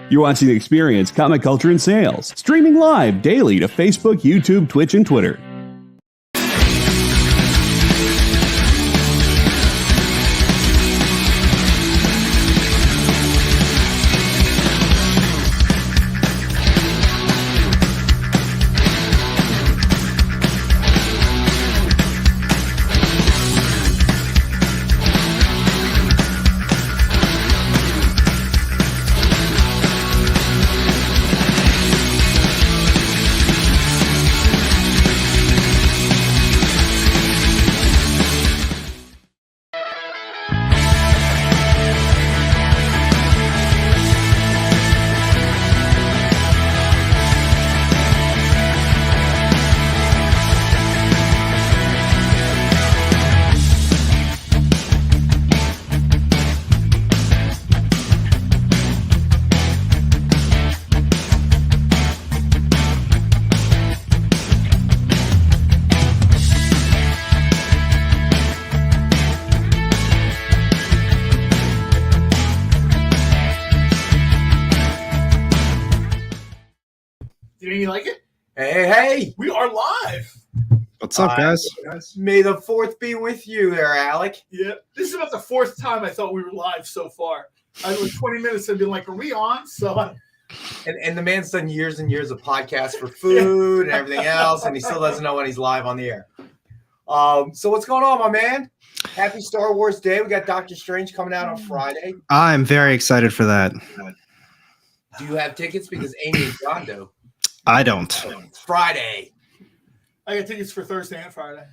You're watching Experience Comic Culture and Sales, streaming live daily to Facebook, YouTube, Twitch, and Twitter. You like it? Hey, we are live. What's up, guys? May the 4th be with you there, Alec. Yeah, this is about the 4th time I thought we were live so far. I was 20 minutes and been like, are we on? So, and the man's done years and years of podcasts for food and everything else, and he still doesn't know when he's live on the air. So what's going on, my man? Happy Star Wars Day. We got Doctor Strange coming out on Friday. I'm very excited for that. Do you have tickets? Because Amy and John do. I don't. Friday. I got tickets for Thursday and Friday.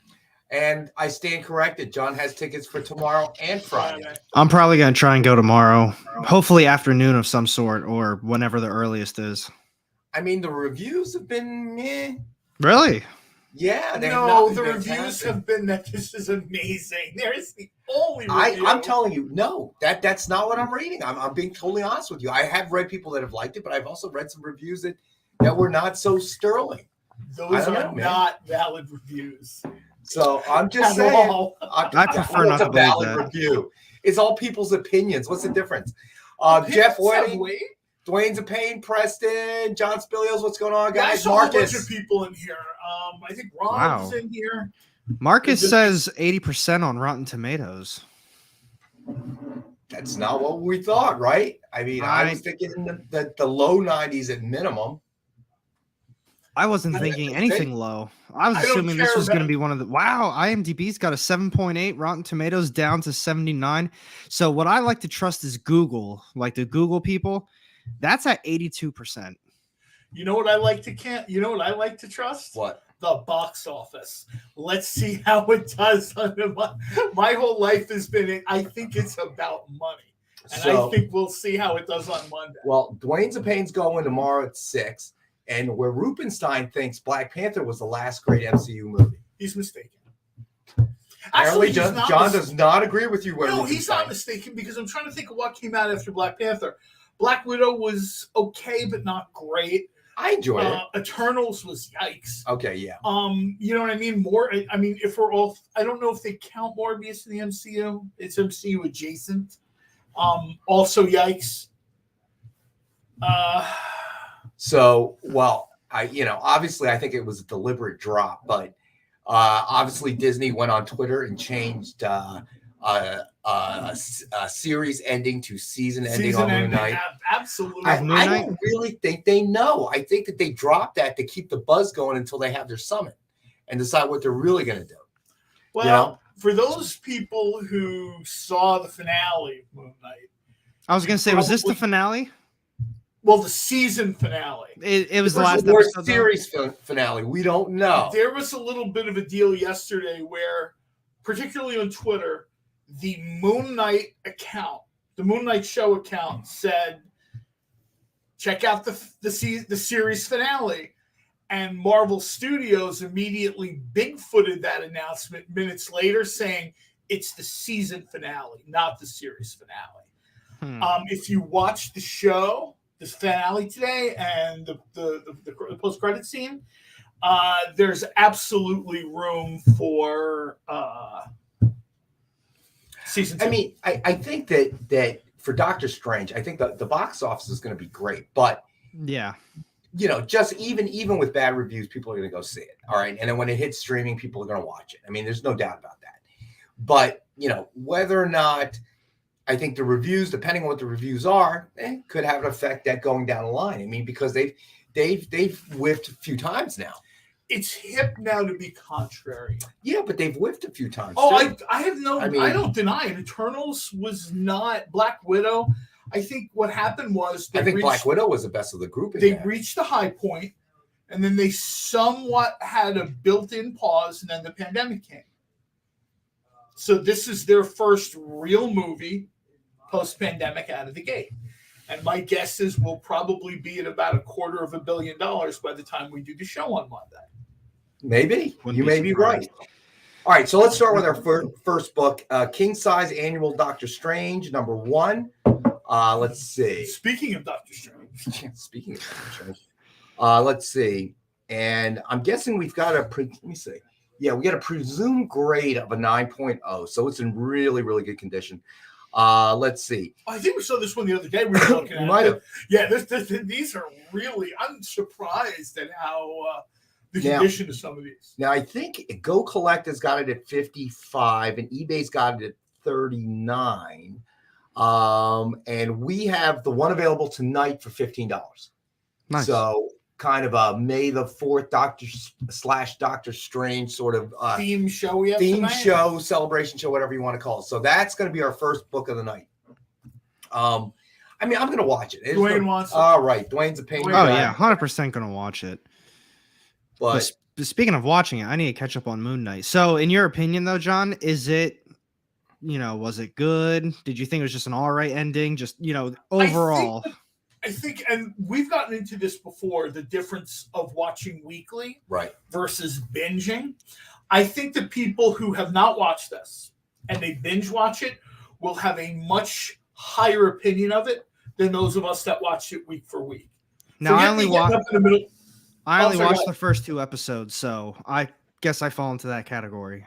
And I stand corrected. John has tickets for tomorrow and Friday. I'm probably going to try and go tomorrow. Hopefully afternoon of some sort or whenever the earliest is. I mean, the reviews have been meh. Really? Yeah. The reviews have been that this is amazing. There's the only review. I'm telling you, no, that's not what I'm reading. I'm being totally honest with you. I have read people that have liked it, but I've also read some reviews that were not so sterling. Those are not valid reviews. So I'm just saying. I prefer not to believe valid that. review. It's all people's opinions. What's the difference? Jeff Wedding, Dwayne's a pain, Preston, John Spilios. What's going on, guys? I saw a bunch of people in here. I think Ron's in here. Marcus says 80% on Rotten Tomatoes. That's not what we thought, right? I mean, I was thinking the low 90s at minimum. I wasn't thinking anything low. I was assuming this was going to be one of the... Wow, IMDb's got a 7.8, Rotten Tomatoes down to 79. So what I like to trust is Google, like the Google people. That's at 82%. You know what I like to You know what I like to trust? What? The box office. Let's see how it does. My whole life has been, I think it's about money. And I think we'll see how it does on Monday. Well, Dwayne's a Pain's going tomorrow at 6. And where Rubenstein thinks Black Panther was the last great MCU movie. He's mistaken. Actually, John does not agree with you. No, he's not mistaken because I'm trying to think of what came out after Black Panther. Black Widow was okay, but not great. I enjoyed it. Eternals was yikes. Okay, yeah. You know what I mean? If we're all, I don't know if they count Morbius in the MCU. It's MCU adjacent. Also yikes. Obviously, I think it was a deliberate drop, but obviously Disney went on Twitter and changed a series ending to season ending on Moon Knight. Absolutely. I don't really think they know. I think that they dropped that to keep the buzz going until they have their summit and decide what they're really going to do. Well, for those people who saw the finale of Moon Knight, I was going to say, was this the finale? Well, the season finale. It was the last episode, series finale. We don't know. There was a little bit of a deal yesterday where, particularly on Twitter, the Moon Knight account, the Moon Knight show account said, check out the series finale. And Marvel Studios immediately bigfooted that announcement minutes later saying it's the season finale, not the series finale. If you watch the show, the finale today and the post-credit scene, there's absolutely room for season 2. I mean, I think that for Doctor Strange, I think the box office is going to be great, but yeah, just even with bad reviews, people are going to go see it. All right, and then when it hits streaming, people are going to watch it. I mean, there's no doubt about that. But whether or not, I think the reviews, depending on what the reviews are, could have an effect that going down the line. I mean, because they've whiffed a few times now. It's hip now to be contrary. Yeah, but they've whiffed a few times. Oh, I don't deny it. Eternals was not Black Widow. I think what happened was Black Widow was the best of the group. They reached a high point, and then they somewhat had a built-in pause, and then the pandemic came. So this is their first real movie post-pandemic out of the gate. And my guess is we'll probably be at about $250 million by the time we do the show on Monday. Maybe. You may be right. All right, so let's start with our first book, King Size Annual Doctor Strange, number 1. Let's see. Speaking of Doctor Strange. Speaking of Doctor Strange. Let's see. And I'm guessing we've got let me see. Yeah, we got a presumed grade of a 9.0, so it's in really, really good condition. Let's see. I think we saw this one the other day. We were looking at might have. Yeah, these are really. I'm surprised at how the condition of some of these. Now, I think Go Collect has got it at 55, and eBay's got it at 39. And we have the one available tonight for $15. Nice. So kind of a May the 4th Doctor Strange sort of theme show we have theme tonight? Show, celebration show, whatever you want to call it. So that's going to be our first book of the night. I mean, I'm going to watch it. Dwayne wants it. All right. Dwayne's opinion. Oh, yeah. 100% going to watch it. But speaking of watching it, I need to catch up on Moon Knight. So in your opinion, though, John, is it, was it good? Did you think it was just an all right ending? Just, overall. I think, and we've gotten into this before, the difference of watching weekly versus binging. I think the people who have not watched this and they binge watch it will have a much higher opinion of it than those of us that watch it week for week. Now, I only watched the first 2 episodes, so I guess I fall into that category.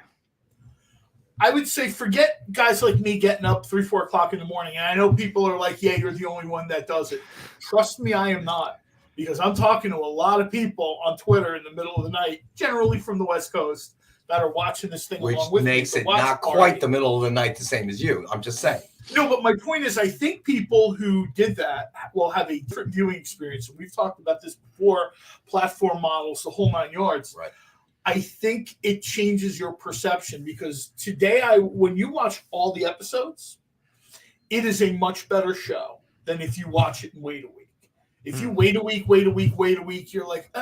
I would say forget guys like me getting up 3-4 o'clock in the morning. And I know people are like, yeah, you're the only one that does it. Trust me, I am not. Because I'm talking to a lot of people on Twitter in the middle of the night, generally from the West Coast, that are watching this thing along with me. Which makes it not quite the middle of the night the same as you. I'm just saying. No, but my point is I think people who did that will have a different viewing experience. And we've talked about this before, platform models, the whole 9 yards. Right. I think it changes your perception because today, when you watch all the episodes, it is a much better show than if you watch it and wait a week. If you wait a week, you're like,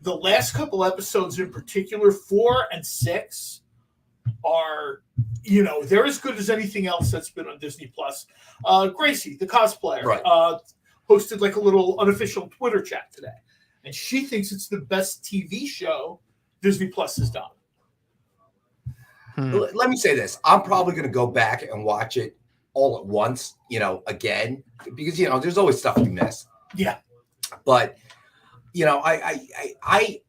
The last couple episodes in particular, 4 and 6, are, they're as good as anything else that's been on Disney Plus. Gracie, the cosplayer, hosted like a little unofficial Twitter chat today. And she thinks it's the best TV show Disney Plus has done. Let me say this. I'm probably going to go back and watch it all at once, again, because, there's always stuff you miss. Yeah. But, I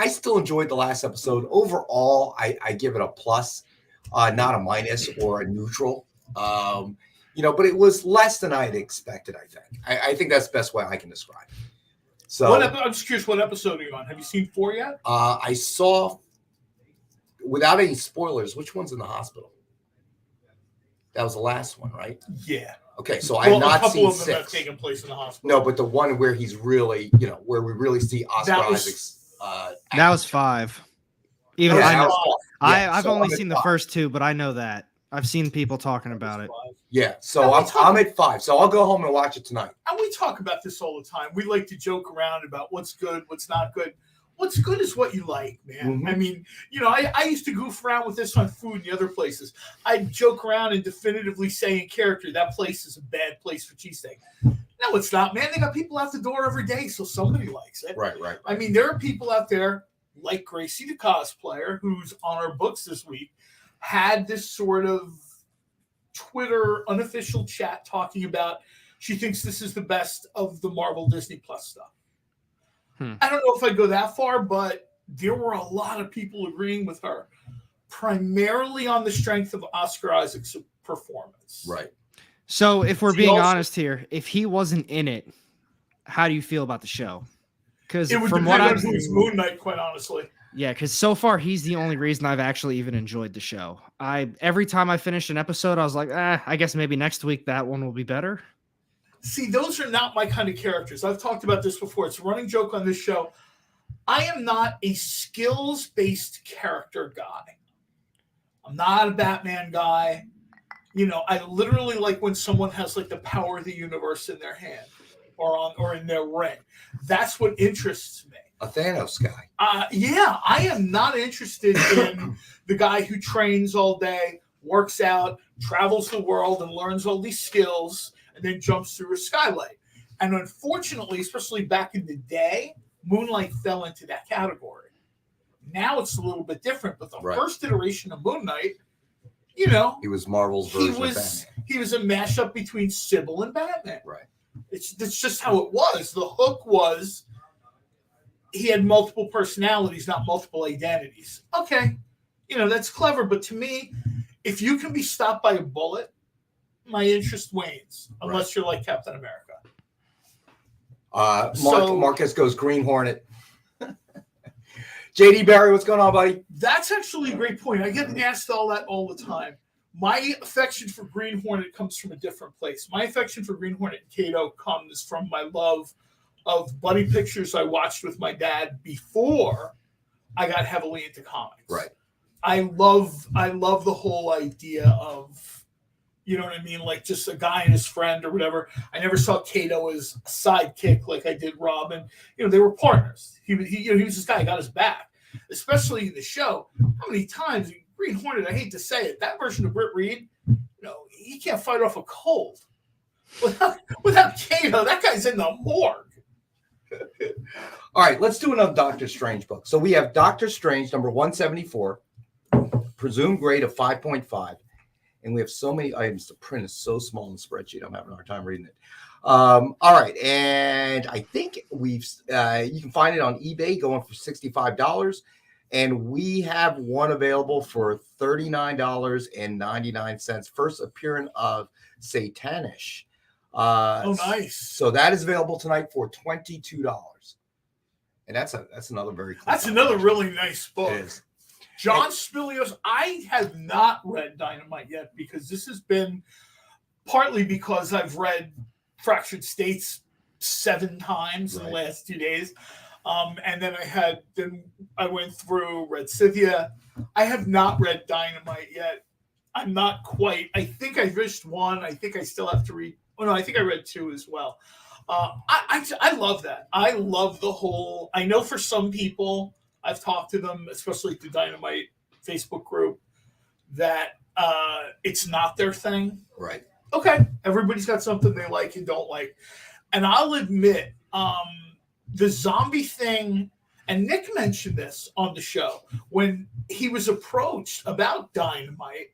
still enjoyed the last episode. Overall, I give it a plus, not a minus or a neutral. But it was less than I had expected, I think. I think that's the best way I can describe it. So I'm just curious, what episode are you on? Have you seen 4 yet? I saw, without any spoilers, which one's in the hospital? That was the last one, right? Yeah. Okay, so I have not seen 6. A couple of them have taken place in the hospital. No, but the one where he's really, where we really see Oscar Isaac's. That was 5. Even I've only seen the first 2, but I know that. I've seen people talking about it. Yeah, so I'm at 5. So I'll go home and watch it tonight. And we talk about this all the time. We like to joke around about what's good, what's not good. What's good is what you like, man. Mm-hmm. I mean, I used to goof around with this on food and the other places. I'd joke around and definitively say in character, that place is a bad place for cheesesteak. No, it's not, man. They got people out the door every day, so somebody likes it. Right. I mean, there are people out there like Gracie, the cosplayer, who's on our books this week, had this sort of Twitter unofficial chat talking about she thinks this is the best of the Marvel Disney Plus stuff. I don't know if I'd go that far, but there were a lot of people agreeing with her, primarily on the strength of Oscar Isaac's performance. Right. So if we're He being also- honest here, if he wasn't in it, how do you feel about the show? Because It would from depend what on I've who's Moon Knight, quite honestly. Yeah, because so far he's the only reason I've actually even enjoyed the show. Every time I finished an episode, I was like, I guess maybe next week that one will be better. See, those are not my kind of characters. I've talked about this before. It's a running joke on this show. I am not a skills-based character guy. I'm not a Batman guy. I literally like when someone has like the power of the universe in their hand or in their ring. That's what interests me. A Thanos guy. Yeah, I am not interested in the guy who trains all day, works out, travels the world, and learns all these skills, and then jumps through a skylight. And unfortunately, especially back in the day, Moonlight fell into that category. Now it's a little bit different, but the first iteration of Moon Knight, he was Marvel's version of Batman. He was a mashup between Sybil and Batman. Right. It's just how it was. The hook was he had multiple personalities, not multiple identities. Okay, that's clever, but to me, if you can be stopped by a bullet, my interest wanes, unless you're like Captain America. Marcus goes Green Hornet. JD Barry, what's going on, buddy? That's actually a great point. I get asked all that all the time. My affection for Green Hornet comes from a different place. My affection for Green Hornet and Kato comes from my love of buddy pictures I watched with my dad before I got heavily into comics. Right. I love the whole idea of, you know what I mean? Like just a guy and his friend or whatever. I never saw Kato as a sidekick like I did Robin. They were partners. He was this guy who got his back, especially in the show. How many times Green Hornet, I hate to say it, that version of Britt Reed, he can't fight off a cold. Without Kato, that guy's in the morgue. All right, let's do another Doctor Strange book. So we have Doctor Strange number 174, presumed grade of 5.5, and we have so many items. The print is so small in the spreadsheet. I'm having a hard time reading it. All right, and I think you can find it on eBay going for $65, and we have one available for $39.99. First appearance of Satanish. Nice. So that is available tonight for $22, and that's another another really nice book. It is. John Spilios. I have not read Dynamite yet because this has been partly because I've read Fractured States 7 times in the last 2 days, and then I went through Red Scythia. I have not read Dynamite yet. I'm not quite. I think I finished 1. I think I still have to read. Oh no, I think I read 2 as well. I love that. I love the whole. I know for some people, I've talked to them, especially the Dynamite Facebook group, that it's not their thing. Right. Okay, everybody's got something they like and don't like, and I'll admit, the zombie thing. And Nick mentioned this on the show when he was approached about Dynamite.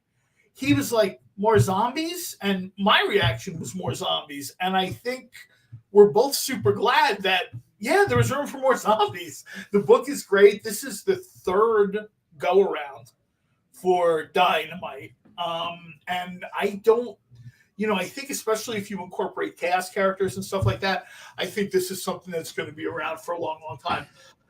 He was like, more zombies? And my reaction was more zombies. And I think we're both super glad that, there was room for more zombies. The book is great. This is the 3rd go-around for Dynamite. And I don't, I think especially if you incorporate chaos characters and stuff like that, I think this is something that's going to be around for a long, long time.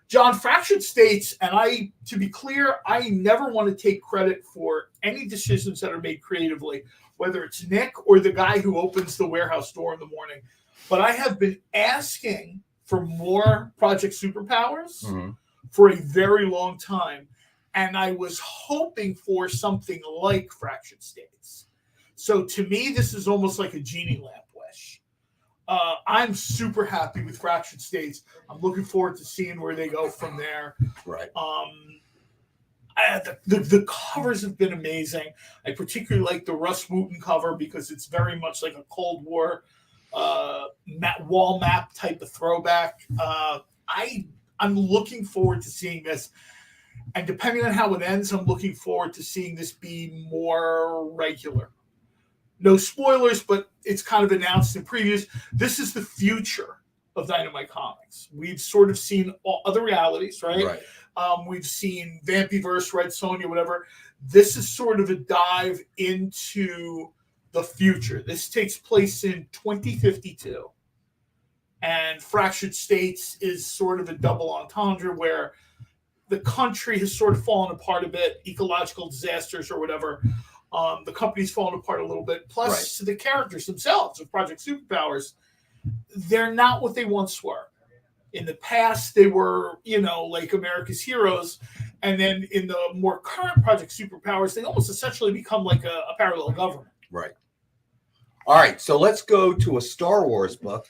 John, Fractured States, and to be clear, I never want to take credit for any decisions that are made creatively, whether it's Nick or the guy who opens the warehouse door in the morning. But I have been asking for more Project Superpowers for a very long time, and I was hoping for something like Fractured States. So to me, this is almost like a genie lamp wish. I'm super happy with Fractured States. I'm looking forward to seeing where they go from there. Right. The covers have been amazing. I particularly like the Russ Wooten cover because it's very much like a Cold War wall map type of throwback. I'm looking forward to seeing this. And depending on how it ends, I'm looking forward to seeing this be more regular. No spoilers, but it's kind of announced in previews. This is the future of Dynamite Comics. We've sort of seen all other realities, right? We've seen Vampyverse, Red Sonja, whatever. This is sort of a dive into the future. This takes place in 2052. And Fractured States is sort of a double entendre where the country has sort of fallen apart a bit, ecological disasters or whatever. The company's fallen apart a little bit. Plus, the characters themselves of Project Superpowers, they're not what they once were. In the past, they were, like America's heroes. And then in the more current Project Superpowers, they almost essentially become like a parallel government. Right. All right. So let's go to a Star Wars book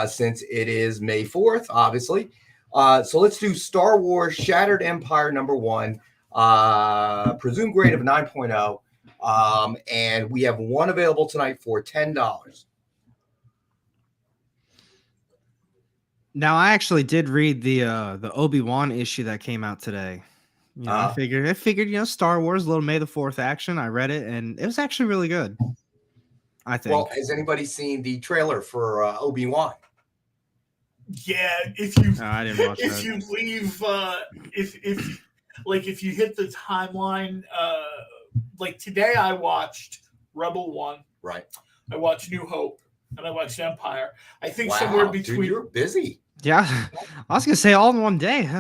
since it is May 4th, obviously. So let's do Star Wars Shattered Empire #1, presumed grade of 9.0. And we have one available tonight for $10. Now, I actually did read the Obi-Wan issue that came out today. I figured, Star Wars, little May the 4th action. I read it, and it was actually really good, I think. Well, has anybody seen the trailer for Obi-Wan? Yeah, I didn't watch if that. you leave, if you hit the timeline, like today I watched Rebel 1. Right. I watched New Hope, and I watched Empire. I think Wow, somewhere between. Dude, you're busy. Yeah, I was gonna say all in one day.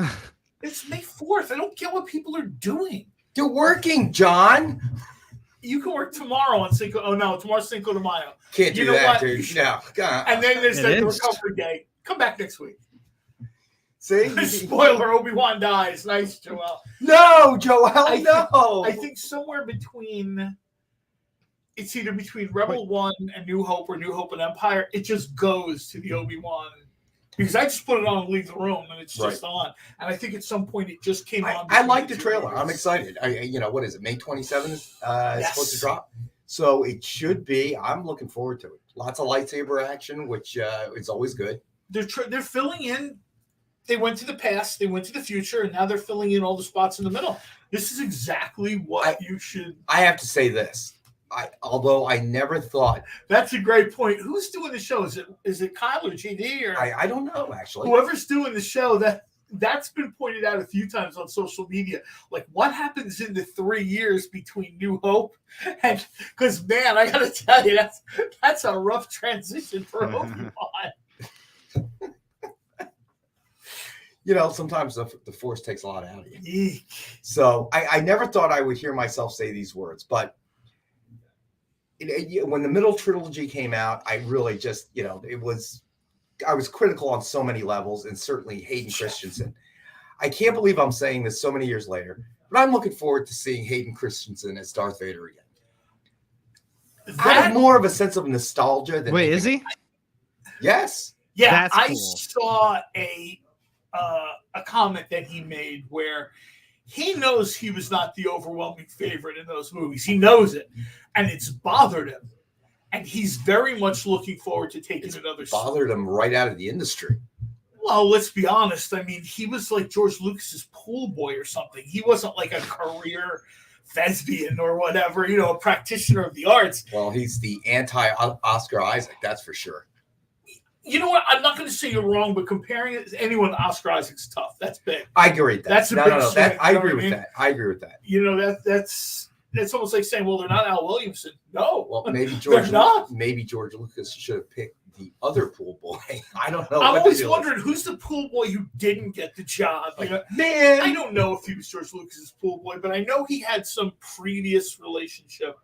It's May 4th. I don't get what people are doing. You're working, John. You can work tomorrow on Cinco. Oh no, tomorrow's Cinco de Mayo. Can't do that, dude. No. And then there's the is. recovery day. Come back next week. See? Spoiler: Obi-Wan dies. Nice, Joel. No, Joel. No. I think somewhere between. It's either between Rebel 1 and New Hope or New Hope and Empire. It just goes to the Obi-Wan. Because I just put it on and leave the room, and it's just on. And I think at some point it just came on. I like the trailer. I'm excited. What is it? May 27th is supposed to drop. So it should be. I'm looking forward to it. Lots of lightsaber action, which is always good. They're filling in. They went to the past, they went to the future, and now they're filling in all the spots in the middle. This is exactly what you should. I have to say this. Although I never thought. That's a great point. Who's doing the show? Is it Kyle or GD or I don't know actually. Whoever's doing the show, that's been pointed out a few times on social media. Like what happens in the 3 years between New Hope and because man, I gotta tell you, that's a rough transition for Obi-Wan. Sometimes the Force takes a lot out of you. Eek. So I never thought I would hear myself say these words, but when the middle trilogy came out, I really just, I was critical on so many levels, and certainly Hayden Christensen. I can't believe I'm saying this so many years later, but I'm looking forward to seeing Hayden Christensen as Darth Vader again. I have more of a sense of nostalgia than. Wait, is he? Yes. Yeah, That's I cool. saw a comment that he made where he knows he was not the overwhelming favorite in those movies. He knows it, and it's bothered him. And he's very much looking forward to taking another. Bothered him right out of the industry. Well, let's be honest. I mean, he was like George Lucas's pool boy or something. He wasn't like a career thespian or whatever, a practitioner of the arts. Well, he's the anti-Oscar Isaac, that's for sure. You know what? I'm not going to say you're wrong, but comparing it to anyone to Oscar Isaac's tough. That's big. I agree with that. That's a big swing, I agree with that. I agree with that. That's almost like saying, well, they're not Al Williamson. No. Well, maybe George Lucas should have picked the other pool boy. I don't know. I'm always wondering who's the pool boy who didn't get the job. Man, I don't know if he was George Lucas's pool boy, but I know he had some previous relationship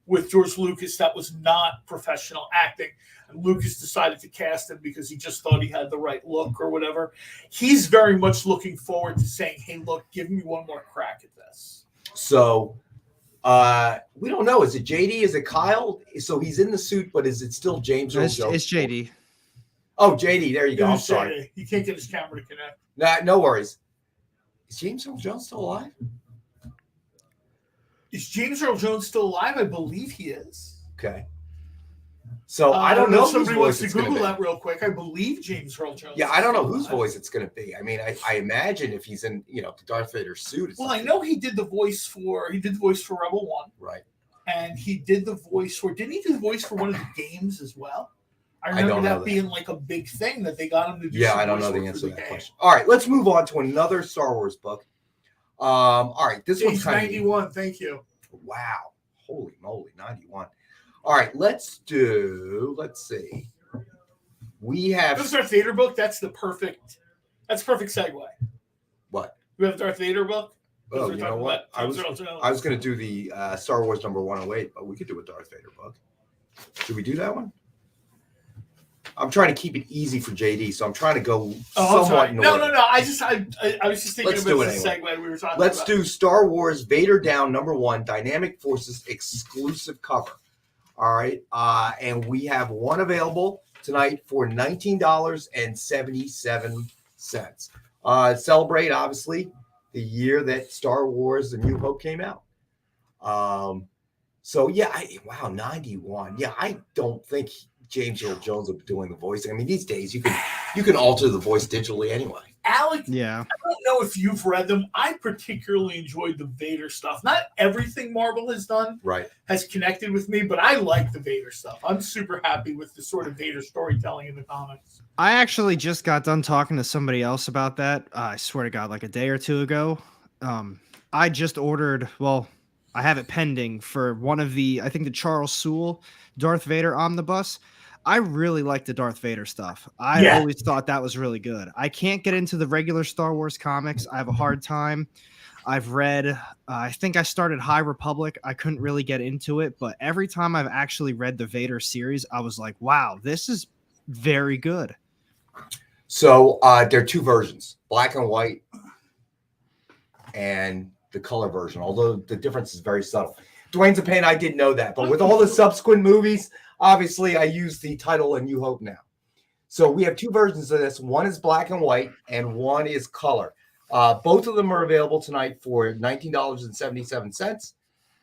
with George Lucas that was not professional acting. And Lucas decided to cast him because he just thought he had the right look or whatever. He's very much looking forward to saying, hey, look, give me one more crack at this. So we don't know. Is it JD? Is it Kyle? So he's in the suit, but is it still James Earl Jones? It's JD. Oh, JD. There you go. I'm sorry. He can't get his camera to connect. No worries. Is James Earl Jones still alive? Is James Earl Jones still alive? I believe he is. Okay. So I don't know. Somebody wants to Google that real quick. I believe James Earl Jones. Yeah, I don't know whose voice it's going to be. I mean, I imagine if he's in, the Darth Vader suit. Well, I know he did the voice for Rebel 1. Right. And he did the voice for. Didn't he do the voice for one of the games as well? I remember that being like a big thing that they got him to do. Yeah, I don't know the answer to that question. All right, let's move on to another Star Wars book. All right, this one's kind of 91. Thank you. Wow. Holy moly, 91. All right, let's see. We have the Darth Vader book. That's perfect segue. What? We have the Darth Vader book. Oh, you know what? I was going to do the Star Wars number 108, but we could do a Darth Vader book. Should we do that one? I'm trying to keep it easy for JD, so I'm trying to go somewhat. No. I was just thinking about the segue we were talking about. Let's do Star Wars Vader Down number 1, Dynamic Forces exclusive cover. All right, and we have one available tonight for $19.77. Celebrate, obviously, the year that Star Wars: A New Hope came out. So yeah, 91. Yeah, I don't think James Earl Jones will be doing the voice. I mean, these days you can alter the voice digitally anyway. Alex, yeah. I don't know if you've read them. I particularly enjoyed the Vader stuff. Not everything Marvel has done has connected with me, but I like the Vader stuff. I'm super happy with the sort of Vader storytelling in the comics. I actually just got done talking to somebody else about that. I swear to God, like a day or two ago. I just ordered, I have it pending for one of the Charles Soule Darth Vader omnibus. I really like the Darth Vader stuff. I always thought that was really good. I can't get into the regular Star Wars comics. I have a hard time. I've read, I think I started High Republic. I couldn't really get into it, but every time I've actually read the Vader series, I was like, wow, this is very good. So there are two versions, black and white and the color version, although the difference is very subtle. Dwayne's a pain. I didn't know that, but with all the subsequent movies, obviously I use the title A New Hope now. So we have two versions of this. One is black and white and one is color. Both of them are available tonight for $19.77.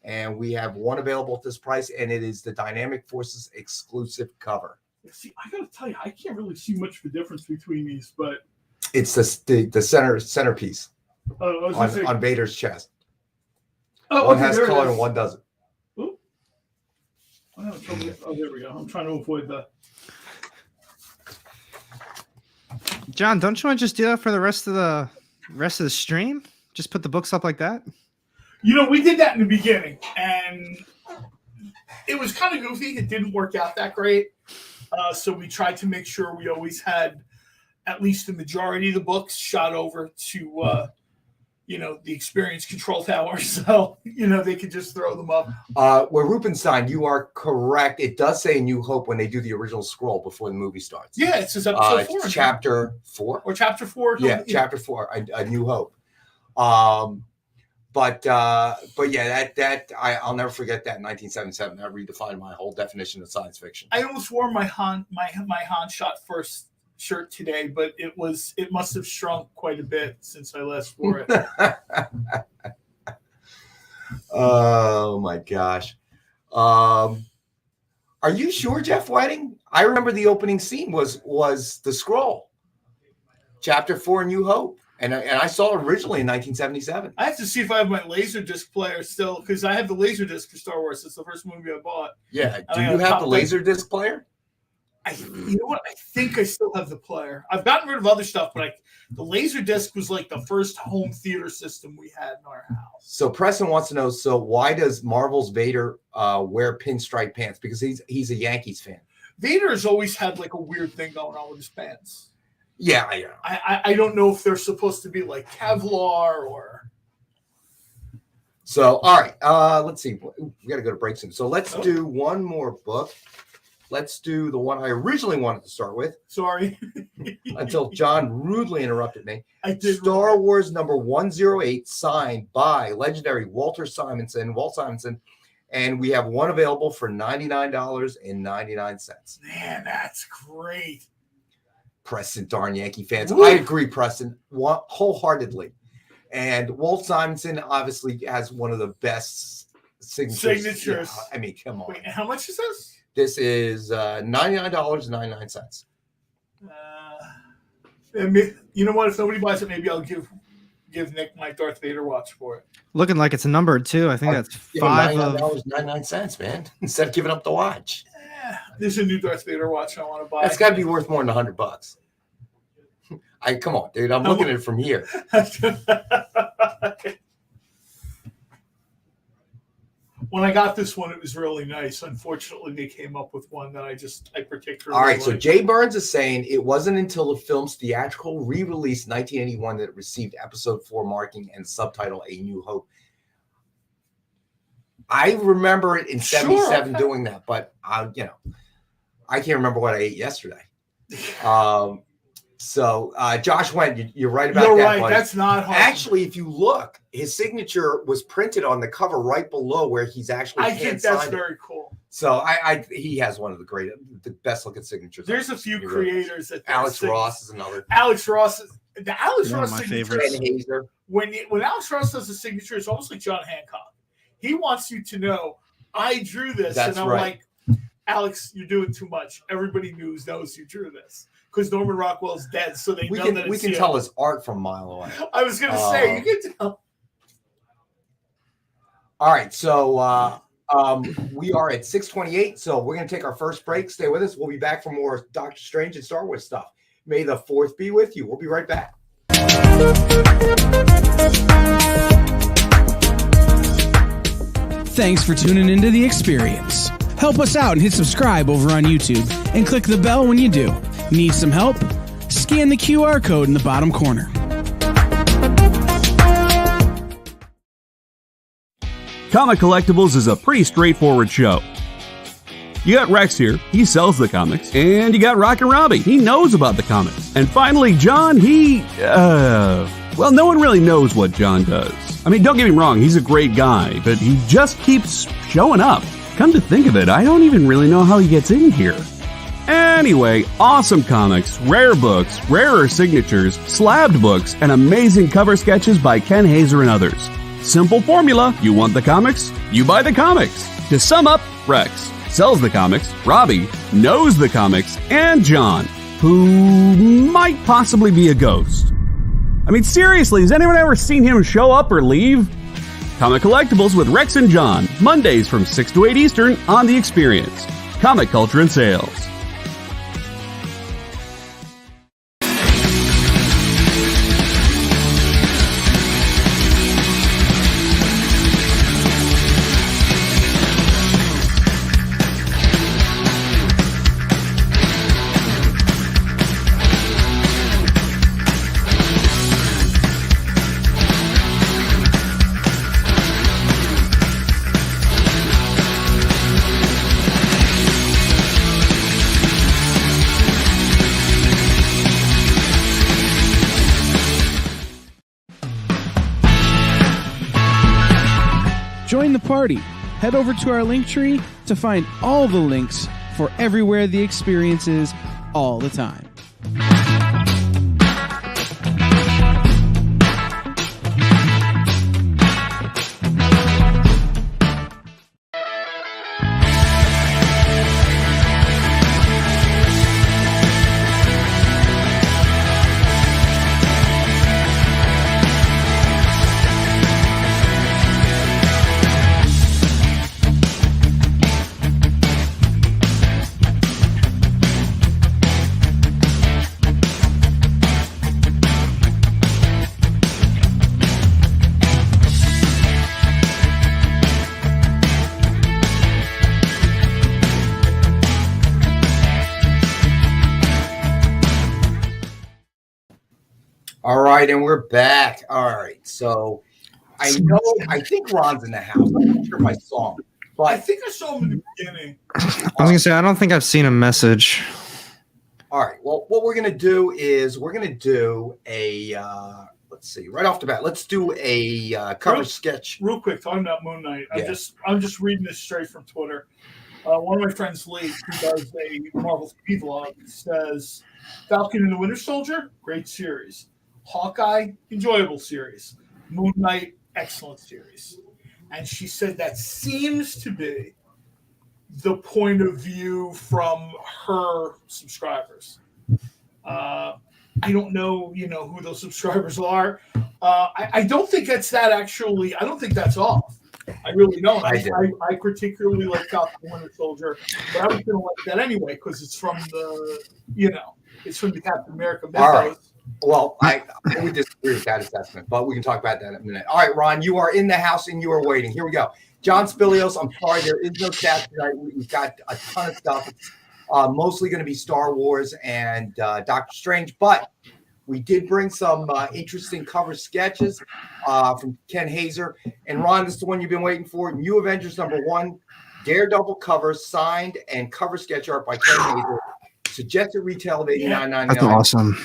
And we have one available at this price, and it is the Dynamic Forces exclusive cover. See, I got to tell you, I can't really see much of a difference between these, but it's the centerpiece on Vader's chest. One has color and one doesn't. Oh, there we go. I'm trying to avoid the. John, don't you want to just do that for the rest of the stream? Just put the books up like that? You know, we did that in the beginning, and it was kind of goofy. It didn't work out that great. So we tried to make sure we always had at least the majority of the books shot over to, the Experience Control Tower. So, they could just throw them up. Where Rupenstein, you are correct. It does say New Hope when they do the original scroll before the movie starts. Yeah, it says episode 4. Chapter 4? Or chapter 4. Yeah, chapter 4, A New Hope. But yeah, I'll never forget that in 1977. That redefined my whole definition of science fiction. I almost wore my Han Shot First shirt today, but it must have shrunk quite a bit since I last wore it. Oh my gosh. Are you sure, Jeff Whiting? I remember the opening scene was the scroll. Chapter 4, New Hope. And I saw it originally in 1977. I have to see if I have my Laserdisc player still, because I have the Laserdisc for Star Wars. It's the first movie I bought. Yeah. Do you have the Laserdisc player? You know what? I think I still have the player. I've gotten rid of other stuff, but the Laserdisc was like the first home theater system we had in our house. So Preston wants to know, why does Marvel's Vader wear pinstripe pants? Because he's a Yankees fan. Vader has always had like a weird thing going on with his pants. Yeah. I don't know if they're supposed to be like Kevlar or. So, all right. Let's see. We got to go to break soon. So let's do one more book. Let's do the one I originally wanted to start with. Sorry. Until John rudely interrupted me. I did. Star Wars number 108, signed by legendary Walt Simonson. And we have one available for $99.99. Man, that's great. Preston, darn Yankee fans. Woo! I agree, Preston, wholeheartedly. And Walt Simonson obviously has one of the best signatures. Yeah, I mean, come on. Wait, how much is this? This is $99.99. You know what? If nobody buys it, maybe I'll give Nick my Darth Vader watch for it. Looking like it's a numbered too. I think that's $99.99, man. Instead of giving up the watch. There's a new Darth Vader watch I want to buy. That's got to be worth more than $100. Come on, dude. I'm looking at it from here. when I got this one, it was really nice. Unfortunately, they came up with one that I particularly All right, so liked. Jay Burns is saying it wasn't until the film's theatrical re-release in 1981 that it received episode 4 marking and subtitle A New Hope. I remember it in 77 doing that, but I can't remember what I ate yesterday. So Josh Wendt, you're right about that. You're right. Buddy. That's not hard. Actually, if you look, his signature was printed on the cover right below where he's actually. I think that's very cool. So he has one of the best looking signatures. There's a few creators that Alex Ross is another. Alex Ross is one of my favorites. When Alex Ross does a signature, it's almost like John Hancock. He wants you to know I drew this, That's and I'm right. like, Alex, you're doing too much. Everybody knows you drew this because Norman Rockwell's dead, so we can tell his art from a mile away. I was going to say you can tell. All right, so we are at 6:28, so we're going to take our first break. Stay with us. We'll be back for more Doctor Strange and Star Wars stuff. May the 4th be with you. We'll be right back. Thanks for tuning into The Experience. Help us out and hit subscribe over on YouTube and click the bell when you do. Need some help? Scan the QR code in the bottom corner. Comic Collectables is a pretty straightforward show. You got Rex here, he sells the comics, and you got Rockin' Robbie, he knows about the comics. And finally, John, well, no one really knows what John does. I mean, don't get me wrong, he's a great guy, but he just keeps showing up. Come to think of it, I don't even really know how he gets in here. Anyway, awesome comics, rare books, rarer signatures, slabbed books, and amazing cover sketches by Ken Hazer and others. Simple formula, you want the comics, you buy the comics. To sum up, Rex sells the comics, Robbie knows the comics, and John, who might possibly be a ghost. I mean, seriously, has anyone ever seen him show up or leave? Comic Collectables with Rex and John, Mondays from 6 to 8 Eastern on The Experience. Comic Culture and Sales. Join the party. Head over to our link tree to find all the links for everywhere The Experience is all the time. All right, and we're back. All right, so I think Ron's in the house. I'm not sure if I saw him, but I think I saw him in the beginning. I was gonna say I don't think I've seen a message. All right. Well, what we're gonna do is we're gonna do a let's see, right off the bat, let's do a cover sketch. Real quick, talking about Moon Knight. Yeah. I'm just reading this straight from Twitter. One of my friends, Lee, who does a Marvel TV vlog, says Falcon and the Winter Soldier, great series. Hawkeye, enjoyable series. Moon Knight, excellent series. And she said that seems to be the point of view from her subscribers. I don't know, who those subscribers are. I don't think that's that actually. I don't think that's off. I really don't. I particularly like Falcon and Winter Soldier, but I was going to like that anyway because it's from the, it's from the Captain America mythos. All right. Well, I would disagree with that assessment, but we can talk about that in a minute. All right, Ron, you are in the house and you are waiting. Here we go. John Spilios, I'm sorry, there is no stats tonight. We've got a ton of stuff. It's mostly going to be Star Wars and Doctor Strange, but we did bring some interesting cover sketches from Ken Hazer. And Ron, this is the one you've been waiting for. New Avengers #1, Daredevil cover, signed and cover sketch art by Ken Hazer. Suggested retail of $89.99. That's awesome.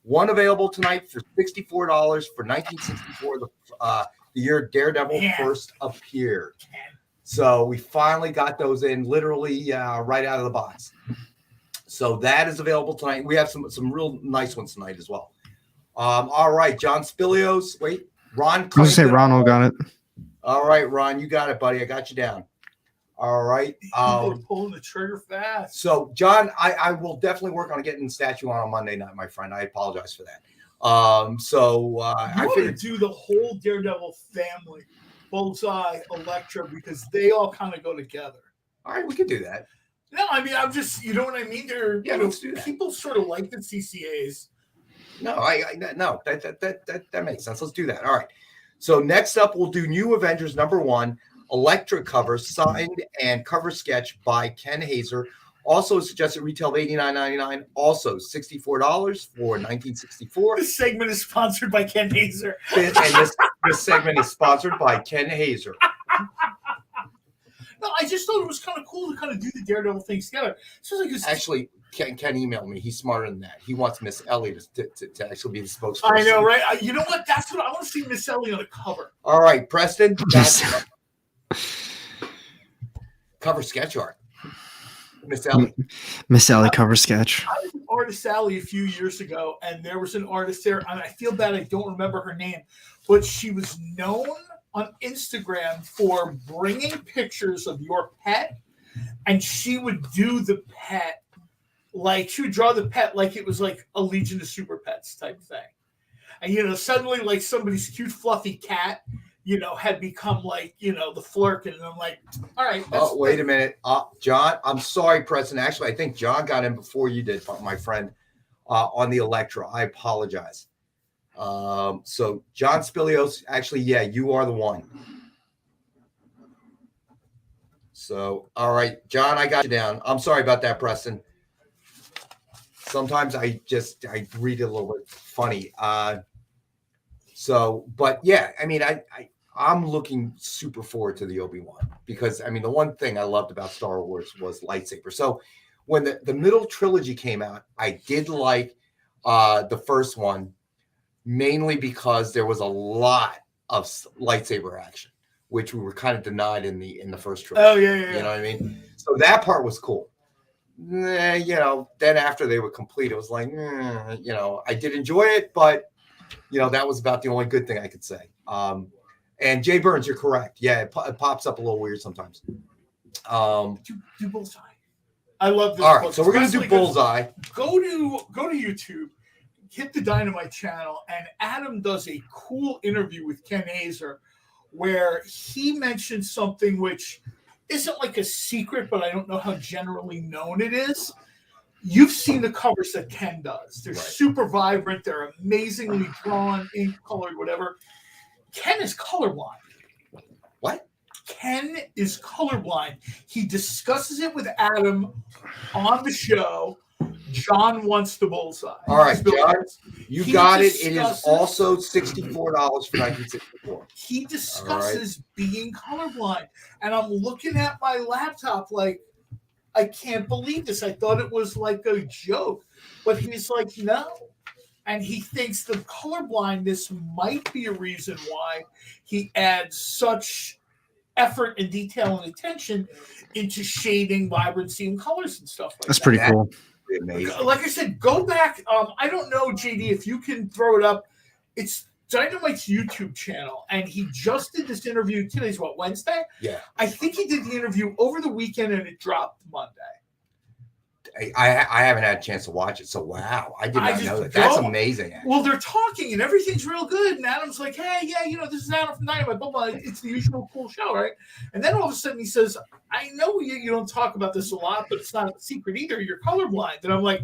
One available tonight for $64 for 1964, the year Daredevil first appeared. So we finally got those in literally right out of the box. So that is available tonight. We have some real nice ones tonight as well. All right, John Spilios. Wait, Ron. I was going to say Ronald got it. All right, Ron, you got it, buddy. I got you down. All right. Pulling the trigger fast. So, John, I will definitely work on getting the statue on Monday night, my friend. I apologize for that. I figured to do the whole Daredevil family, Bullseye, Elektra, because they all kind of go together. All right, we could do that. No, I mean, I'm just, you know what I mean? Let's do that. People sort of like the CCAs. No, no, that makes sense. Let's do that. All right. So next up, we'll do New Avengers #1, Elektra cover, signed and cover sketch by Ken Hazer. Also suggested retail of $89.99. Also $64 for 1964. This segment is sponsored by Ken Hazer. And this segment is sponsored by Ken Hazer. No, I just thought it was kind of cool to kind of do the Daredevil things together. So Actually, Ken emailed me. He's smarter than that. He wants Miss Ellie to actually be the spokesperson. I know, right? You know what? That's what I want to see, Miss Ellie on the cover. All right, Preston. That's cover sketch art. Miss Ellie. Miss Ellie cover sketch. I was at Artist Alley a few years ago, and there was an artist there, and I feel bad I don't remember her name, but she was known on Instagram for bringing pictures of your pet, and she would do the pet like she would draw the pet like it was like a Legion of Super Pets type thing. And suddenly like somebody's cute fluffy cat, had become like, the Flurkin. And I'm like, all right. Oh, wait a minute. John, I'm sorry, Preston. Actually, I think John got in before you did, my friend, on the Elektra. I apologize. So John Spilios, actually, yeah, you are the one. So, all right, John, I got you down. I'm sorry about that, Preston. Sometimes I read it a little bit funny. But yeah, I mean, I'm looking super forward to the Obi-Wan because, I mean, the one thing I loved about Star Wars was lightsaber. So when the middle trilogy came out, I did like the first one, mainly because there was a lot of lightsaber action, which we were kind of denied in the first trilogy. Oh, yeah. You know what I mean? So that part was cool. Then after they were complete, it was like, I did enjoy it, but, that was about the only good thing I could say. And Jay Burns, you're correct. Yeah, it pops up a little weird sometimes. Do Bullseye. I love this. All right, so we're going to do Bullseye. Go to YouTube, hit the Dynamite channel, and Adam does a cool interview with Ken Hazer where he mentioned something which isn't like a secret, but I don't know how generally known it is. You've seen the covers that Ken does. They're super vibrant. They're amazingly drawn, ink colored, whatever. Ken is colorblind. What? Ken is colorblind. He discusses it with Adam on the show. John wants the Bullseye. All right, John, you got it. It is also $64 for 1964. He discusses being colorblind. And I'm looking at my laptop like, I can't believe this. I thought it was like a joke. But he's like, no. And he thinks the colorblindness might be a reason why he adds such effort and detail and attention into shading, vibrancy, and colors and stuff like that. That's pretty cool. Amazing. Like I said, go back. I don't know, JD, if you can throw it up. It's Dynamite's YouTube channel, and he just did this interview. Today's what, Wednesday? Yeah. I think he did the interview over the weekend, and it dropped Monday. I haven't had a chance to watch it, so wow, I did not know that. That's amazing. Actually. Well, they're talking, and everything's real good, and Adam's like, hey, yeah, this is Adam from Dynamite, blah, blah. It's the usual cool show, right? And then all of a sudden he says, I know you don't talk about this a lot, but it's not a secret either. You're colorblind. And I'm like,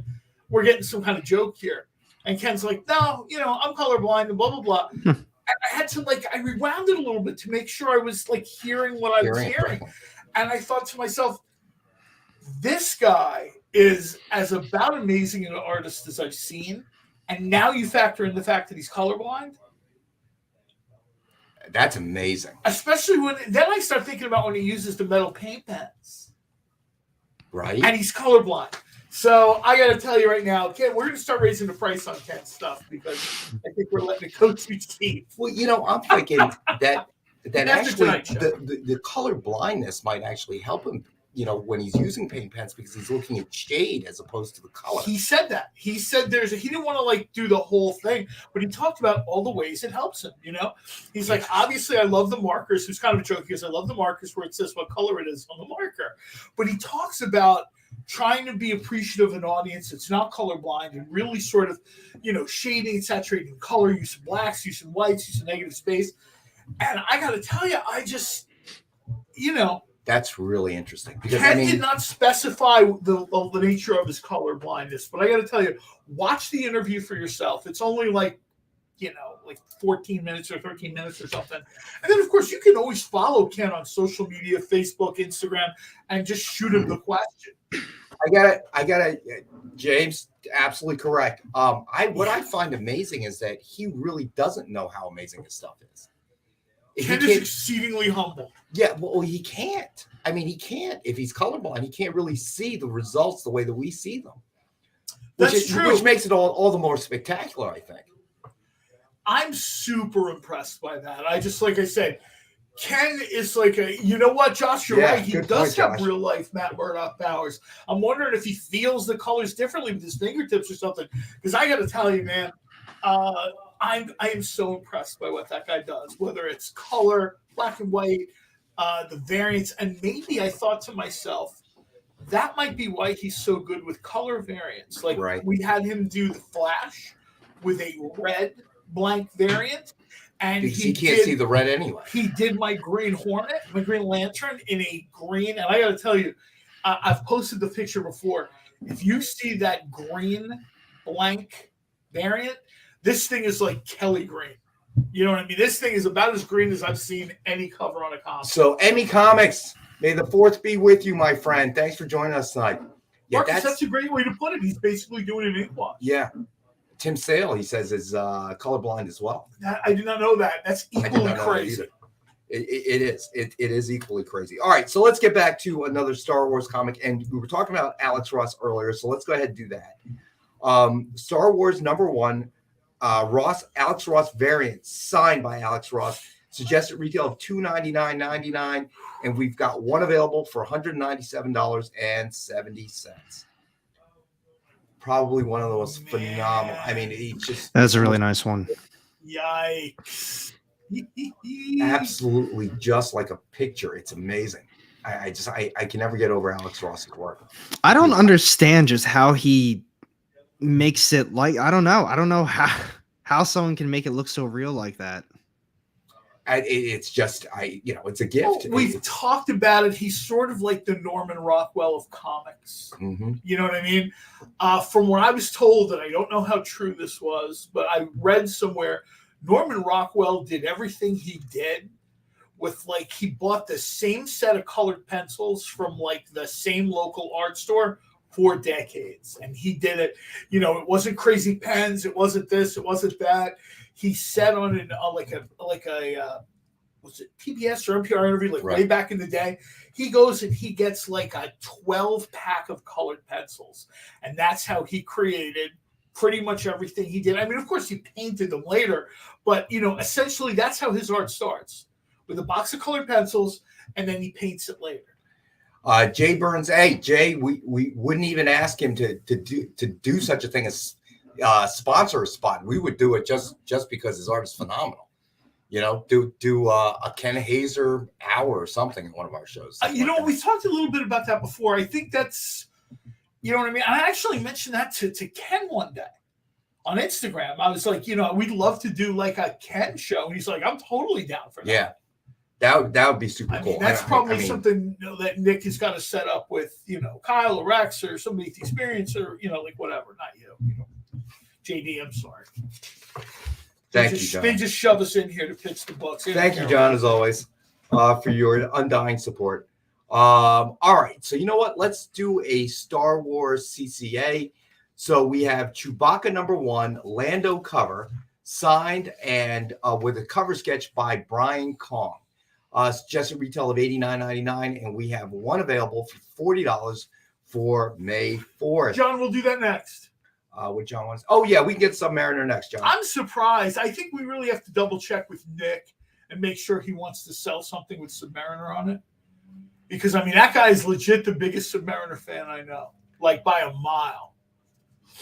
we're getting some kind of joke here. And Ken's like, no, I'm colorblind and blah, blah, blah. I had to I rewound it a little bit to make sure I was hearing what I was hearing. And I thought to myself, this guy is as about amazing an artist as I've seen. And now you factor in the fact that he's colorblind. That's amazing. Especially then I start thinking about when he uses the metal paint pens. Right. And he's colorblind. So I got to tell you right now, Ken, we're going to start raising the price on Ken's stuff because I think we're letting it go too cheap. Well, I'm thinking that actually the color blindness might actually help him, when he's using paint pens because he's looking at shade as opposed to the color. He said that. He said he didn't want to do the whole thing, but he talked about all the ways it helps him, He's like, obviously I love the markers. It was kind of a joke because I love the markers where it says what color it is on the marker. But he talks about trying to be appreciative of an audience that's not colorblind and really sort of, shading and saturating color, using blacks, using whites, using negative space. And I got to tell you, I just, That's really interesting. Because Ken did not specify the nature of his color blindness, but I got to tell you, watch the interview for yourself. It's only 14 minutes or 13 minutes or something. And then, of course, you can always follow Ken on social media, Facebook, Instagram, and just shoot him the question. I got it. James, absolutely correct. What I find amazing is that he really doesn't know how amazing his stuff is. Ken is exceedingly humble. Yeah, well, he can't. I mean, he can't. If he's colorblind, he can't really see the results the way that we see them. That's true. Which makes it all the more spectacular, I think. I'm super impressed by that. I just, like I said, Ken is you know what, Josh, you're right. He does have real life Matt Murdock powers. I'm wondering if he feels the colors differently with his fingertips or something. Because I got to tell you, man, I am so impressed by what that guy does, whether it's color, black and white, the variants. And maybe I thought to myself, that might be why he's so good with color variants. We had him do the Flash with a red blank variant. And because he can't see the red anyway. He did my Green Hornet, my Green Lantern in a green. And I got to tell you, I've posted the picture before. If you see that green blank variant, this thing is like Kelly green. You know what I mean? This thing is about as green as I've seen any cover on a comic. So, Emmy Comics, may the fourth be with you, my friend. Thanks for joining us tonight. Yeah, Marcus, that's a great way to put it. He's basically doing an ink wash. Yeah. Tim Sale, he says, is colorblind as well. I did not know that. That's equally crazy. It is. It is equally crazy. All right, so let's get back to another Star Wars comic. And we were talking about Alex Ross earlier, so let's go ahead and do that. Star Wars #1, Alex Ross variant, signed by Alex Ross, suggested retail of $299.99, and we've got one available for $197.70. Probably one of the most phenomenal. I mean, that's a really nice one. Yikes. Absolutely just like a picture. It's amazing. I can never get over Alex Ross's work. I don't understand just how he makes it I don't know how someone can make it look so real like that. It's just it's a gift. Well, we've talked about it. He's sort of like the Norman Rockwell of comics. Mm-hmm. You know what I mean? From what I was told, and I don't know how true this was, but I read somewhere Norman Rockwell did everything he did with he bought the same set of colored pencils from the same local art store for decades, and he did it. It wasn't crazy pens. It wasn't this. It wasn't that. He said on was it PBS or NPR interview way back in the day, he goes and he gets a 12 pack of colored pencils, and that's how he created pretty much everything he did. I mean, of course, he painted them later, but essentially that's how his art starts, with a box of colored pencils, and then he paints it later. Jay Burns, hey Jay, we wouldn't even ask him to do such a thing as sponsor a spot. We would do it just because his art is phenomenal. Do a Ken Hazer hour or something in one of our shows. We talked a little bit about that before. I think that's, you know what I mean? I actually mentioned that to Ken one day on Instagram. I was like, we'd love to do a Ken show. And he's like, I'm totally down for that. Yeah. That would be super cool. That's probably something that Nick has got to set up with, Kyle or Rex or somebody with experience or, whatever. Not you. JD, I'm sorry. Thank you, John. They just shove us in here to pitch the books. Thank you, John, as always, for your undying support. All right. So you know what? Let's do a Star Wars CCA. So we have Chewbacca #1, Lando cover, signed and with a cover sketch by Brian Kong. Suggested retail of $89.99, and we have one available for $40 for May 4th. John, we'll do that next. What John wants. Oh, yeah, we can get Submariner next, John. I'm surprised. I think we really have to double check with Nick and make sure he wants to sell something with Submariner on it. Because, I mean, that guy is legit the biggest Submariner fan I know, like by a mile.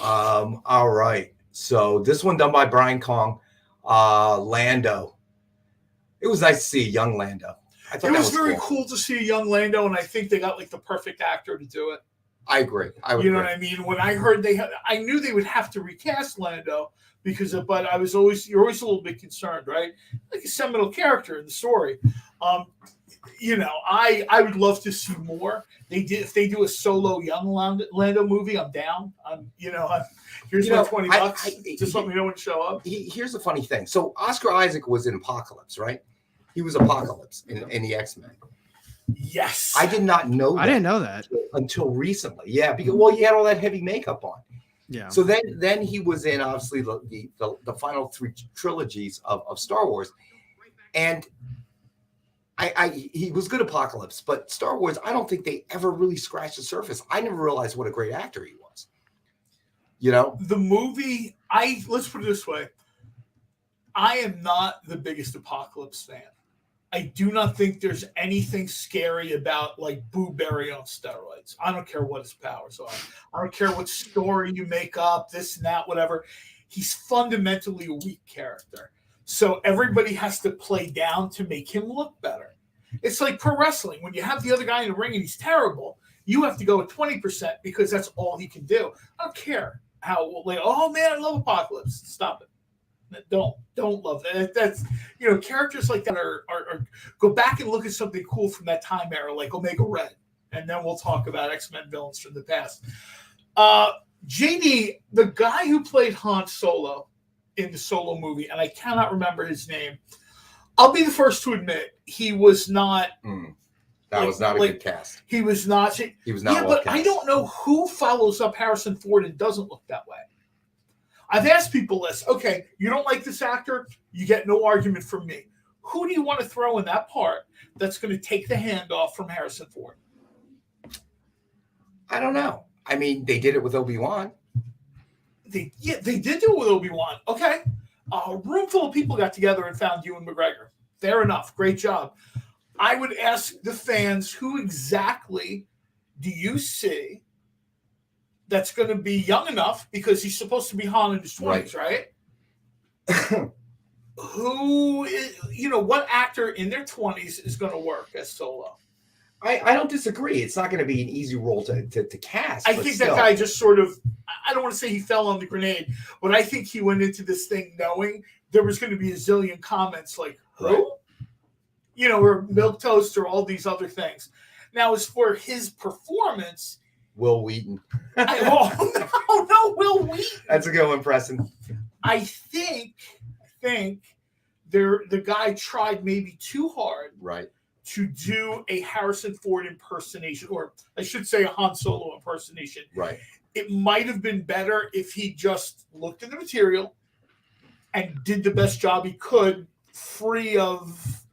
All right. So this one done by Brian Kong, Lando. It was nice to see a young Lando. I thought it was very cool to see a young Lando, and I think they got like the perfect actor to do it. I agree. You know what I mean? When I heard I knew they would have to recast Lando but I was you're always a little bit concerned, right? Like a seminal character in the story. You know, I would love to see more. If they do a solo young Lando movie, I'm down. Here's my $20. Just let me know when to show up. Here's the funny thing. So Oscar Isaac was in Apocalypse, right? He was Apocalypse in the X-Men. Yes. I did not know that. I didn't know that until recently. Yeah, because he had all that heavy makeup on. Yeah. So then he was in obviously the final 3 trilogies of Star Wars, and he was good Apocalypse, but Star Wars, I don't think they ever really scratched the surface. I never realized what a great actor he was. You know, the movie. Let's put it this way: I am not the biggest Apocalypse fan. I do not think there's anything scary about like Boo Berry on steroids. I don't care what his powers are. I don't care what story you make up, this and that, whatever. He's fundamentally a weak character. So everybody has to play down to make him look better. It's like pro wrestling. When you have the other guy in the ring and he's terrible, you have to go at 20% because that's all he can do. I don't care how, like, oh man, I love Apocalypse. Stop it. Don't love that. That's, characters like that are go back and look at something cool from that time era, like Omega Red, and then we'll talk about X-Men villains from the past. JD, the guy who played Han Solo in the Solo movie, and I cannot remember his name. I'll be the first to admit he was not. That was not a good cast. He was not. He was not. Yeah, but cast. I don't know who follows up Harrison Ford and doesn't look that way. I've asked people this. Okay, you don't like this actor, you get no argument from me. Who do you want to throw in that part that's going to take the handoff from Harrison Ford? I don't know. I mean, they did it with Obi-Wan. They did do it with Obi-Wan. Okay. A room full of people got together and found Ewan McGregor. Fair enough. Great job. I would ask the fans, who exactly do you see that's going to be young enough, because he's supposed to be Han in his 20s, right? What actor in their 20s is going to work as Solo? I don't disagree. It's not going to be an easy role to cast. I think that guy just sort of, I don't want to say he fell on the grenade, but I think he went into this thing knowing there was going to be a zillion comments like, who? Right. Or milquetoast or all these other things. Now, as for his performance, Will Wheaton. No, Will Wheaton. That's a good one, Preston. I think the guy tried maybe too hard, right, to do a Harrison Ford impersonation, or I should say a Han Solo impersonation. Right. It might have been better if he just looked at the material and did the best job he could, free of,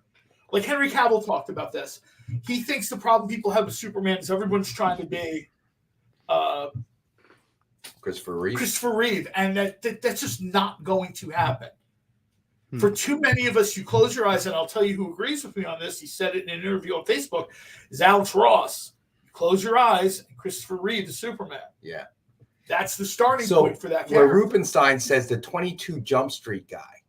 like Henry Cavill talked about this. He thinks the problem people have with Superman is everyone's trying to be Christopher Reeve, and that's just not going to happen. For too many of us, you close your eyes, and I'll tell you who agrees with me on this. He said it in an interview on Facebook, is Alex Ross. You close your eyes, and Christopher Reeve is Superman. Yeah. That's the starting point for that character. Where Rubenstein says the 22 Jump Street guy,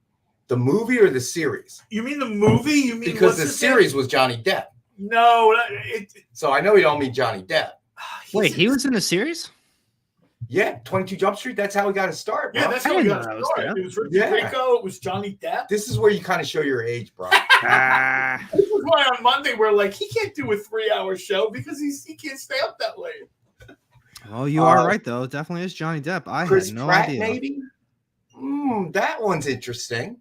the movie or the series? You mean the movie? You mean because the series was Johnny Depp. No. So I know you don't mean Johnny Depp. Wait, he was in the series? Yeah, 22 Jump Street. That's how he got his start, bro. Yeah, that's how he got his start. It was Richard Grieco. It was Johnny Depp. This is where you kind of show your age, bro. This is why on Monday we're like, he can't do a 3-hour show because he can't stay up that late. Oh, you are right, though. It definitely is Johnny Depp. I Chris had no Pratt, idea. Maybe? That one's interesting.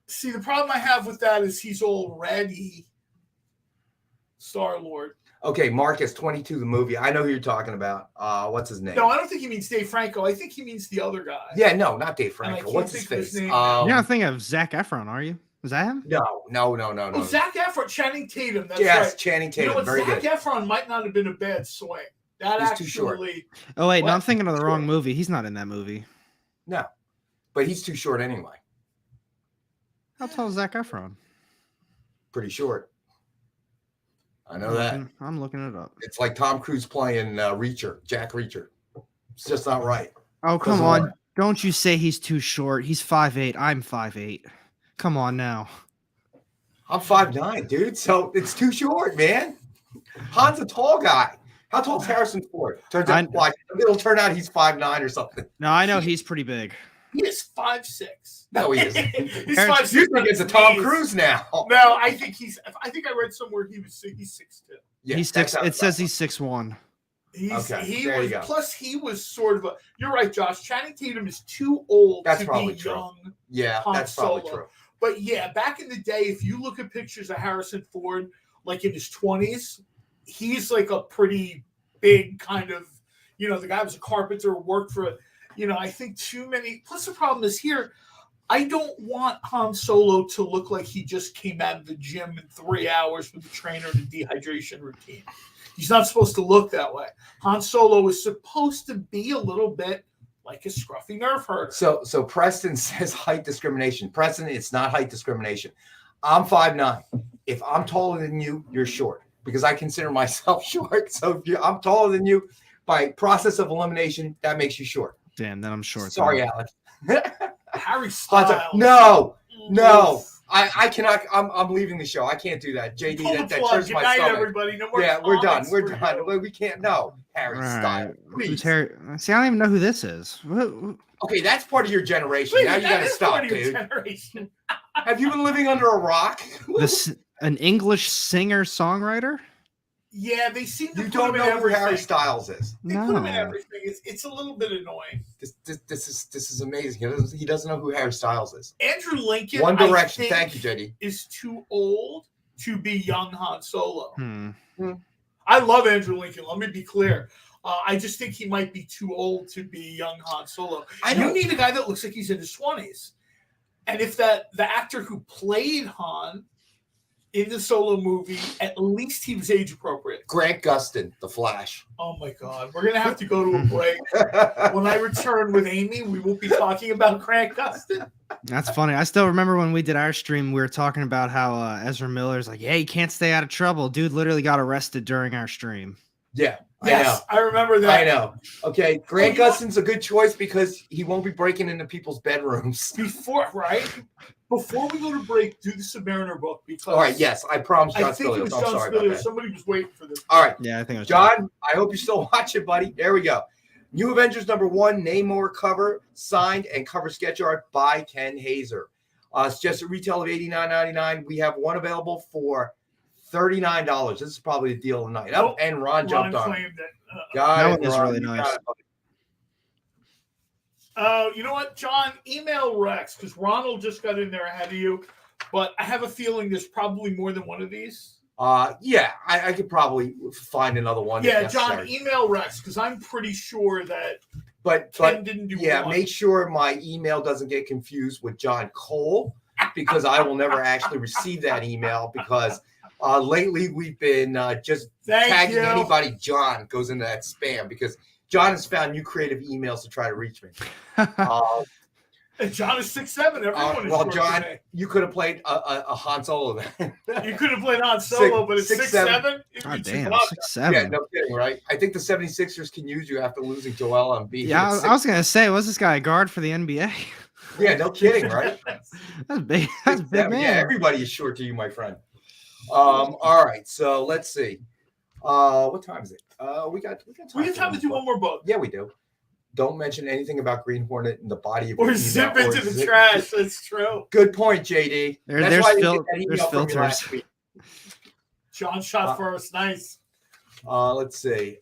See, the problem I have with that is he's already Star-Lord. Okay, Marcus 22, the movie. I know who you're talking about. What's his name? No, I don't think he means Dave Franco. I think he means the other guy. Yeah, no, not Dave And I Franco. can't What's his think of his face? name. You're not thinking of Zac Efron, are you? Is that him? No. Oh, Zac Efron, Channing Tatum. That's Yes, right. Channing You Tatum. know what? Very Zac good. Efron might not have been a bad swing. That He's actually. too short. Oh wait, no, What? I'm thinking of the wrong movie. He's not in that movie. No, but he's too short anyway. How tall is Zac Efron? Pretty short. I know that. I'm looking it up. It's like Tom Cruise playing Jack Reacher. It's just not right. Oh, come Doesn't on. work. Don't you say he's too short. He's 5'8". I'm 5'8". Come on now. I'm 5'9", dude. So it's too short, man. Han's a tall guy. How tall is Harrison Ford? Turns out, it'll turn out he's 5'9" or something. No, I know he's pretty big. He is 5'6". No, he isn't. He's Harrison- 5'6". You think it's a Tom Cruise now? No, I think I read somewhere he's 6'2". Yeah, He's that 6. sounds It says about he's 6'1". Okay, He there you was go. plus he was sort of a. You're right, Josh. Channing Tatum is too old That's to probably be true. young. Yeah, Han that's probably Solo. true. But yeah, back in the day, if you look at pictures of Harrison Ford, like in his 20s, he's like a pretty big kind of, the guy was a carpenter, worked for, I think too many. Plus the problem is here, I don't want Han Solo to look like he just came out of the gym in 3 hours with the trainer and a dehydration routine. He's not supposed to look that way. Han Solo is supposed to be a little bit like a scruffy nerf herder. So Preston says height discrimination. Preston, it's not height discrimination. I'm 5'9". If I'm taller than you, you're short because I consider myself short. So if I'm taller than you, by process of elimination, that makes you short. Damn, then I'm short. Sorry, Alex. Harry Styles. No. I cannot. I'm leaving the show. I can't do that. JD, Pull the that plug. turns Good my night, stomach. everybody. No more Yeah, we're done. comics We're for done. you. We can't. No, Harry All right. Styles. Who's Please. Harry? See, I don't even know who this is. What? Okay, that's part of your generation. Wait, Now you that got to is stop, part of your dude. generation. Have you been living under a rock? An English singer-songwriter? Yeah, they seem to You put don't him in know who Harry everything. Styles is. They put him in No. everything. It's a little bit annoying. This is amazing. He doesn't know who Harry Styles is. Andrew Lincoln, One Direction. I think, Thank you, JD. is too old to be young Han Solo. Hmm. I love Andrew Lincoln. Let me be clear. I just think he might be too old to be young Han Solo. You need a guy that looks like he's in his 20s. And if the actor who played Han in the Solo movie, at least he was age appropriate. Grant Gustin, The Flash. Oh my God. We're going to have to go to a break. When I return with Amy, we will be talking about Grant Gustin. That's funny. I still remember when we did our stream, we were talking about how Ezra Miller's like, yeah, you can't stay out of trouble. Dude literally got arrested during our stream. Yeah, Yes, I remember that. I know. Okay, Grant Gustin's a good choice because he won't be breaking into people's bedrooms. Before we go to break, do the Submariner book because All right, yes, I promise John I think it was Spilios. I'm John sorry about Spilios. that. Somebody was waiting for this. All right, Yeah, I think it was John, I hope you're still watching, buddy. There we go. New Avengers #1, Namor cover, signed and cover sketch art by Ken Hazer. It's just a retail of $89.99. We have one available for $39. This is probably the deal of the night. Nope. And Ron jumped on it. claimed it. Got That it, one is Ron. really You got nice. it, buddy. You know what, John? Email Rex because Ronald just got in there ahead of you. But I have a feeling there's probably more than one of these. Yeah, I could probably find another one. if Yeah, John, necessary. email Rex because I'm pretty sure that But Ken didn't do yeah, one. make sure my email doesn't get confused with John Cole because I will never actually receive that email because lately we've been just Thank tagging you. anybody John goes into that spam because John has found new creative emails to try to reach me. And John is 6'7". Everyone is Well, short John, today. you could have played a Han Solo then. You could have played Han Solo, but it's 6'7". God damn, Yeah, 6'7". no kidding, right? I think the 76ers can use you after losing Joel Embiid. Yeah, at I was gonna say, was this guy a guard for the NBA? Yeah, no kidding, right? That's big. That's big, man. Yeah, everybody is short to you, my friend. All right, so let's see. What time is it? We got time to do one more book. Yeah, we do. Don't mention anything about Green Hornet in the body of Or your zip email, into or the zip- trash. That's true. Good point, JD. There's why I didn't get that there's email from you last filters. week. John shot first. Nice. Let's see.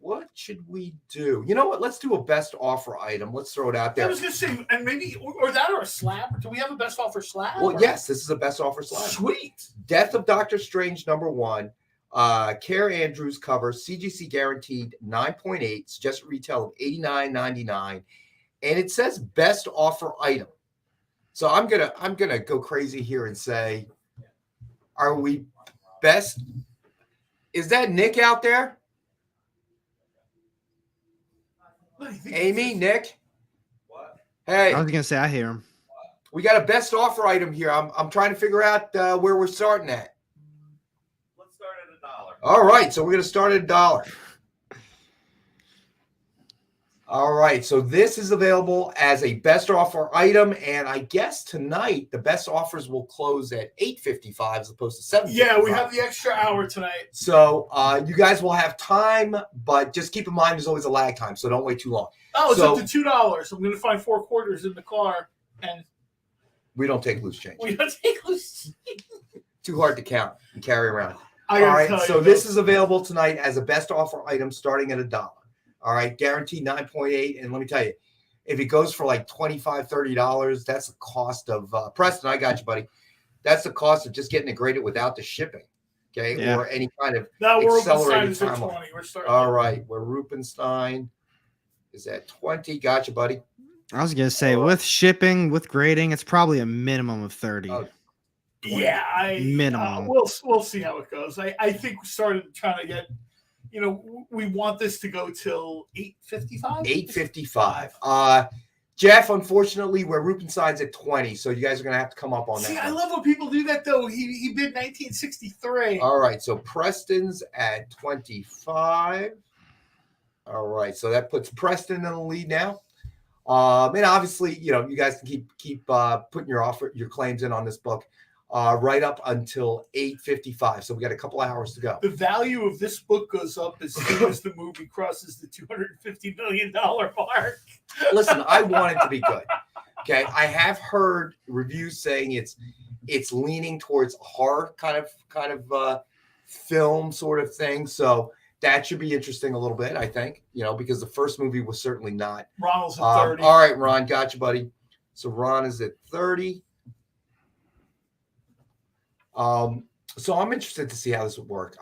What should we do? You know what? Let's do a best offer item. Let's throw it out there. I was going to say, and maybe, or that or a slab. Do we have a best offer slab? Well, yes, this is a best offer slab. Sweet. Death of Doctor Strange #1. Care Andrews cover, CGC guaranteed 9.8, suggested retail of $89.99. And it says best offer item. So I'm gonna go crazy here and say, are we best? Is that Nick out there? Amy, Nick? What? Hey, I was gonna say I hear him. we got a best offer item here. I'm trying to figure out where we're starting at. Let's start at $1. All right, so we're gonna start at $1. All right, so this is available as a best offer item, and I guess tonight the best offers will close at $8.55 as opposed to $7.55. Yeah, we have the extra hour tonight. So you guys will have time, but just keep in mind there's always a lag time, so don't wait too long. Oh, it's So- up to $2. I'm going to find 4 quarters in the car, and We don't take loose change. we don't take loose. Too hard to count and carry around. I All gotta right, tell so you, this though, is available tonight as a best offer item starting at $1. All right, guaranteed 9.8. And let me tell you, if it goes for like $25, $30, that's the cost of Preston. I got you, buddy. That's the cost of just getting it graded without the shipping. Okay, Yeah. or any kind of now we're accelerated is at timeline. 20. We're starting. All right, where Rupenstein is at 20. Gotcha, buddy. I was gonna say with shipping, with grading, it's probably a minimum of 30. Oh. Yeah, Minimum. we'll see how it goes. I think we started trying to get. We want this to go till 8:55. 8:55. Jeff, unfortunately, where Rupenstein's at 20, so you guys are gonna have to come up on See, that. I one. love when people do that though. He bid 1963. All right, so Preston's at 25. All right, so that puts Preston in the lead now. And obviously, you guys can keep putting your claims in on this book right up until 8:55. So we got a couple of hours to go. The value of this book goes up as soon as the movie crosses the $250 million mark. Listen, I want it to be good. Okay, I have heard reviews saying it's leaning towards horror kind of film sort of thing. So that should be interesting a little bit, I think. Because the first movie was certainly not. Ronald's at 30. All right, Ron, got you, buddy. So Ron is at 30. So I'm interested to see how this would work.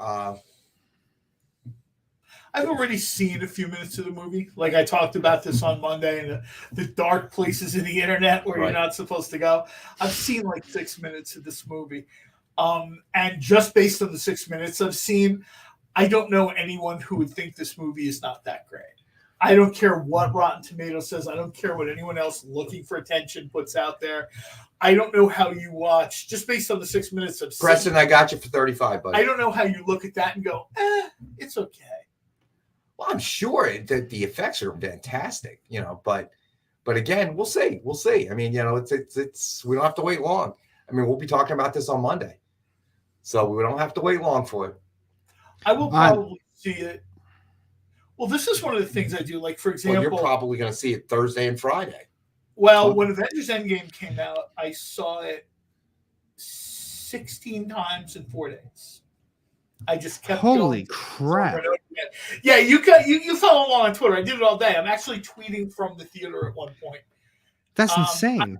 I've already seen a few minutes of the movie. Like I talked about this on Monday, and the dark places in the internet where Right. you're not supposed to go. I've seen like 6 minutes of this movie. And just based on the 6 minutes I've seen, I don't know anyone who would think this movie is not that great. I don't care what Rotten Tomatoes says. I don't care what anyone else looking for attention puts out there. I don't know how you watch, just based on the 6 minutes I've seen. Preston, I got you for 35, buddy. I don't know how you look at that and go, it's okay. Well, I'm sure that the effects are fantastic, but again, we'll see. We'll see. I mean, it's we don't have to wait long. I mean, we'll be talking about this on Monday. So we don't have to wait long for it. I will probably see it. Well, this is one of the things I do. Like, for example, Well, you're probably going to see it Thursday and Friday. well, when Avengers Endgame came out, I saw it 16 times in 4 days. I just kept Holy going crap. over and over again. Yeah, you follow along on Twitter. I did it all day. I'm actually tweeting from the theater at one point. That's insane.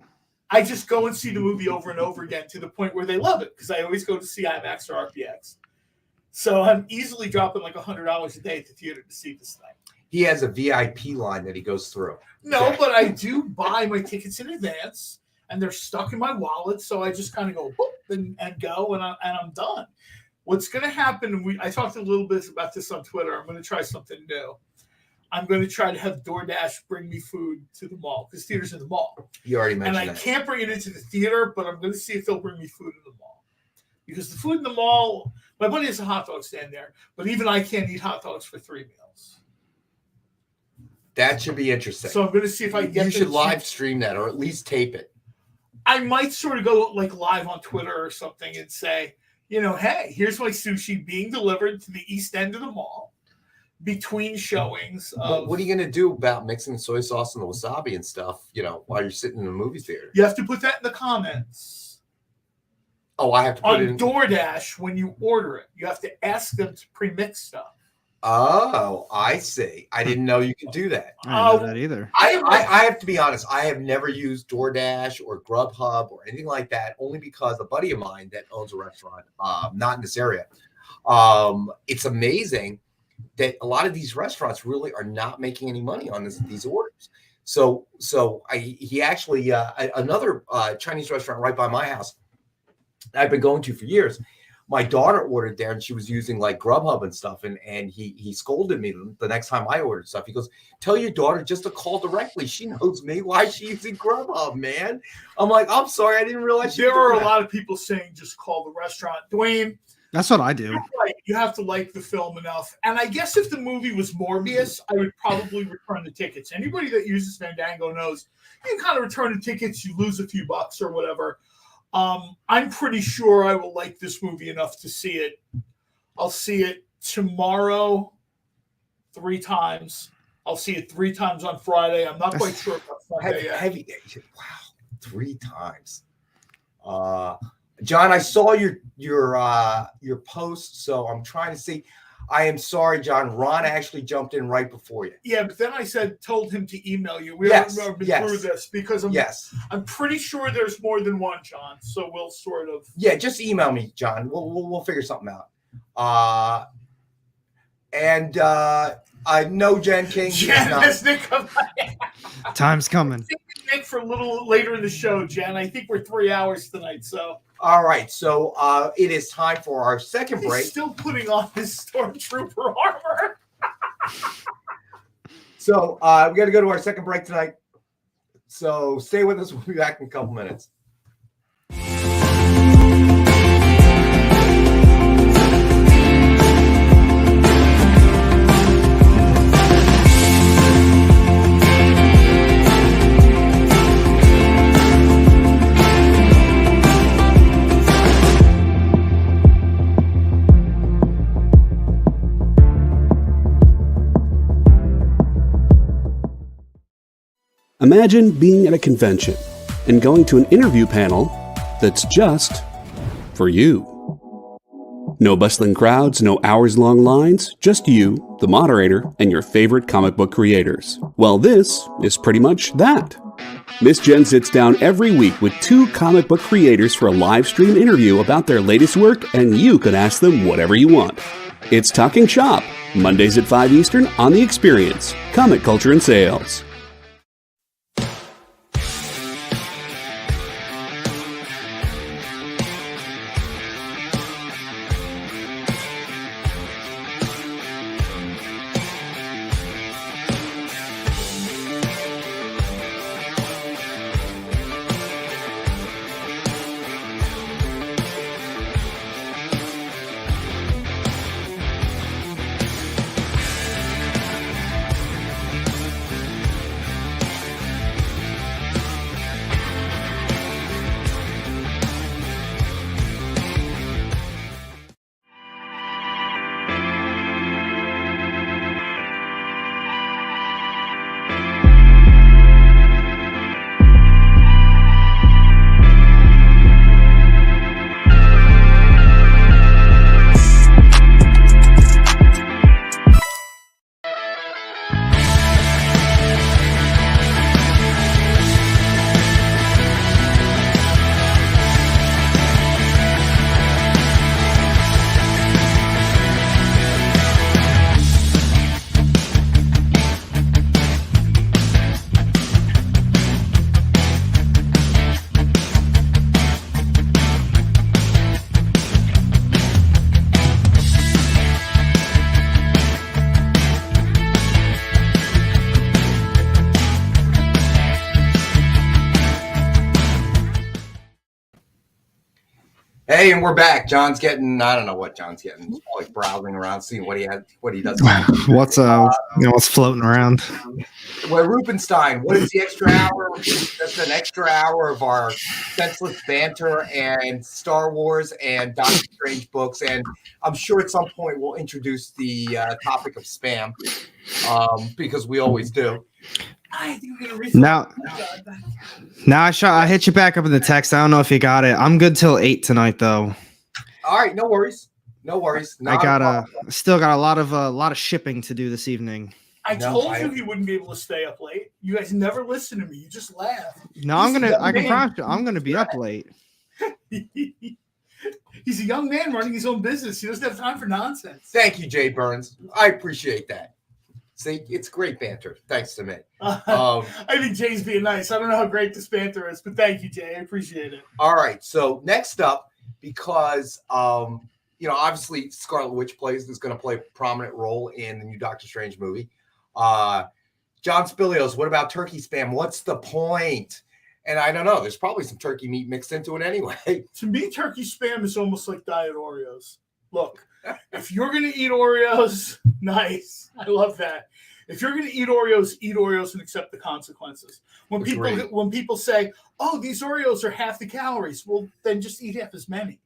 I just go and see the movie over and over again to the point where they love it because I always go to see IMAX or RPX. So I'm easily dropping like $100 a day at the theater to see this thing. He has a VIP line that he goes through. No, but I do buy my tickets in advance, and they're stuck in my wallet. So I just kind of go whoop, and go, and I'm done. What's going to happen? I talked a little bit about this on Twitter. I'm going to try something new. I'm going to try to have DoorDash bring me food to the mall because theater's in the mall, You already and mentioned I that. can't bring it into the theater. But I'm going to see if they'll bring me food in the mall because the food in the mall. My buddy has a hot dog stand there, but even I can't eat hot dogs for 3 meals. That should be interesting. So I'm going to see if I can get. You should the- live stream that or at least tape it. I might sort of go like live on Twitter or something and say, hey, here's my sushi being delivered to the east end of the mall between showings. But what are you going to do about mixing the soy sauce and the wasabi and stuff, while you're sitting in the movie theater? You have to put that in the comments. Oh, I have to put On it in. DoorDash, when you order it, you have to ask them to pre-mix stuff. Oh, I see. I didn't know you could do that. I didn't know that either. I have to be honest. I have never used DoorDash or Grubhub or anything like that, only because a buddy of mine that owns a restaurant, not in this area, it's amazing that a lot of these restaurants really are not making any money on these orders. So he actually another Chinese restaurant right by my house I've been going to for years. My daughter ordered there and she was using like Grubhub and stuff. And he scolded me the next time I ordered stuff. He goes, tell your daughter just to call directly. She knows me. Why is she using Grubhub, man? I'm like, I'm sorry. I didn't realize there are a lot of people saying just call the restaurant. Dwayne. That's what I do. You have to like the film enough. And I guess if the movie was Morbius, I would probably return the tickets. Anybody that uses Fandango knows you can kind of return the tickets. You lose a few bucks or whatever. I'm pretty sure I will like this movie enough to see it. I'll see it tomorrow 3 times. I'll see it 3 times on Friday. I'm not quite sure about Sunday yet. Wow, 3 times. John, I saw your post, so I'm trying to see. I am sorry, John. Ron actually jumped in right before you. Yeah, but then I told him to email you. We haven't been through this because I'm pretty sure there's more than one, John. So we'll sort of. Yeah, just email me, John. We'll figure something out. I know Jen King. Time's coming. Nick for a little later in the show, Jen. I think we're 3 hours tonight, so. All right, so it is time for our second break. He's still putting on his Stormtrooper armor. So we got to go to our second break tonight. So stay with us. We'll be back in a couple minutes. Imagine being at a convention and going to an interview panel that's just for you. No bustling crowds, no hours-long lines, just you, the moderator, and your favorite comic book creators. Well, this is pretty much that. Miss Jen sits down every week with 2 comic book creators for a live stream interview about their latest work, and you can ask them whatever you want. It's Talking Shop, Mondays at 5 Eastern on The Experience, Comic Culture and Sales. Hey, and we're back. John's getting, I don't know what John's getting. He's probably browsing around, seeing what he does. What's floating around? Well, Rubenstein, what is the extra hour? That's an extra hour of our senseless banter and Star Wars and Doctor Strange books. And I'm sure at some point we'll introduce the topic of spam because we always do. I think we're gonna Now I hit you back up in the text. I don't know if you got it. I'm good till 8 tonight, though. All right, no worries. No worries. Still got a lot of shipping to do this evening. I told you he wouldn't be able to stay up late. You guys never listen to me. You just laugh. No, I can promise you, I'm gonna be up late. He's a young man running his own business. He doesn't have time for nonsense. Thank you, Jay Burns. I appreciate that. See, it's great banter. Thanks to me. I think Jay's being nice. I don't know how great this banter is, but thank you, Jay. I appreciate it. All right. So next up, because obviously Scarlet Witch is going to play a prominent role in the new Doctor Strange movie. John Spilios, what about turkey spam? What's the point? And I don't know. There's probably some turkey meat mixed into it anyway. To me, turkey spam is almost like diet Oreos. Look, if you're going to eat Oreos, nice. I love that. If you're going to eat Oreos and accept the consequences. When people say, "Oh, these Oreos are half the calories," well, then just eat half as many.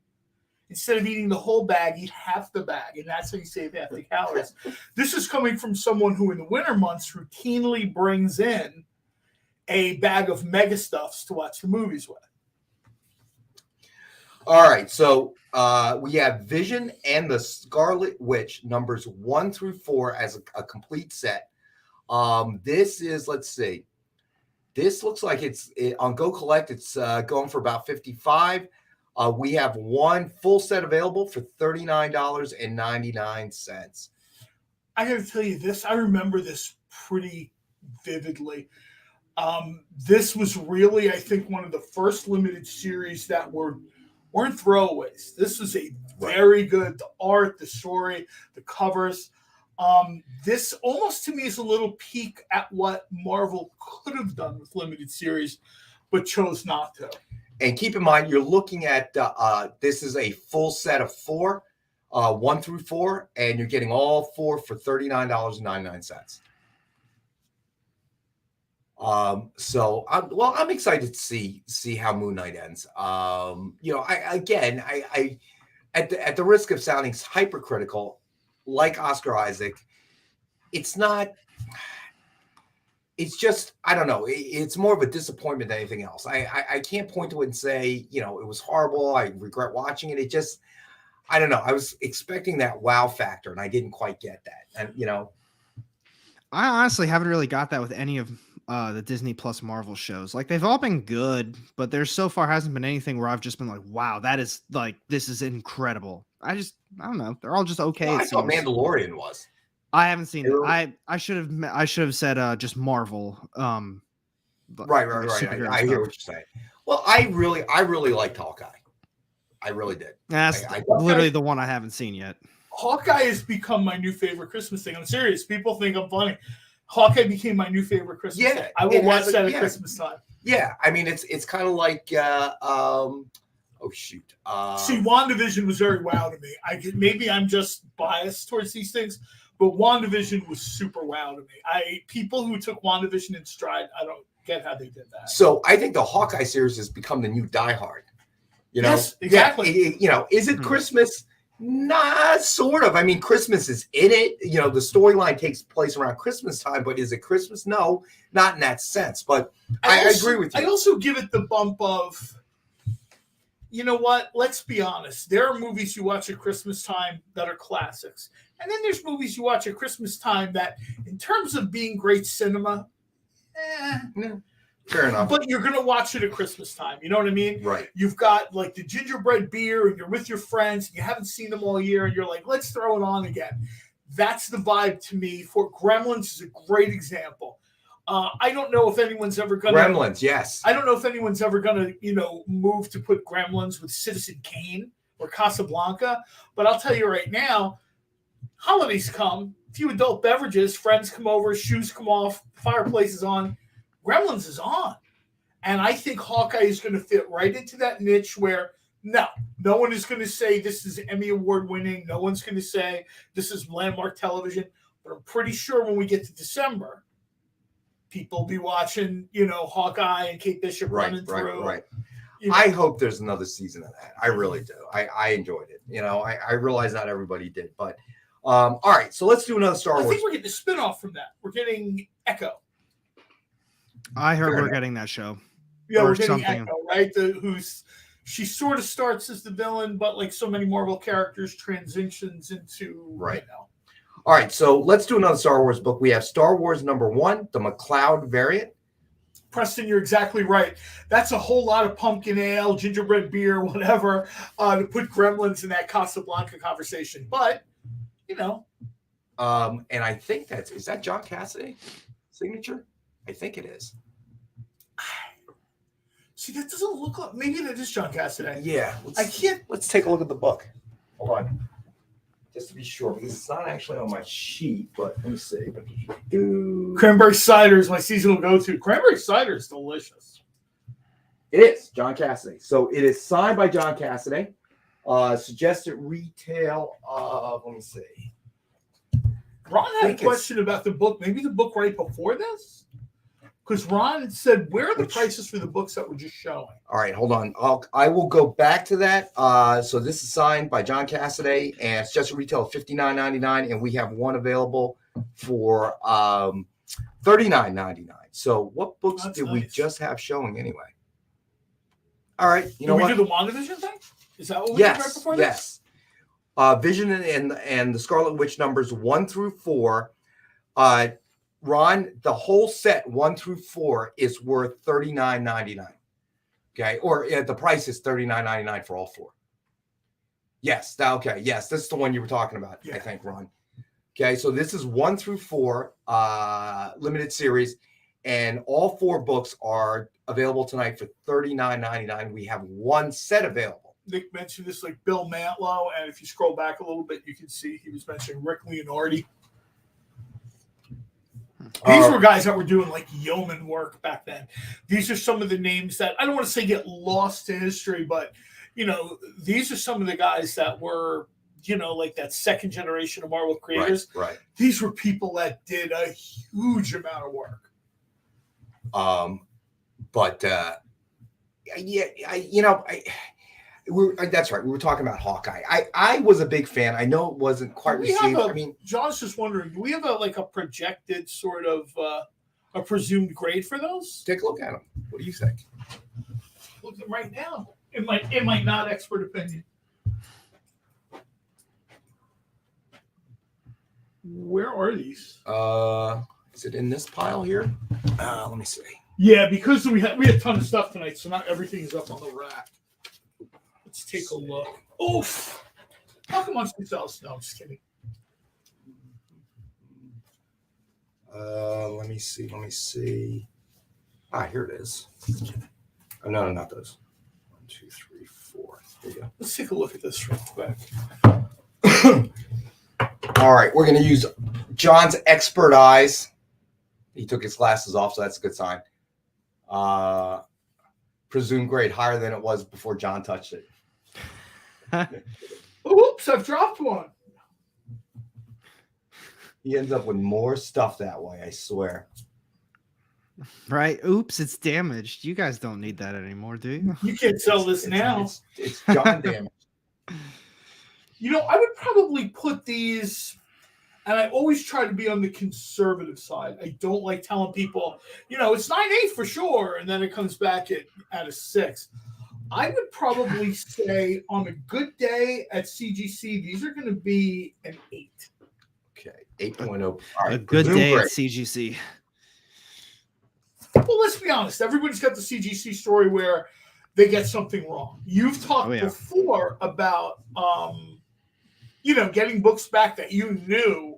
Instead of eating the whole bag, eat half the bag, and that's how you save half the calories. This is coming from someone who in the winter months routinely brings in a bag of mega stuffs to watch the movies with. All right, so we have Vision and the Scarlet Witch numbers 1 through 4 as a complete set. This is, let's see, this looks like it's on Go Collect. It's going for about $55. We have one full set available for $39.99. I got to tell you this. I remember this pretty vividly. This was really, I think, one of the first limited series that weren't throwaways. This was a very good, the art, the story, the covers. This almost to me is a little peek at what Marvel could have done with limited series, but chose not to. And keep in mind, you're looking at this is a full set of 4, 1 through 4, and you're getting all 4 for $39.99. So I'm excited to see how Moon Knight ends. At the risk of sounding hypercritical, like Oscar Isaac, it's just, I don't know. It's more of a disappointment than anything else. I can't point to it and say, it was horrible. I regret watching it. It just, I don't know. I was expecting that wow factor and I didn't quite get that. And, I honestly haven't really got that with any of the Disney Plus Marvel shows. Like, they've all been good, but there so far hasn't been anything where I've just been like, wow, this is incredible. I don't know. They're all just okay. Well, I thought Mandalorian was. I haven't seen it. I should have said just Marvel. Right. I hear what you're saying. Well, I really liked Hawkeye. I really did. That's literally the one I haven't seen yet. Hawkeye has become my new favorite Christmas thing. I'm serious. People think I'm funny. Hawkeye became my new favorite Christmas thing. I will watch that at Christmas time. Yeah, I mean it's kind of like oh shoot. See, WandaVision was very wow to me. Maybe I'm just biased towards these things, but WandaVision was super wow to me. People who took WandaVision in stride, I don't get how they did that. So I think the Hawkeye series has become the new Die Hard. Yes, exactly. Yeah, is it Christmas? Nah, sort of. I mean, Christmas is in it. The storyline takes place around Christmas time, but is it Christmas? No, not in that sense. But I agree with you. I also give it the bump of, you know what? Let's be honest. There are movies you watch at Christmas time that are classics. And then there's movies you watch at Christmas time that, in terms of being great cinema, fair enough. But you're going to watch it at Christmas time. You know what I mean? Right. You've got like the gingerbread beer and you're with your friends and you haven't seen them all year and you're like, let's throw it on again. That's the vibe to me. For Gremlins is a great example. I don't know if anyone's ever going to... Gremlins, yes. I don't know if anyone's ever going to, move to put Gremlins with Citizen Kane or Casablanca. But I'll tell you right now, holidays come, a few adult beverages, friends come over, shoes come off, fireplace is on. Gremlins is on. And I think Hawkeye is going to fit right into that niche where, no one is going to say this is Emmy Award winning. No one's going to say this is landmark television. But I'm pretty sure when we get to December, people will be watching, Hawkeye and Kate Bishop running through. Right. I hope there's another season of that. I really do. I enjoyed it. I realize not everybody did. But, all right. So let's do another Star Wars. I think we're getting a spinoff from that. We're getting Echo. I heard we're getting that show. Yeah, we're getting Echo, right? Who's she sort of starts as the villain, but like so many Marvel characters, transitions into Right. You know. All right, so let's do another Star Wars book. We have Star Wars #1, the McLeod variant. Preston, you're exactly right. That's a whole lot of pumpkin ale, gingerbread beer, whatever, to put Gremlins in that Casablanca conversation. But, you know. And I think is that John Cassidy signature? I think it is. See, that doesn't look like, maybe that is John Cassidy. Yeah. Let's take a look at the book. Hold on. Just to be sure, because it's not actually on my sheet, but let me see. Cranberry cider is my seasonal go-to. Cranberry cider is delicious. It is John Cassidy. So it is signed by John Cassidy. Suggested retail of, let me see. Ron had a question about the book. Maybe the book right before this? Because Ron said, where are the prices for the books that were just showing? All right, hold on. I will go back to that. So this is signed by John Cassidy, and it's just a retail of $59.99, and we have one available for $39.99. So what books did we just have showing anyway? All right, you know what? Did we do the WandaVision thing? Is that what we did right before this? Yes. Vision and the Scarlet Witch numbers 1 through 4. Ron, the whole set 1 through 4 is worth $39.99. Okay, or the price is $39.99 for all 4. Yes, okay, yes, this is the one you were talking about. Yeah. I think, Ron. Okay, so this is 1 through 4 limited series, and all 4 books are available tonight for $39.99. We have one set available. Nick mentioned this, like Bill Mantlo, and if you scroll back a little bit, you can see he was mentioning Rick Leonardi. These were guys that were doing like yeoman work back then. These are some of the names that I don't want to say get lost to history, but you know, these are some of the guys that were, you know, like that second generation of Marvel creators. Right. These were people that did a huge amount of work. That's right. We were talking about Hawkeye. I was a big fan. I know it wasn't quite received. John's just wondering, do we have a projected sort of a presumed grade for those? Take a look at them. What do you think? Look at them right now. In my not expert opinion. Where are these? Is it in this pile here? Let me see. Yeah, because we had a ton of stuff tonight, so not everything is up on the rack. Let's take a look. Oof! Talk amongst yourselves. No, I'm just kidding. Let me see. Here it is. Oh, no, not those. 1, 2, 3, 4. There you go. Let's take a look at this real quick. All right, we're going to use John's expert eyes. He took his glasses off, so that's a good sign. Presumed grade higher than it was before John touched it. Oops, I've dropped one. He ends up with more stuff that way, I swear. Right? Oops, it's damaged. You guys don't need that anymore, do you? You can't sell this now. It's John damaged. You know, I would probably put these, and I always try to be on the conservative side. I don't like telling people, you know, it's 9.8 for sure, and then it comes back at a 6. I would probably say on a good day at CGC, these are going to be an 8. Okay, 8.0. All right, a good day at CGC. Well, let's be honest. Everybody's got the CGC story where they get something wrong. You've talked before about, getting books back that you knew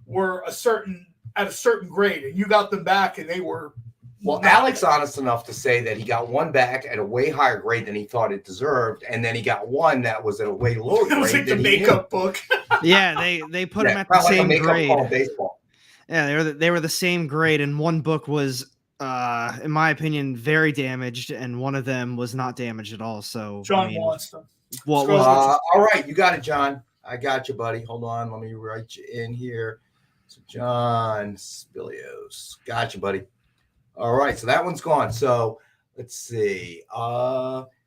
were at a certain grade, and you got them back, and they were. Well, Alex honest enough to say that he got one back at a way higher grade than he thought it deserved, and then he got one that was at a way lower grade. It was like the makeup book. Yeah, they put them at the same grade. Baseball. Yeah, they were the same grade, and one book was, in my opinion, very damaged, and one of them was not damaged at all. So John wants them. What was? All right, you got it, John. I got you, buddy. Hold on, let me write you in here. So John Spilios, got you, buddy. All right, so that one's gone. So let's see.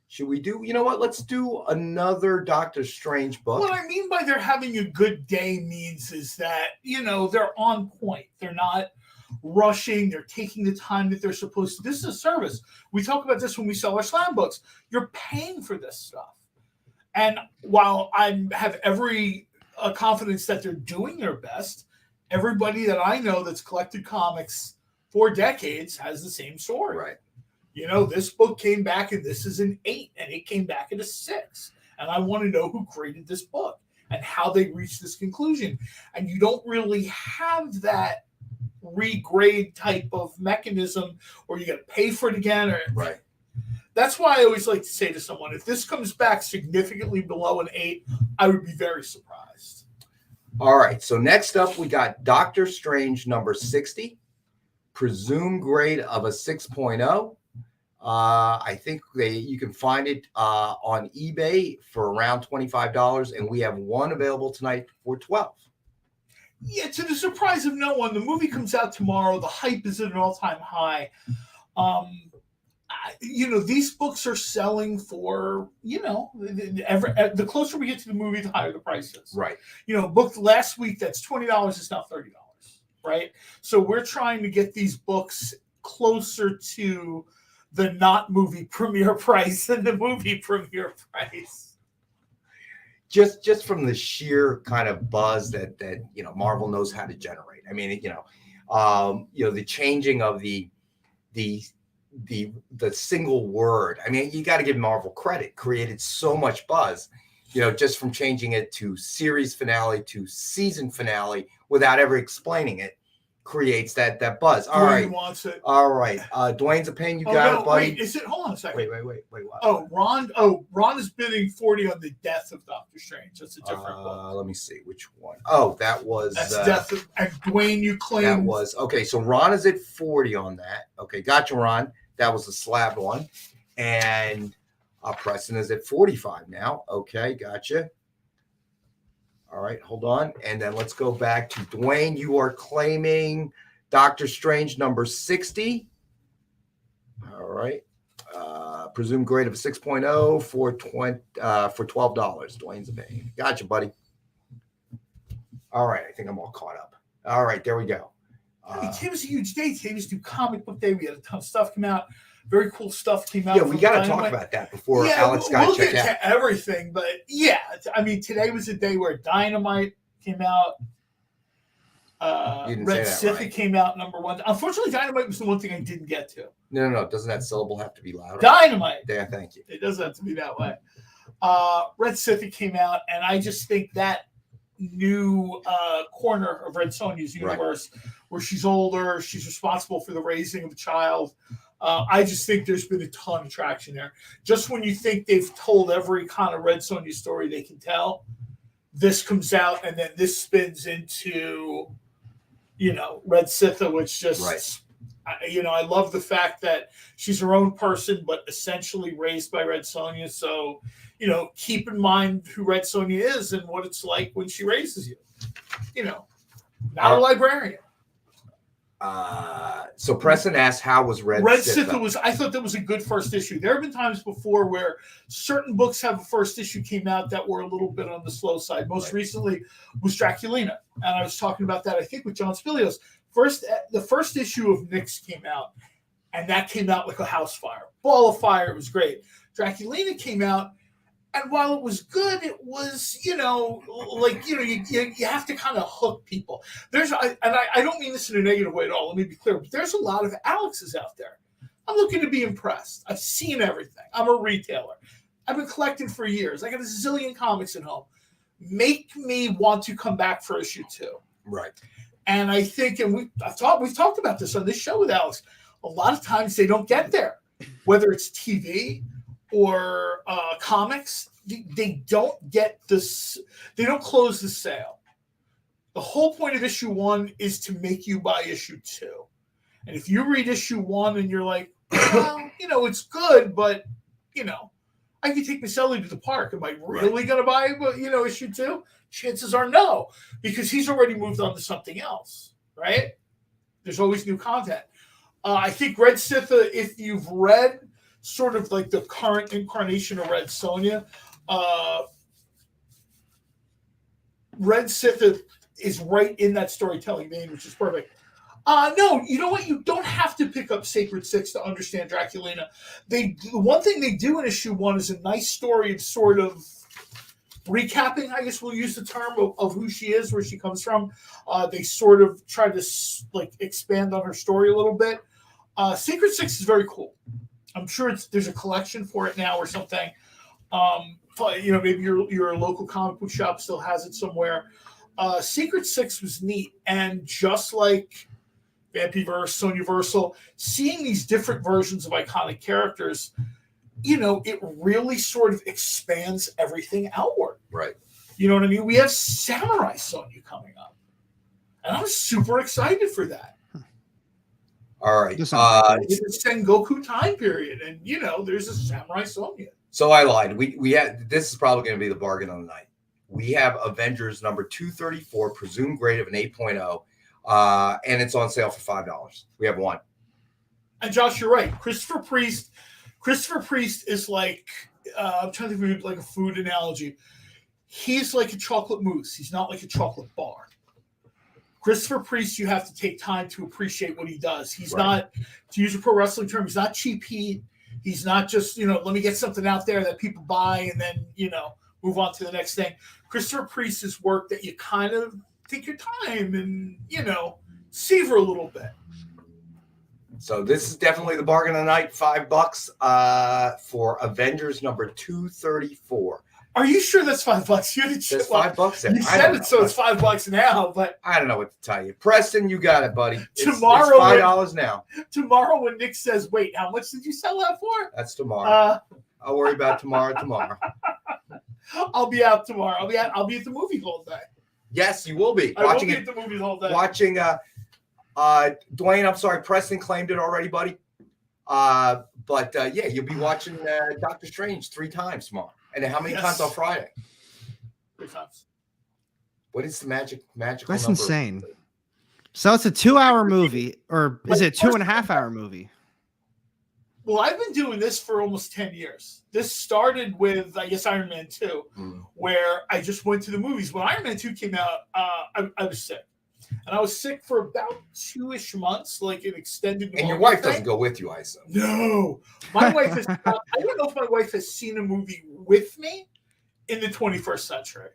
Should we do, you know what? Let's do another Doctor Strange book. What I mean by they're having a good day means is that, they're on point. They're not rushing. They're taking the time that they're supposed to. This is a service. We talk about this when we sell our slam books. You're paying for this stuff. And while I have every confidence that they're doing their best, everybody that I know that's collected comics for decades has the same story. Right. You know, this book came back and this is an 8, and it came back at a 6. And I want to know who created this book and how they reached this conclusion. And you don't really have that regrade type of mechanism, or you got to pay for it again. Or Right. That's why I always like to say to someone, if this comes back significantly below an 8, I would be very surprised. All right. So next up, we got Doctor Strange number 60, presumed grade of a 6.0. I think you can find it on eBay for around $25, and we have one available tonight for $12. Yeah, to the surprise of no one, the movie comes out tomorrow. The hype is at an all-time high. These books are selling for, the closer we get to the movie, the higher the price is. Right. Book last week, that's $20, is now $30, right? So we're trying to get these books closer to the not movie premiere price than the movie premiere price. Just from the sheer kind of buzz that Marvel knows how to generate. I mean, the changing of the single word. I mean, you got to give Marvel credit. Created so much buzz, just from changing it to series finale to season finale without ever explaining it, creates that buzz. All Dwayne right, wants it. all right. Dwayne's a pain. You got it, buddy. Wait, is it? Hold on a second. Wait. What? Oh, Ron is bidding 40 on the Death of Doctor Strange. That's a different book. Let me see which one. Oh, that was That's Death of, and Dwayne, you claim that was okay. So Ron is at 40 on that. Okay, gotcha, Ron. That was the slab one, and Preston is at 45 now. Okay, gotcha. All right, hold on, and then let's go back to Dwayne. You are claiming Doctor Strange number 60. All right. Presumed grade of a 6.0 for $12. Dwayne's a pain. Gotcha, buddy. All right, I think I'm all caught up. All right, there we go. Today was a huge day. Today was Comic Book Day. We had a ton of stuff come out. Very cool stuff came out. Yeah, we got to talk about that before Alex got we'll checked get out. to everything, but yeah, I mean, today was a day where Dynamite came out. Red Scythic right. came out number 1. Unfortunately, Dynamite was the one thing I didn't get to. No. Doesn't that syllable have to be louder? Dynamite. There, thank you. It doesn't have to be that way. Red Scythic came out, and I just think that new corner of Red Sonja's universe, where she's older, she's responsible for the raising of a child. I just think there's been a ton of traction there. Just when you think they've told every kind of Red Sonja story they can tell, this comes out, and then this spins into, Red Scythic, which just, I love the fact that she's her own person, but essentially raised by Red Sonja. So, keep in mind who Red Sonja is and what it's like when she raises you. Not a librarian. So Preston asked, how was Red Scythic? I thought that was a good first issue. There have been times before where certain books have a first issue came out that were a little bit on the slow side. Most recently was Draculina. And I was talking about that, I think, with John Spilios. The first issue of Nyx came out, and that came out like a house fire. Ball of fire. It was great. Draculina came out, and while it was good, it was, you have to kind of hook people. I don't mean this in a negative way at all. Let me be clear. But there's a lot of Alexes out there. I'm looking to be impressed. I've seen everything. I'm a retailer. I've been collecting for years. I got a zillion comics at home. Make me want to come back for issue 2. Right. And I think, and we've talked about this on this show with Alex, a lot of times they don't get there, whether it's TV or comics. They don't get this. They don't close the sale. The whole point of issue 1 is to make you buy issue 2. And if you read issue 1 and you're like, well, it's good, but I can take Miss Ellie to the park. Am I really going to buy, issue 2? Chances are no, because he's already moved on to something else, right? There's always new content. I think Red Scythic, if you've read sort of like the current incarnation of Red Sonja, Red Scythic is right in that storytelling vein, which is perfect. No, you know what? You don't have to pick up Sacred Six to understand Draculina. The one thing they do in issue 1 is a nice story of sort of recapping, I guess we'll use the term, of who she is, where she comes from. They sort of try to expand on her story a little bit. Secret Six is very cool. I'm sure there's a collection for it now or something. Maybe your local comic book shop still has it somewhere. Secret Six was neat, and just like Vampyverse, Sonyaversal, seeing these different versions of iconic characters, it really sort of expands everything outward. Right. You know what I mean? We have Samurai Sonya coming up, and I'm super excited for that. All right. It's a Sengoku time period, and there's a Samurai Sonya. So I lied. We had, this is probably going to be the bargain of the night. We have Avengers number 234, presumed grade of an 8.0, and it's on sale for $5. We have one. And Josh, you're right. Christopher Priest is like, I'm trying to think of like a food analogy. He's like a chocolate mousse. He's not like a chocolate bar. Christopher Priest, you have to take time to appreciate what he does. He's not, to use a pro wrestling term, he's not cheap heat. He's not just, let me get something out there that people buy and then, move on to the next thing. Christopher Priest is work that you kind of take your time and, savor a little bit. So this is definitely the bargain of the night. $5 for Avengers number 234. Are you sure that's $5? You didn't. That's $5 there. You said it, so it's $5 now. But I don't know what to tell you, Preston. You got it, buddy. Tomorrow, it's $5 now. Tomorrow, when Nick says, "Wait, how much did you sell that for?" That's tomorrow. I'll worry about tomorrow. I'll be out tomorrow. I'll be at the movies all day. Yes, you will be. I will be at the movies all day. Watching. Dwayne, I'm sorry, Preston claimed it already, buddy. Yeah, you'll be watching Doctor Strange 3 times tomorrow. And how many times on Friday? 3 times. What is the magical That's number? insane. So it's a 2-hour movie, or is it a 2.5-hour movie? Well, I've been doing this for almost 10 years. This started with, I guess, Iron Man 2, where I just went to the movies. When Iron Man 2 came out, I was sick. And I was sick for about 2-ish months, like an extended. And your wife doesn't go with you, I assume. No, my wife has. I don't know if my wife has seen a movie with me in the 21st century.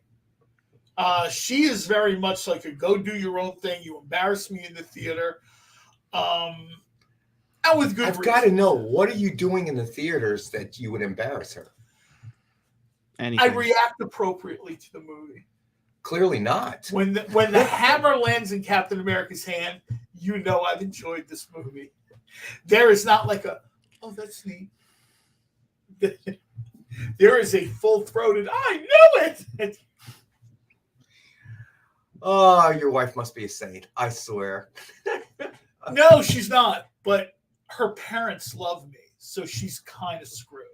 She is very much like a go do your own thing. You embarrass me in the theater. And with good reason. I've got to know, what are you doing in the theaters that you would embarrass her? Anything. I react appropriately to the movie. Clearly not. When the hammer lands in Captain America's hand, I've enjoyed this movie. There is not like oh, that's neat. There is a full-throated, I knew it! Oh, your wife must be a saint, I swear. No, she's not, but her parents love me, so she's kind of screwed.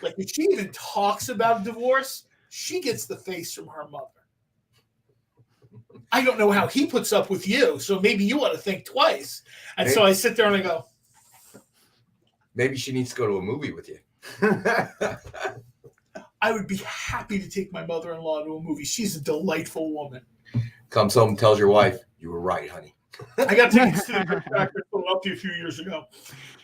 Like, if she even talks about divorce, she gets the face from her mother. I don't know how he puts up with you, so maybe you ought to think twice. And so I sit there and I go, maybe she needs to go to a movie with you. I would be happy to take my mother-in-law to a movie. She's a delightful woman. Comes home and tells your wife, you were right, honey. I got tickets to the Nutcracker in Philadelphia a few years ago,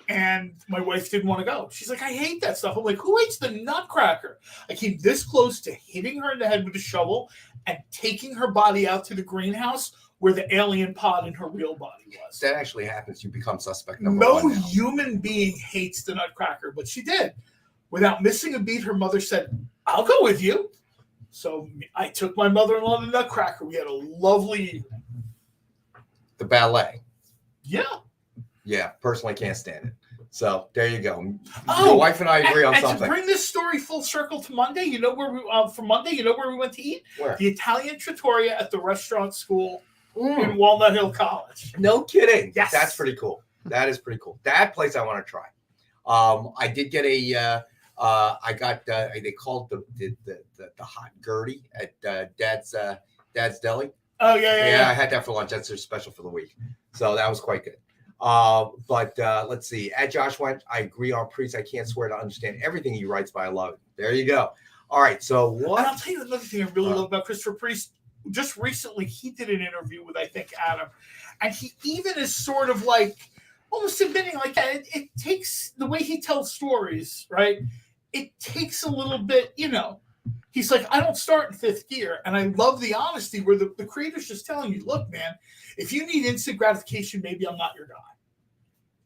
and my wife didn't want to go. She's like, I hate that stuff. I'm like, who hates the Nutcracker? I came this close to hitting her in the head with a shovel and taking her body out to the greenhouse where the alien pod in her real body was. That actually happens. You become suspect number 1 now. No human being hates the Nutcracker, but she did. Without missing a beat, her mother said, I'll go with you. So I took my mother-in-law to the Nutcracker. We had a lovely evening. The ballet. Yeah. Yeah, personally can't stand it. So there you go. Oh, your wife and I agree on something. And to bring this story full circle to Monday, where we went to eat? Where? The Italian Trattoria at the restaurant school in Walnut Hill College. No kidding. Yes. That's pretty cool. That is pretty cool. That place I want to try. I did get I got they call it the hot Gertie at Dad's Deli. Oh yeah. I had that for lunch. That's their special for the week. So that was quite good. Let's see. At Josh went, I agree on Priest. I can't swear to understand everything he writes, but I love it. There you go. All right. So what? And I'll tell you another thing I really love about Christopher Priest. just recently he did an interview with, I think, Adam, and he even is sort of like almost admitting like it takes the way he tells stories, right? It takes a little bit, he's like, I don't start in 5th gear. And I love the honesty where the creator's just telling you, look, man, if you need instant gratification, maybe I'm not your guy.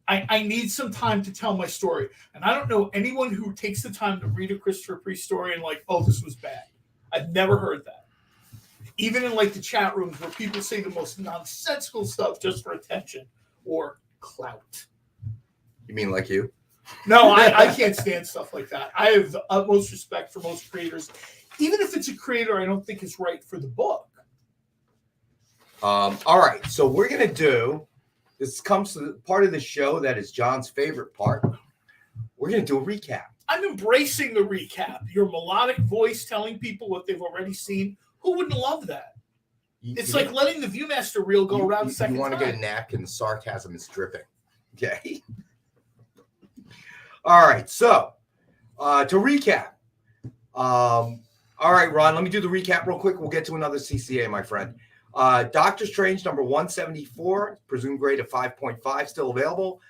I need some time to tell my story. And I don't know anyone who takes the time to read a Christopher Priest story and like, oh, this was bad. I've never heard that. Even in like the chat rooms where people say the most nonsensical stuff just for attention or clout. You mean like you? No, I can't stand stuff like that. I have the utmost respect for most creators. Even if it's a creator I don't think is right for the book. All right. So we're going to do, this comes to the part of the show that is John's favorite part. We're going to do a recap. I'm embracing the recap. Your melodic voice telling people what they've already seen. Who wouldn't love that? It's like letting the Viewmaster reel go around the second time. You want to get a napkin, the sarcasm is dripping. Okay. All right. So to recap. All right, Ron, let me do the recap real quick. We'll get to another CCA, my friend. Doctor Strange number 174, presumed grade of 5.5, still available.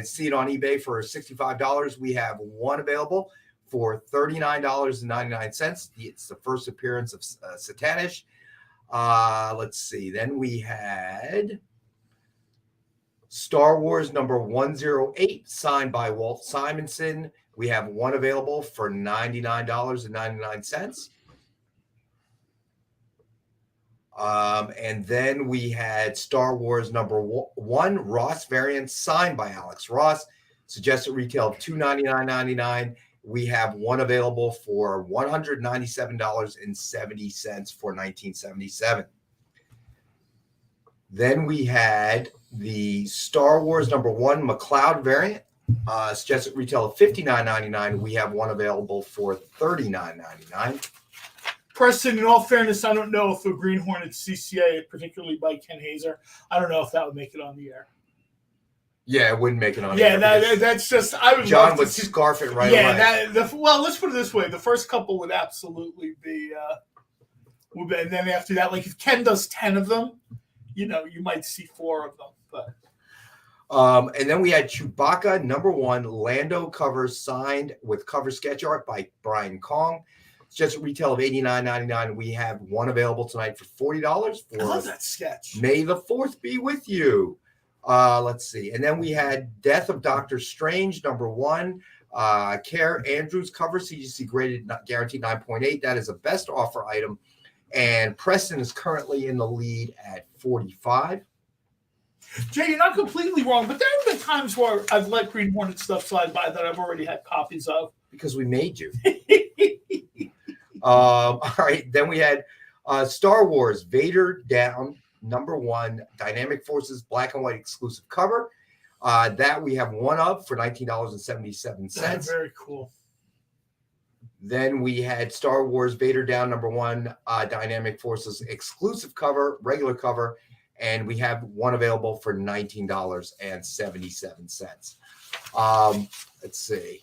See it on eBay for $65. We have one available for $39.99. It's the first appearance of Satanish. Let's see. Then we had Star Wars number 108, signed by Walt Simonson. We have one available for $99.99. And then we had Star Wars number 1, Ross variant, signed by Alex Ross. Suggested retail of $299.99. We have one available for $197.70 for 1977. Then we had the Star Wars number 1 McLeod variant. Suggested retail of $59.99. We have one available for $39.99. Preston, in all fairness, I don't know if a Green Hornet CCA, particularly by Ken Hazer, I don't know if that would make it on the air. Yeah, it wouldn't make it on the air. Yeah, that's just, I would John love would to scarf it right away. Well, let's put it this way. The first couple would absolutely be, and then after that, like if Ken does 10 of them, you might see 4 of them. But and then we had Chewbacca number 1 Lando cover, signed with cover sketch art by Brian Kong. It's just a retail of $89.99. We have one available tonight for $40. I love that sketch. May the 4th be with you. Let's see. And then we had Death of Doctor Strange number 1. Care Andrews cover, CGC graded, not guaranteed 9.8. That is a best offer item. And Preston is currently in the lead at 45. Jay, you're not completely wrong, but there have been times where I've let Green Hornet stuff slide by that I've already had copies of. Because we made you. All right. Then we had Star Wars Vader Down number 1 Dynamic Forces black and white exclusive cover. That we have one of for $19.77. That's very cool. Then we had Star Wars Vader Down number 1 Dynamic Forces exclusive cover, regular cover, and we have one available for $19.77. Let's see.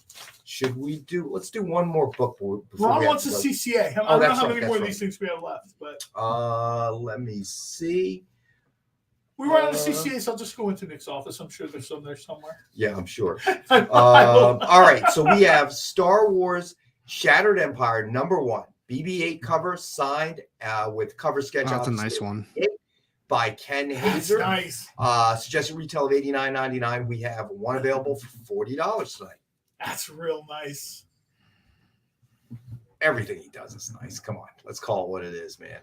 Let's do one more book before Ron wants a CCA. I don't know how many more of these things we have left, but let me see. We were on a CCA, so I'll just go into Nick's office. I'm sure there's some there somewhere. Yeah, I'm sure. All right, so we have Star Wars Shattered Empire number 1 BB-8 cover, signed with cover sketch. That's a nice one. By Ken Hazer. Nice. Suggested retail of $89.99. We have one available for $40 tonight. That's real nice. Everything he does is nice. Come on, let's call it what it is, man.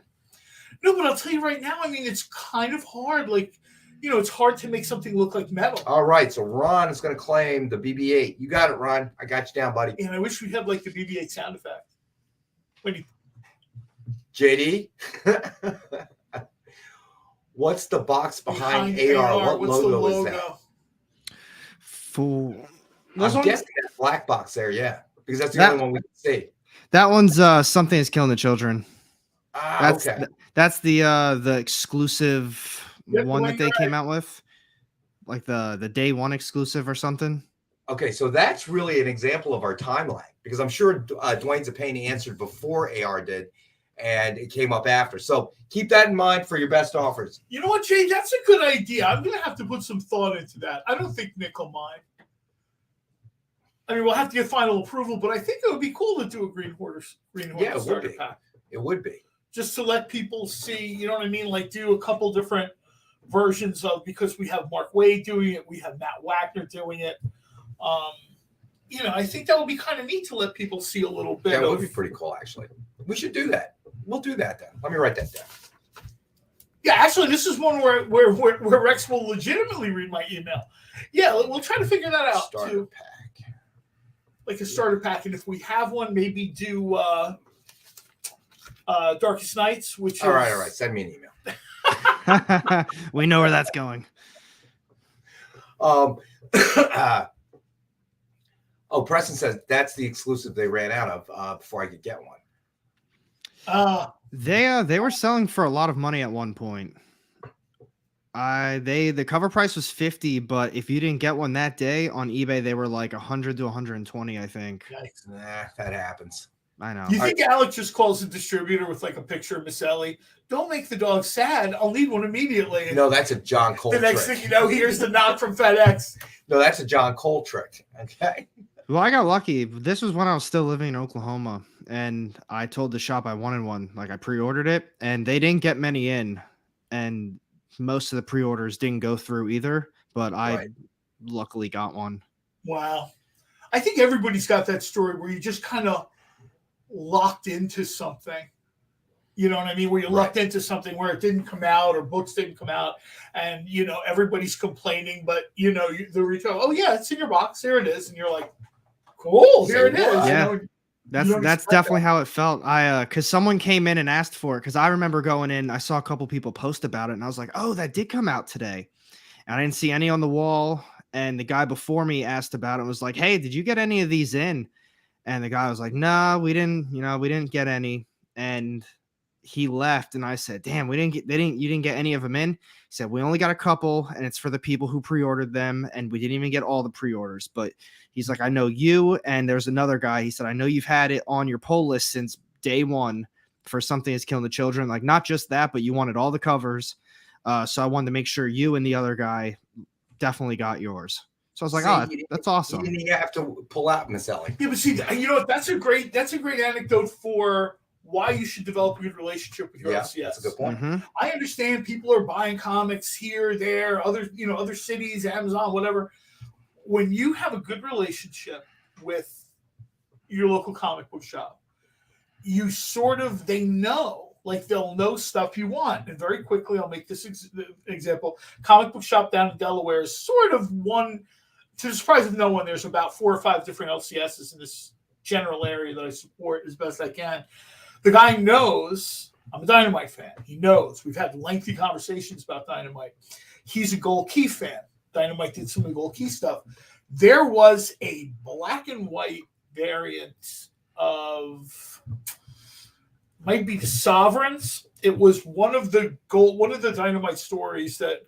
No, but I'll tell you right now, I mean, it's kind of hard. Like, it's hard to make something look like metal. All right, so Ron is going to claim the BB-8. You got it, Ron. I got you down, buddy. And I wish we had like the BB-8 sound effect. When you... JD, what's the box behind AR? What logo is that? Fool. I'm guessing that black box there, yeah, because that's the only one we can see. That one's Something Is Killing the Children. Okay. That's the exclusive one that they came out with, like the day 1 exclusive or something. Okay, so that's really an example of our time lag, because I'm sure Dwayne's a pain answered before AR did, and it came up after. So keep that in mind for your best offers. You know what, Jay? That's a good idea. I'm going to have to put some thought into that. I don't think Nick will mind. I mean, we'll have to get final approval, but I think it would be cool to do a Green Hornet starter pack. It would be. Just to let people see, you know what I mean? Like do a couple different versions of, because we have Mark Waid doing it, we have Matt Wagner doing it. You know, I think that would be kind of neat to let people see a little bit. That would be pretty cool, actually. We should do that. We'll do that then. Let me write that down. Yeah, actually, this is one where Rex will legitimately read my email. Yeah, we'll try to figure that out Starter too. pack. Like a starter pack, and if we have one, maybe do Darkest Nights, which all right. Send me an email. We know where that's going. Preston says that's the exclusive they ran out of before I could get one. They were selling for a lot of money at one point. The cover price was $50, but if you didn't get one that day on eBay, they were like $100 to $120, I think. Yikes. Nah, that happens. I know. You think Alex just calls the distributor with like a picture of Miss Ellie? Don't make the dog sad. I'll need one immediately. No, that's a John Cole The next thing you know, here's the knock from FedEx. No, that's a John Cole trick. Okay. Well, I got lucky. This was when I was still living in Oklahoma, and I told the shop I wanted one. Like I pre-ordered it, and they didn't get many in, and most of the pre-orders didn't go through either. But I luckily got one. Wow. I think everybody's got that story where you just kind of locked into something. You know what I mean? Where you locked into something where it didn't come out or books didn't come out, and you know everybody's complaining, but you know the retail. Oh yeah, it's in your box. Here it is, and you're like, cool. Here it is. Yeah. You know, That's definitely how it felt. Because someone came in and asked for it. Because I remember going in, I saw a couple people post about it, and I was like, "Oh, that did come out today," and I didn't see any on the wall. And the guy before me asked about it and was like, "Hey, did you get any of these in?" And the guy was like, "No, we didn't. You know, we didn't get any." And he left, and I said, "Damn, you didn't get any of them in." He said, "We only got a couple, and it's for the people who pre-ordered them, and we didn't even get all the pre-orders." But he's like, "I know you, and there's another guy." He said, "I know you've had it on your pull list since day one for Something Is Killing the Children. Like not just that, but you wanted all the covers. So I wanted to make sure you and the other guy definitely got yours." So I was like, that's awesome. You didn't even have to pull out Miss Ellie. Yeah, but see, you know what? That's a great anecdote for why you should develop a good relationship with your LCS. That's a good point. Mm-hmm. I understand people are buying comics here, there, other cities, Amazon, whatever. When you have a good relationship with your local comic book shop, they know, like they'll know stuff you want. And very quickly, I'll make this example. Comic book shop down in Delaware is sort of one, to the surprise of no one, there's about 4 or 5 different LCSs in this general area that I support as best I can. The guy knows I'm a Dynamite fan. He knows. We've had lengthy conversations about Dynamite. He's a Gold Key fan. Dynamite did some of the Gold Key stuff. There was a black and white variant of, might be the Sovereigns. It was one of the Dynamite stories that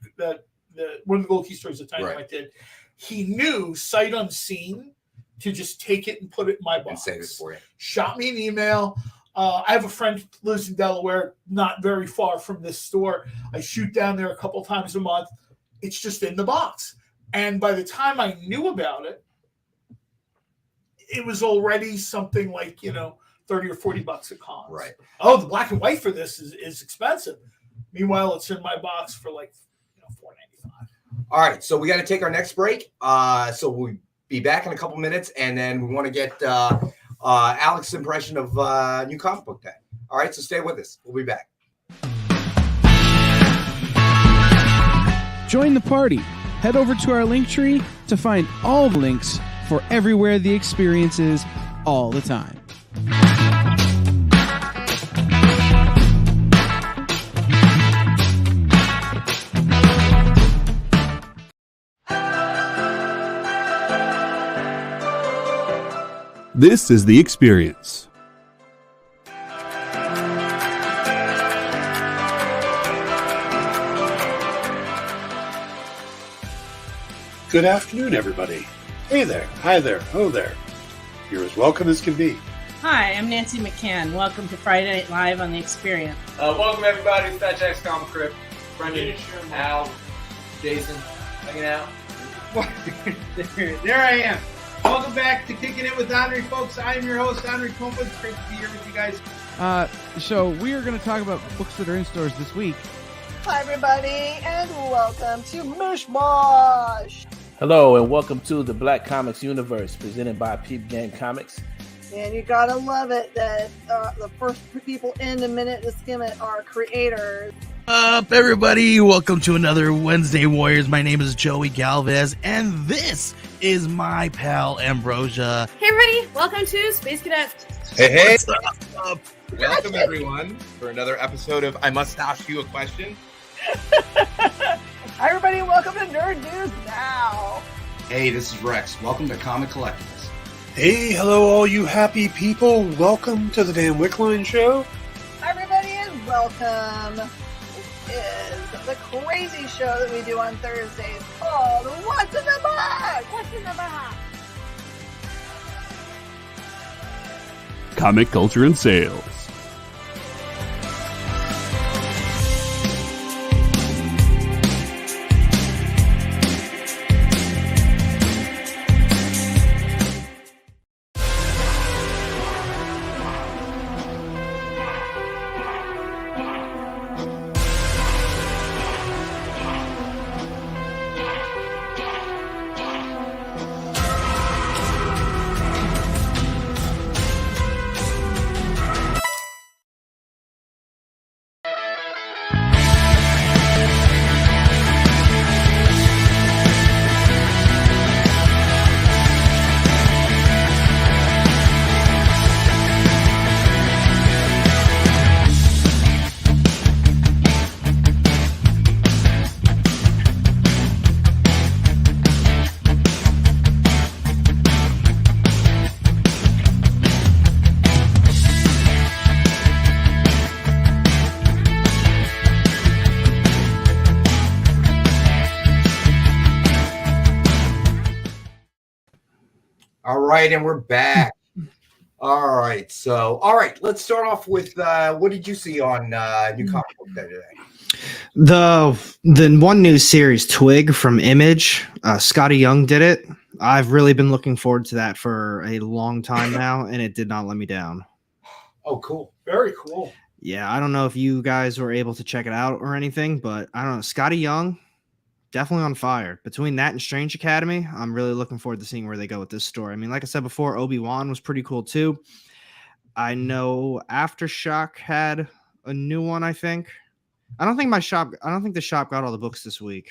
one of the Gold Key stories that Dynamite did. He knew sight unseen to just take it and put it in my box. And save it for you. Shot me an email. I have a friend who lives in Delaware, not very far from this store. I shoot down there a couple times a month. It's just in the box. And by the time I knew about it, it was already something like, $30 or $40 a con. Right. Oh, the black and white for this is expensive. Meanwhile, it's in my box for like $4.95. All right, so we got to take our next break. So we'll be back in a couple minutes, and then we want to get Alex's impression of New Comic Book Day. All right, so stay with us. We'll be back. Join the party. Head over to our link tree to find all the links for everywhere the experience is all the time. This is The Experience. Good afternoon, everybody. Hey there, hi there, ho there. You're as welcome as can be. Hi, I'm Nancy McCann. Welcome to Friday Night Live on The Experience. Welcome everybody to Fat Jack's Comic Crypt. Brendan, Al, Jason, hanging out. There I am. Welcome back to Kicking It with Henry, folks. I am your host, Henry Kumpa. It's great to be here with you guys. So we are going to talk about books that are in stores this week. Hi, everybody, and welcome to Mishmash. Hello, and welcome to the Black Comics Universe, presented by Peep Game Comics. And you gotta love it that the first people in the minute to skim it are creators. Up, everybody! Welcome to another Wednesday Warriors. My name is Joey Galvez, and this is my pal Ambrosia. Hey, everybody! Welcome to Space Cadet. Hey! What's up? Welcome, everyone, for another episode of I Must Ask You a Question. Hi, everybody! Welcome to Nerd News Now. Hey, this is Rex. Welcome to Comic Collectables. Hey, hello, all you happy people. Welcome to the Dan Wickline Show. Hi, everybody, and welcome. This is the crazy show that we do on Thursdays called What's in the Box? What's in the box? Comic culture and sales. All right, and we're back. All right, let's start off with what did you see on New Comic Book Day today? The one new series, Twig from Image. Scotty Young did it. I've really been looking forward to that for a long time now, and it did not let me down. Oh, cool. Very cool. Yeah, I don't know if you guys were able to check it out or anything, but I don't know. Scotty Young, definitely on fire. Between that and Strange Academy, I'm really looking forward to seeing where they go with this story. I mean, like I said before, Obi-Wan was pretty cool too. I know Aftershock had a new one, I think. I don't think the shop got all the books this week.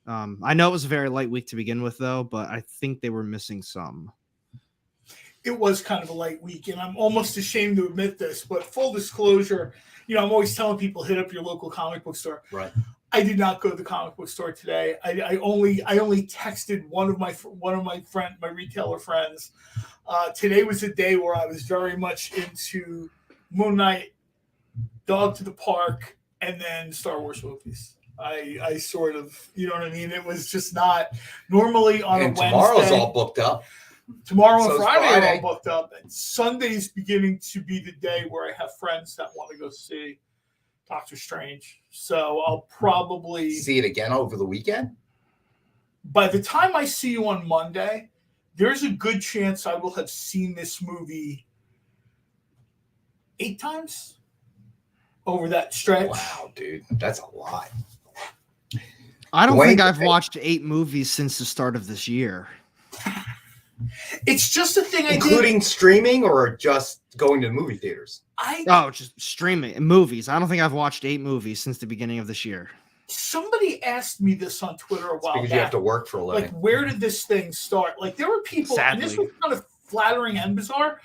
I know it was a very light week to begin with, though, but I think they were missing some. It was kind of a light week, and I'm almost ashamed to admit this, but full disclosure, I'm always telling people hit up your local comic book store. Right. I did not go to the comic book store today. I only texted one of my retailer friends. Today was a day where I was very much into Moon Knight, Dog to the Park, and then Star Wars movies. I sort of, you know what I mean? It was just not normally on a Wednesday. Tomorrow's all booked up. Tomorrow and Friday are all booked up. And Sunday's beginning to be the day where I have friends that want to go see Doctor Strange. So I'll probably see it again over the weekend. By the time I see you on Monday, there's a good chance I will have seen this movie 8 times over that stretch. Wow, dude. That's a lot. I don't think I've watched 8 movies since the start of this year. It's just a thing including streaming or just going to movie theaters? Just streaming movies. I don't think I've watched 8 movies since the beginning of this year. Somebody asked me this on Twitter a while back. Because you have to work for a living. Like, where did this thing start? Like, there were people, and this was kind of flattering and bizarre.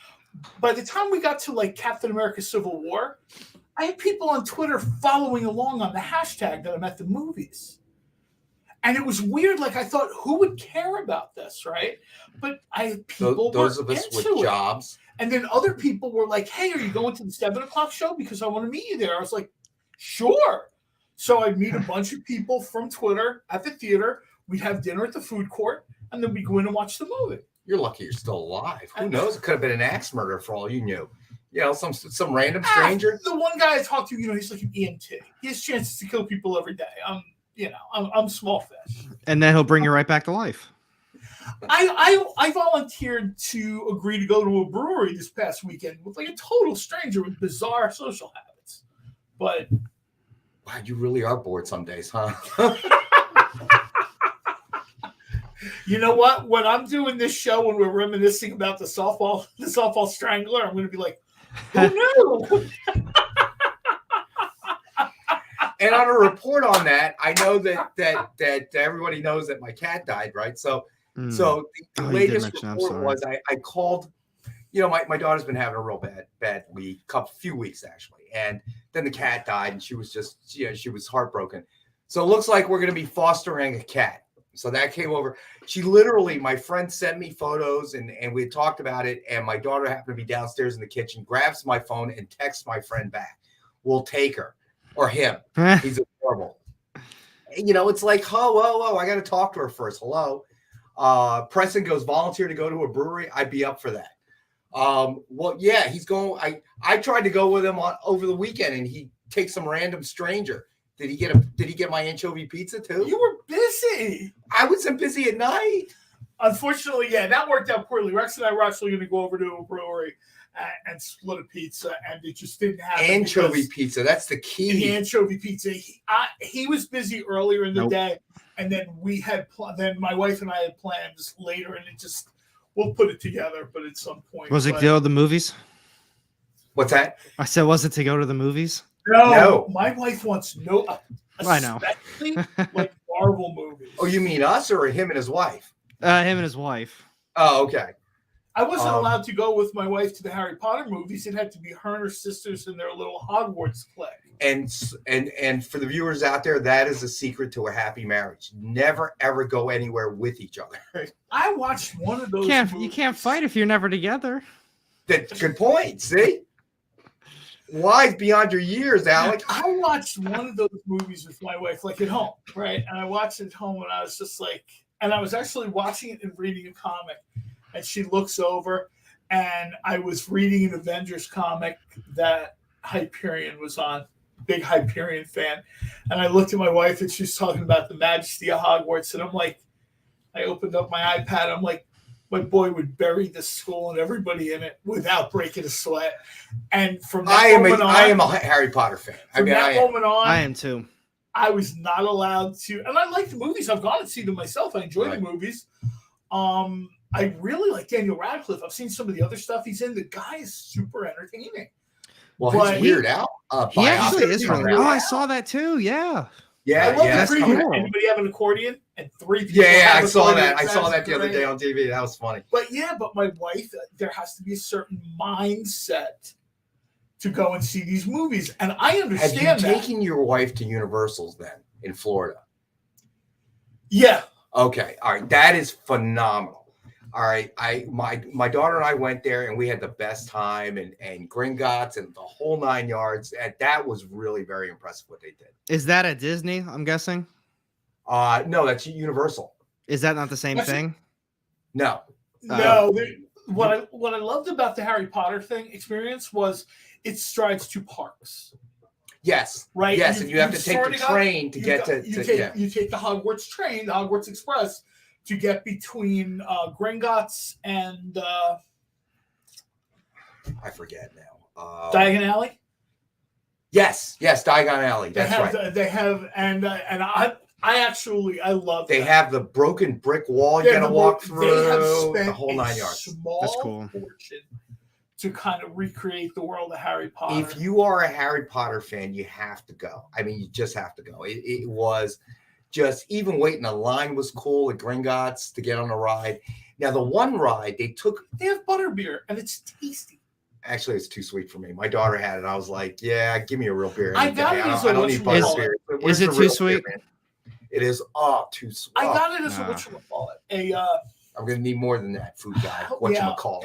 By the time we got to like Captain America Civil War, I had people on Twitter following along on the hashtag that I'm at the movies. And it was weird. Like, I thought, who would care about this, right? But those of us with jobs. And then other people were like, hey, are you going to the 7 o'clock show? Because I want to meet you there. I was like, sure. So I'd meet a bunch of people from Twitter at the theater. We'd have dinner at the food court. And then we'd go in and watch the movie. You're lucky you're still alive. Who knows? It could have been an axe murder for all you knew. You know, some random stranger. The one guy I talked to, he's like an EMT. He has chances to kill people every day. I'm small fish. And then he'll bring you right back to life. I volunteered to agree to go to a brewery this past weekend with like a total stranger with bizarre social habits. But wow, you really are bored some days, huh? You know what? When I'm doing this show, when we're reminiscing about the softball strangler, I'm going to be like, who knew? And on a report on that, I know that everybody knows that my cat died, right? So the latest report was I called. You know, my daughter's been having a real bad week, few weeks actually, and then the cat died, and she was she was heartbroken. So it looks like we're going to be fostering a cat. So that came over. She literally, my friend sent me photos, and we had talked about it, and my daughter happened to be downstairs in the kitchen, grabs my phone and texts my friend back. We'll take her or him. He's adorable. And, it's like, whoa, I got to talk to her first. Hello. Preston goes, volunteer to go to a brewery. I'd be up for that. Well, yeah, he's going. I tried to go with him over the weekend, and he takes some random stranger. Did he get my anchovy pizza too? You were busy. I wasn't busy at night. Unfortunately, yeah, that worked out poorly. Rex and I were actually going to go over to a brewery and split a pizza, and it just didn't happen. Anchovy pizza, that's the key. The anchovy pizza. He was busy earlier in the day, and then then my wife and I had plans later, and we'll put it together, but at some point. Was it to go to the movies? What's that? I said, was it to go to the movies? No. My wife wants I know. Especially like Marvel movies. Oh, you mean us or him and his wife? Him and his wife. Oh, okay. I wasn't allowed to go with my wife to the Harry Potter movies. It had to be her and her sisters in their little Hogwarts clique. And for the viewers out there, that is a secret to a happy marriage. Never ever go anywhere with each other. I watched one of those. You can't fight if you're never together. That's good point. See, wise beyond your years, Alec. I watched one of those movies with my wife, like at home, right? And I watched it at home, and I was just like, and I was actually watching it and reading a comic, and she looks over, and I was reading an Avengers comic that Hyperion was on. Big Hyperion fan. And I looked at my wife, and she's talking about the majesty of Hogwarts, and I'm like, I opened up my iPad, I'm like, my boy would bury the school and everybody in it without breaking a sweat. And from that moment on, I am a Harry Potter fan. I am too. I was not allowed to, and I like the movies. I've gone and seen them myself. I enjoy the movies. I really like Daniel Radcliffe. I've seen some of the other stuff he's in. The guy is super entertaining. Well, he's Weird Al. He actually is really. Oh, I saw that too. Yeah. I love the preview. Cool. Anybody have an accordion? And 3 people. Yeah, I saw that. I saw that the other day on TV. That was funny. But my wife, there has to be a certain mindset to go and see these movies, and I understand. Have you taken your wife to Universal's then in Florida? Yeah. Okay. All right. That is phenomenal. All right. My daughter and I went there, and we had the best time, and Gringotts and the whole 9 yards. And that was really very impressive what they did. Is that at Disney? I'm guessing. No, that's Universal. Is that not the same thing? No. No. What I loved about the Harry Potter experience was it strides to parks. Yes. Right. Yes, and you have to take the train to get to. You take the Hogwarts train, the Hogwarts Express, to get between Gringotts and I forget now. Diagon Alley. Yes, Diagon Alley. That's right. They have, and I love. They have the broken brick wall you got to walk through. They have spent the whole 9 yards. That's cool. Fortune to kind of recreate the world of Harry Potter. If you are a Harry Potter fan, you have to go. I mean, you just have to go. It was just, even waiting in line was cool at Gringotts to get on a ride. Now, the one ride they have butterbeer, and it's tasty. Actually, it's too sweet for me. My daughter had it. I was like, yeah, give me a real beer. I got it as I don't need butterbeer. Is it too sweet? It is too sweet. I got it as a whatchamacallit. I'm gonna need more than that, food guy. Whatchamacallit.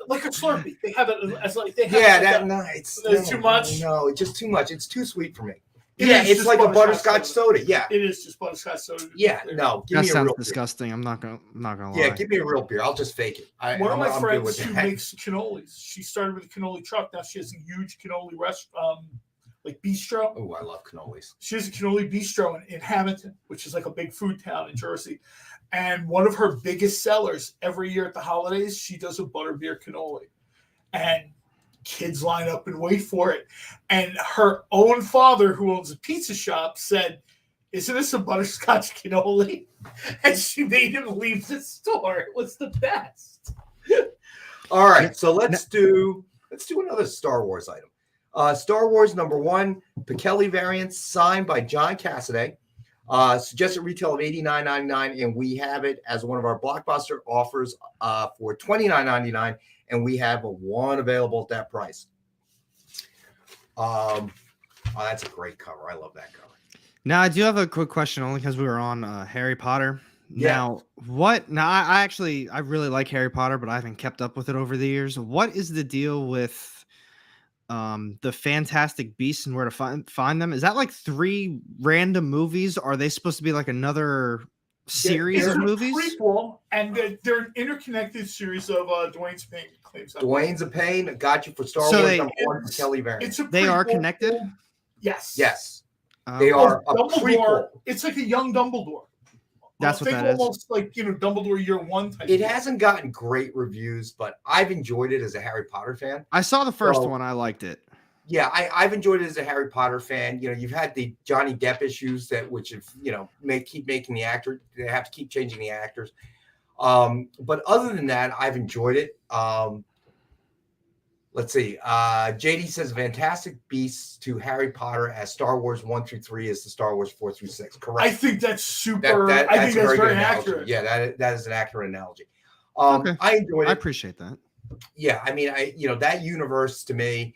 Like a Slurpee. They have it as like it's too much. No, it's just too much. It's too sweet for me. It's like a butterscotch soda. Yeah, it is just butterscotch soda. Yeah, no, give That me a sounds real disgusting. I'm not gonna lie. Yeah, give me a real beer. I'll just fake it. One of my I'm friends who makes cannolis. She started with a cannoli truck. Now she has a huge cannoli restaurant, like bistro. Oh, I love cannolis. She has a cannoli bistro in Hamilton, which is like a big food town in Jersey. And one of her biggest sellers every year at the holidays, she does a butterbeer cannoli. And kids line up and wait for it. And her own father, who owns a pizza shop, said, "Isn't this a butterscotch cannoli?" And she made him leave the store. It was the best. All right, so let's do another Star Wars item. Star Wars #1, Pichelli variant, signed by John Cassaday. Suggested retail of $89.99, and we have it as one of our blockbuster offers for $29.99, and we have one available at that price. Oh, that's a great cover. I love that cover. Now, I do have a quick question, only because we were on Harry Potter. Yeah. Now, what? Now, I really like Harry Potter, but I haven't kept up with it over the years. What is the deal with the Fantastic Beasts and where to find them? Is that like 3 random movies? Are they supposed to be like another series of movies? Prequel, and they're an interconnected series of Dwayne's Pain claims. Dwayne's a Pain got you for Star Wars #1, Pichelli variant. They are connected? Yes. Yes. They are a Dumbledore. prequel. It's like a young Dumbledore. That's what think that is. almost like Dumbledore Year 1 type. It hasn't gotten great reviews, but I've enjoyed it as a Harry Potter fan. I saw the first one. I liked it. Yeah, I've enjoyed it as a Harry Potter fan. You know, you've had the Johnny Depp issues which have, keep making the actor. They have to keep changing the actors. But other than that, I've enjoyed it. Let's see. JD says Fantastic Beasts to Harry Potter as Star Wars 1 through 3 is the Star Wars 4 through 6. Correct. I think that's super. I think that's very accurate. Yeah, that is an accurate analogy. Okay. I enjoyed it. I appreciate that. Yeah, I mean, that universe to me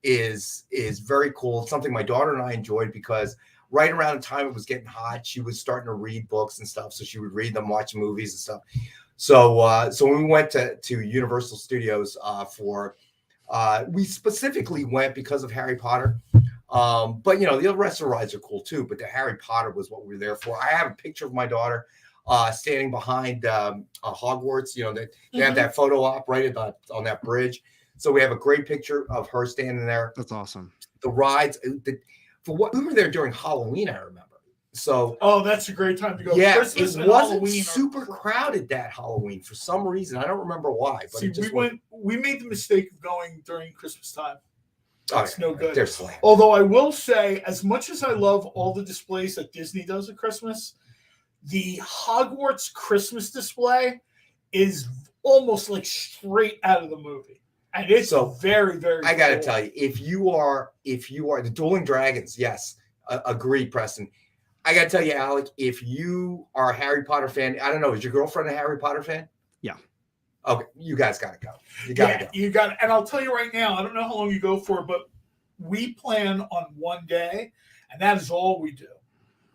is very cool. It's something my daughter and I enjoyed because right around the time it was getting hot, she was starting to read books and stuff. So she would read them, watch movies and stuff. So when we went to Universal Studios we specifically went because of Harry Potter. But the rest of the rides are cool too. But the Harry Potter was what we were there for. I have a picture of my daughter standing behind Hogwarts. They have that photo op right on that bridge. So we have a great picture of her standing there. That's awesome. The rides, we were there during Halloween, I remember. So that's a great time to go. Yeah, Christmas it and wasn't Halloween super crowded that Halloween for some reason. I don't remember why. But we made the mistake of going during Christmas time. That's no good. They're slammed. Although I will say, as much as I love all the displays that Disney does at Christmas, the Hogwarts Christmas display is almost like straight out of the movie. And it's very, very I gotta cool. tell you, if you are the Dueling Dragons, yes, agreed, Preston. I gotta tell you, Alec, if you are a Harry Potter fan, I don't know, is your girlfriend a Harry Potter fan? Yeah. Okay, you guys gotta go. You gotta go. You got, and I'll tell you right now, I don't know how long you go for, but we plan on one day, and that is all we do.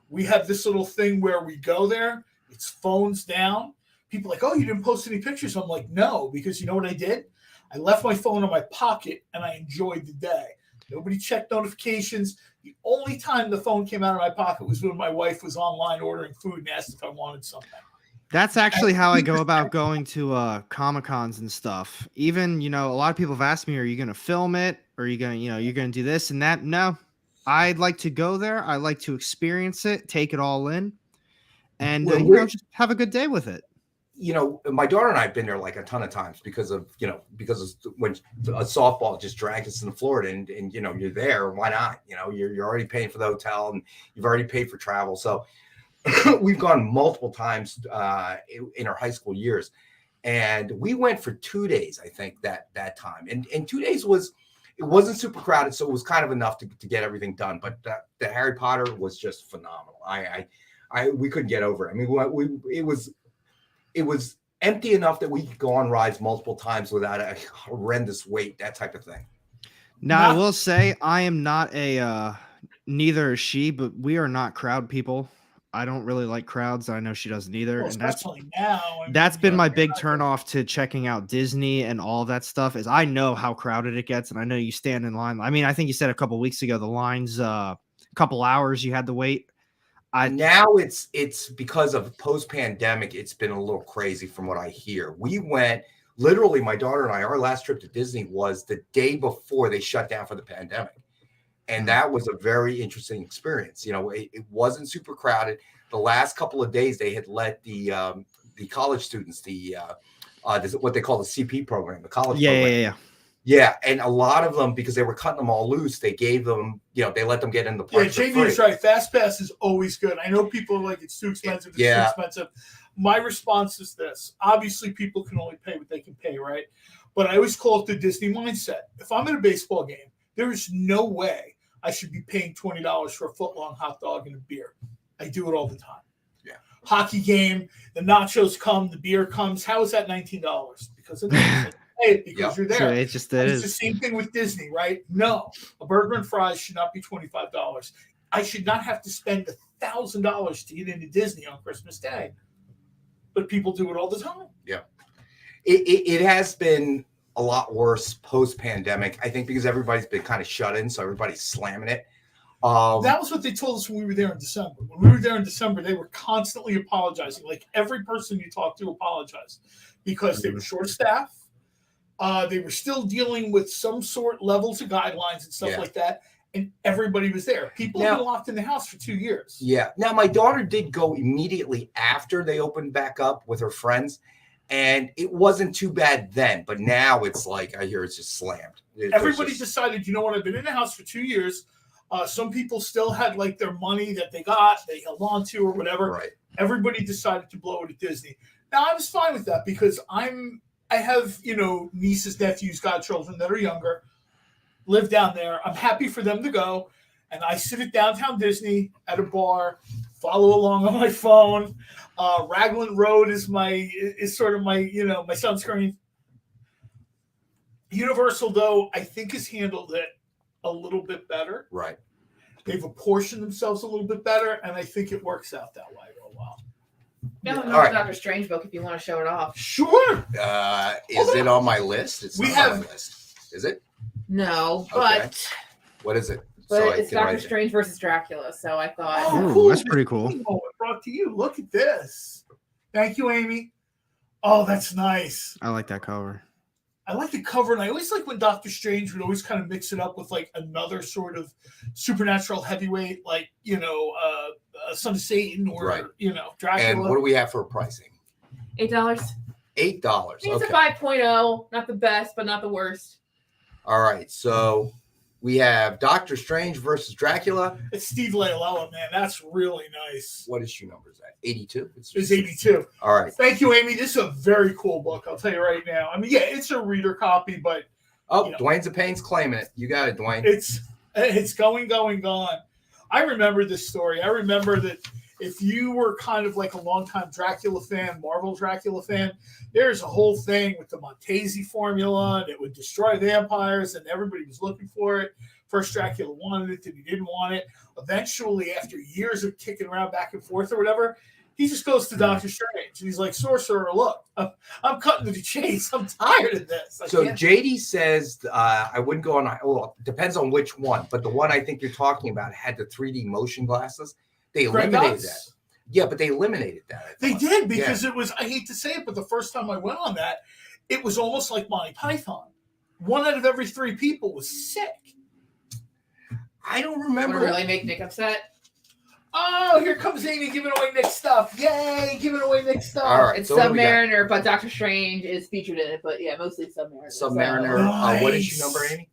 We have this little thing where we go there, it's phones down. People are like, oh, you didn't post any pictures. I'm like, no, because you know what I did? I left my phone in my pocket and I enjoyed the day. Nobody checked notifications. The only time the phone came out of my pocket was when my wife was online ordering food and asked if I wanted something. That's actually how I go about going to Comic-Cons and stuff. Even, a lot of people have asked me, are you going to film it? Or are you going to, you're going to do this and that? No, I'd like to go there. I like to experience it, take it all in, and, just have a good day with it. My daughter and I have been there like a ton of times because of when a softball just dragged us into Florida and you're there. Why not? You're already paying for the hotel and you've already paid for travel. So we've gone multiple times in our high school years, and we went for 2 days. I think that time, and 2 days it wasn't super crowded, so it was kind of enough to get everything done. But the Harry Potter was just phenomenal. We couldn't get over it. I mean, it was empty enough that we could go on rides multiple times without a horrendous wait, that type of thing. Now, I will say I am not neither is she, but we are not crowd people. I don't really like crowds. I know she doesn't either. Well, and that's been my big turnoff to checking out Disney and all that stuff is I know how crowded it gets. And I know you stand in line. I mean, I think you said a couple of weeks ago, the lines couple hours you had to wait. Now it's because of post-pandemic, it's been a little crazy from what I hear. We went, literally, my daughter and I, our last trip to Disney was the day before they shut down for the pandemic. And that was a very interesting experience. You know, it wasn't super crowded. The last couple of days, they had let the college students, what they call the CP program, the college program. Yeah, and a lot of them, because they were cutting them all loose, they gave them, they let them get in the park. Yeah, JD is right. Fast Pass is always good. I know people are like, it's too expensive. It's too expensive. My response is this. Obviously, people can only pay what they can pay, right? But I always call it the Disney mindset. If I'm at a baseball game, there is no way I should be paying $20 for a foot-long hot dog and a beer. I do it all the time. Yeah. Hockey game, the nachos come, the beer comes. How is that $19? Because of that. Because you're there. It's the same thing with Disney, right? No, a burger and fries should not be $25. I should not have to spend $1,000 to get into Disney on Christmas Day. But people do it all the time. Yeah. It has been a lot worse post-pandemic, I think, because everybody's been kind of shut in, so everybody's slamming it. That was what they told us when we were there in December. When we were there in December, they were constantly apologizing. Like every person you talked to apologized because they were short-staffed. They were still dealing with some sort levels of guidelines and stuff like that. And everybody was there. People have been locked in the house for 2 years. Yeah. Now, my daughter did go immediately after they opened back up with her friends. And it wasn't too bad then. But now it's like, I hear it's just slammed. Everybody decided, you know what, I've been in the house for 2 years. Some people still had like their money that they held on to or whatever. Right. Everybody decided to blow it at Disney. Now, I was fine with that because I have, nieces, nephews, godchildren that are younger, live down there. I'm happy for them to go. And I sit at downtown Disney at a bar, follow along on my phone. Raglan Road is sort of my sunscreen. Universal, though, I think has handled it a little bit better. Right. They've apportioned themselves a little bit better, and I think it works out that way real well. No, no, Doctor Strange book if you want to show it off. Sure. Is it on my list? It's not on my list. Is it? No, but what is it? But it's Doctor Strange versus Dracula, so I thought. Oh, cool. That's pretty cool. Brought to you. Look at this. Thank you, Amy. Oh, that's nice. I like that cover. I like the cover, and I always like when Doctor Strange would always kind of mix it up with like another sort of supernatural heavyweight, like Son of Satan or Dracula. And what do we have for pricing? $8. $8. It's a 5.0, not the best, but not the worst. All right, so we have Doctor Strange versus Dracula. It's Steve Leiloa, man. That's really nice. What issue number is that? 82? It's 82. All right. Thank you, Amy. This is a very cool book. I'll tell you right now. I mean, yeah, it's a reader copy, but Dwayne's a Pain's claiming it. You got it, Dwayne. It's going. I remember this story. I remember that if you were kind of like a longtime Dracula fan, Marvel Dracula fan, there's a whole thing with the Montesi formula, and it would destroy vampires, and everybody was looking for it. First Dracula wanted it, then he didn't want it. Eventually, after years of kicking around back and forth or whatever, he just goes to Doctor Strange, and he's like, Sorcerer, look, I'm cutting to the chase. I'm tired of this. JD says, I wouldn't go on, well, depends on which one, but the one I think you're talking about had the 3D motion glasses. They eliminated that. Yeah, but they eliminated that. They did because it was, I hate to say it, but the first time I went on that, it was almost like Monty Python. 1 out of every 3 people was sick. I don't remember. Would it really make Nick upset? Oh, here comes Amy giving away Nick's stuff. Yay, giving away Nick's stuff. All right, it's Submariner, but Doctor Strange is featured in it. But yeah, mostly Submariner. Submariner. Nice. What issue number, Amy?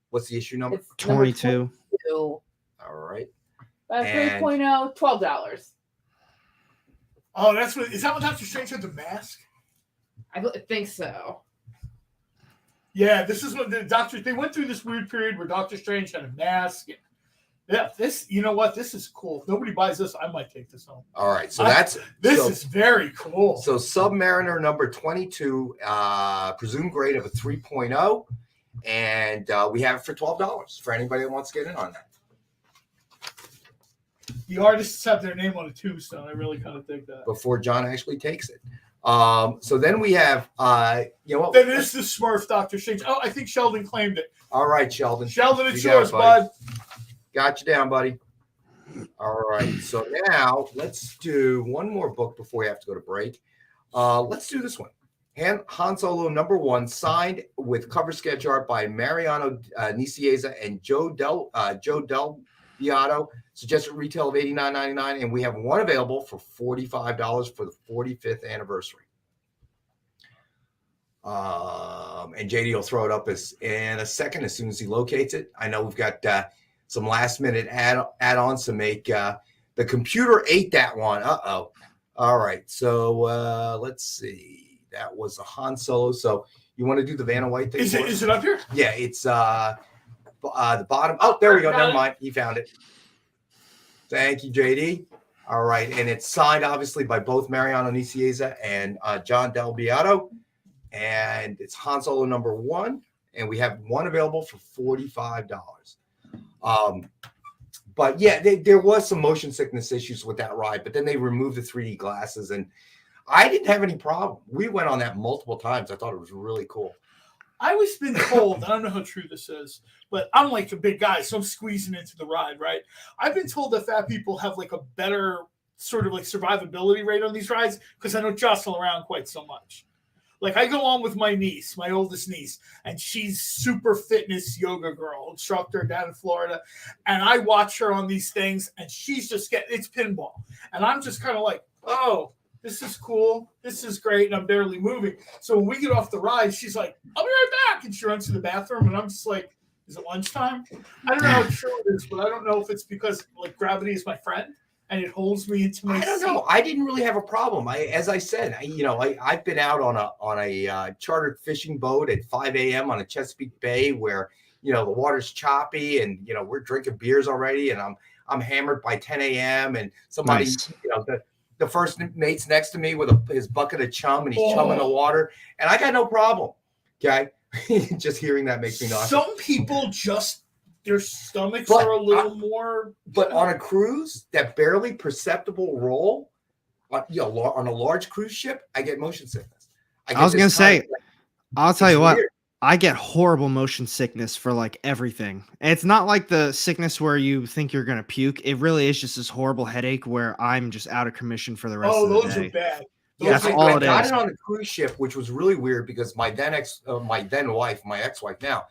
What's the issue number? It's 22. All right. 3.0, $12. Oh, is that when Doctor Strange had the mask? I think so. Yeah, this is when they went through this weird period where Doctor Strange had a mask. Yeah, you know what? This is cool. If nobody buys this, I might take this home. All right, so this is very cool. So Submariner number 22, presumed grade of a 3.0, and we have it for $12 for anybody that wants to get in on that. The artists have their name on a tombstone. I really kind of think that. Before John actually takes it. So then we have, Then it's the Smurf Doctor Strange. Oh, I think Sheldon claimed it. All right, Sheldon. Sheldon, it's yours, bud. Got you down, buddy. All right. So now let's do one more book before we have to go to break. Let's do this one. Han Solo #1, signed with cover sketch art by Mariano Nicieza and Joe Del Beato. Suggested retail of $89.99, and we have one available for $45 for the 45th anniversary. And JD will throw it up in a second as soon as he locates it. I know we've got some last minute add-ons to make. The computer ate that one. Uh-oh. All right. So let's see. That was a Han Solo. So you want to do the Vanna White thing? Is it up here? Yeah, it's the bottom. Oh, there we go. Never mind. He found it. Thank you, JD. All right. And it's signed, obviously, by both Mariano Nicieza and John Del Beato. And it's Han Solo #1. And we have one available for $45. But yeah, there was some motion sickness issues with that ride. But then they removed the 3D glasses. And I didn't have any problem. We went on that multiple times. I thought it was really cool. I was been told, I don't know how true this is, but I'm like a big guy, so I'm squeezing into the ride, right? I've been told that fat people have like a better sort of like survivability rate on these rides because I don't jostle around quite so much. Like I go on with my niece, my oldest niece, and she's super fitness yoga girl, instructor down in Florida. And I watch her on these things and she's just it's pinball. And I'm just kind of like, oh, this is cool. This is great. And I'm barely moving. So when we get off the ride, she's like, I'll be right back. And she runs to the bathroom. And I'm just like, is it lunchtime? I don't know how true it is, but I don't know if it's because like gravity is my friend and it holds me into my I don't know. I didn't really have a problem. As I said, I've been out on a chartered fishing boat at 5 a.m. on a Chesapeake Bay where, the water's choppy and, we're drinking beers already. And I'm hammered by 10 a.m. And somebody, Nice. The first mate's next to me with his bucket of chum and he's chumming the water. And I got no problem. Okay. Just hearing that makes me nauseous. Some people their stomachs are a little more. But on a cruise, that barely perceptible roll, on a large cruise ship, I get motion sickness. I was going to say, I'll tell you what. Weird. I get horrible motion sickness for like everything. It's not like the sickness where you think you're going to puke. It really is just this horrible headache where I'm just out of commission for the rest of the day. Oh, those are bad. That's all it is. I got it on the cruise ship, which was really weird because my then wife, my ex-wife now,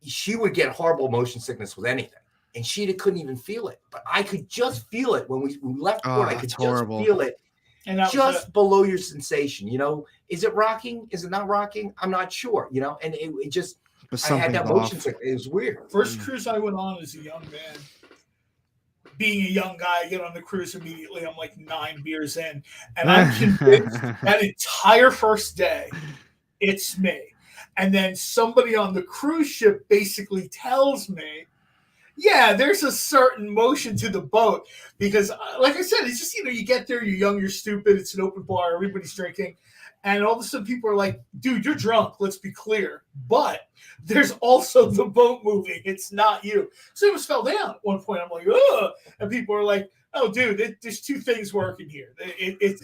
she would get horrible motion sickness with anything. And she couldn't even feel it. But I could just feel it when we left port. I could just feel it. And just below your sensation, is it rocking? Is it not rocking? I'm not sure, and it just, I had that motion sickness. It was weird. First cruise I went on as a young man, being a young guy, I get on the cruise immediately. I'm like 9 beers in, and I'm convinced that entire first day, it's me. And then somebody on the cruise ship basically tells me, yeah, there's a certain motion to the boat because, like I said, it's just, you get there, you're young, you're stupid. It's an open bar. Everybody's drinking. And all of a sudden people are like, dude, you're drunk. Let's be clear. But there's also the boat moving. It's not you. So it almost fell down at one point. I'm like, ugh. And people are like, oh, dude, there's two things working here. It's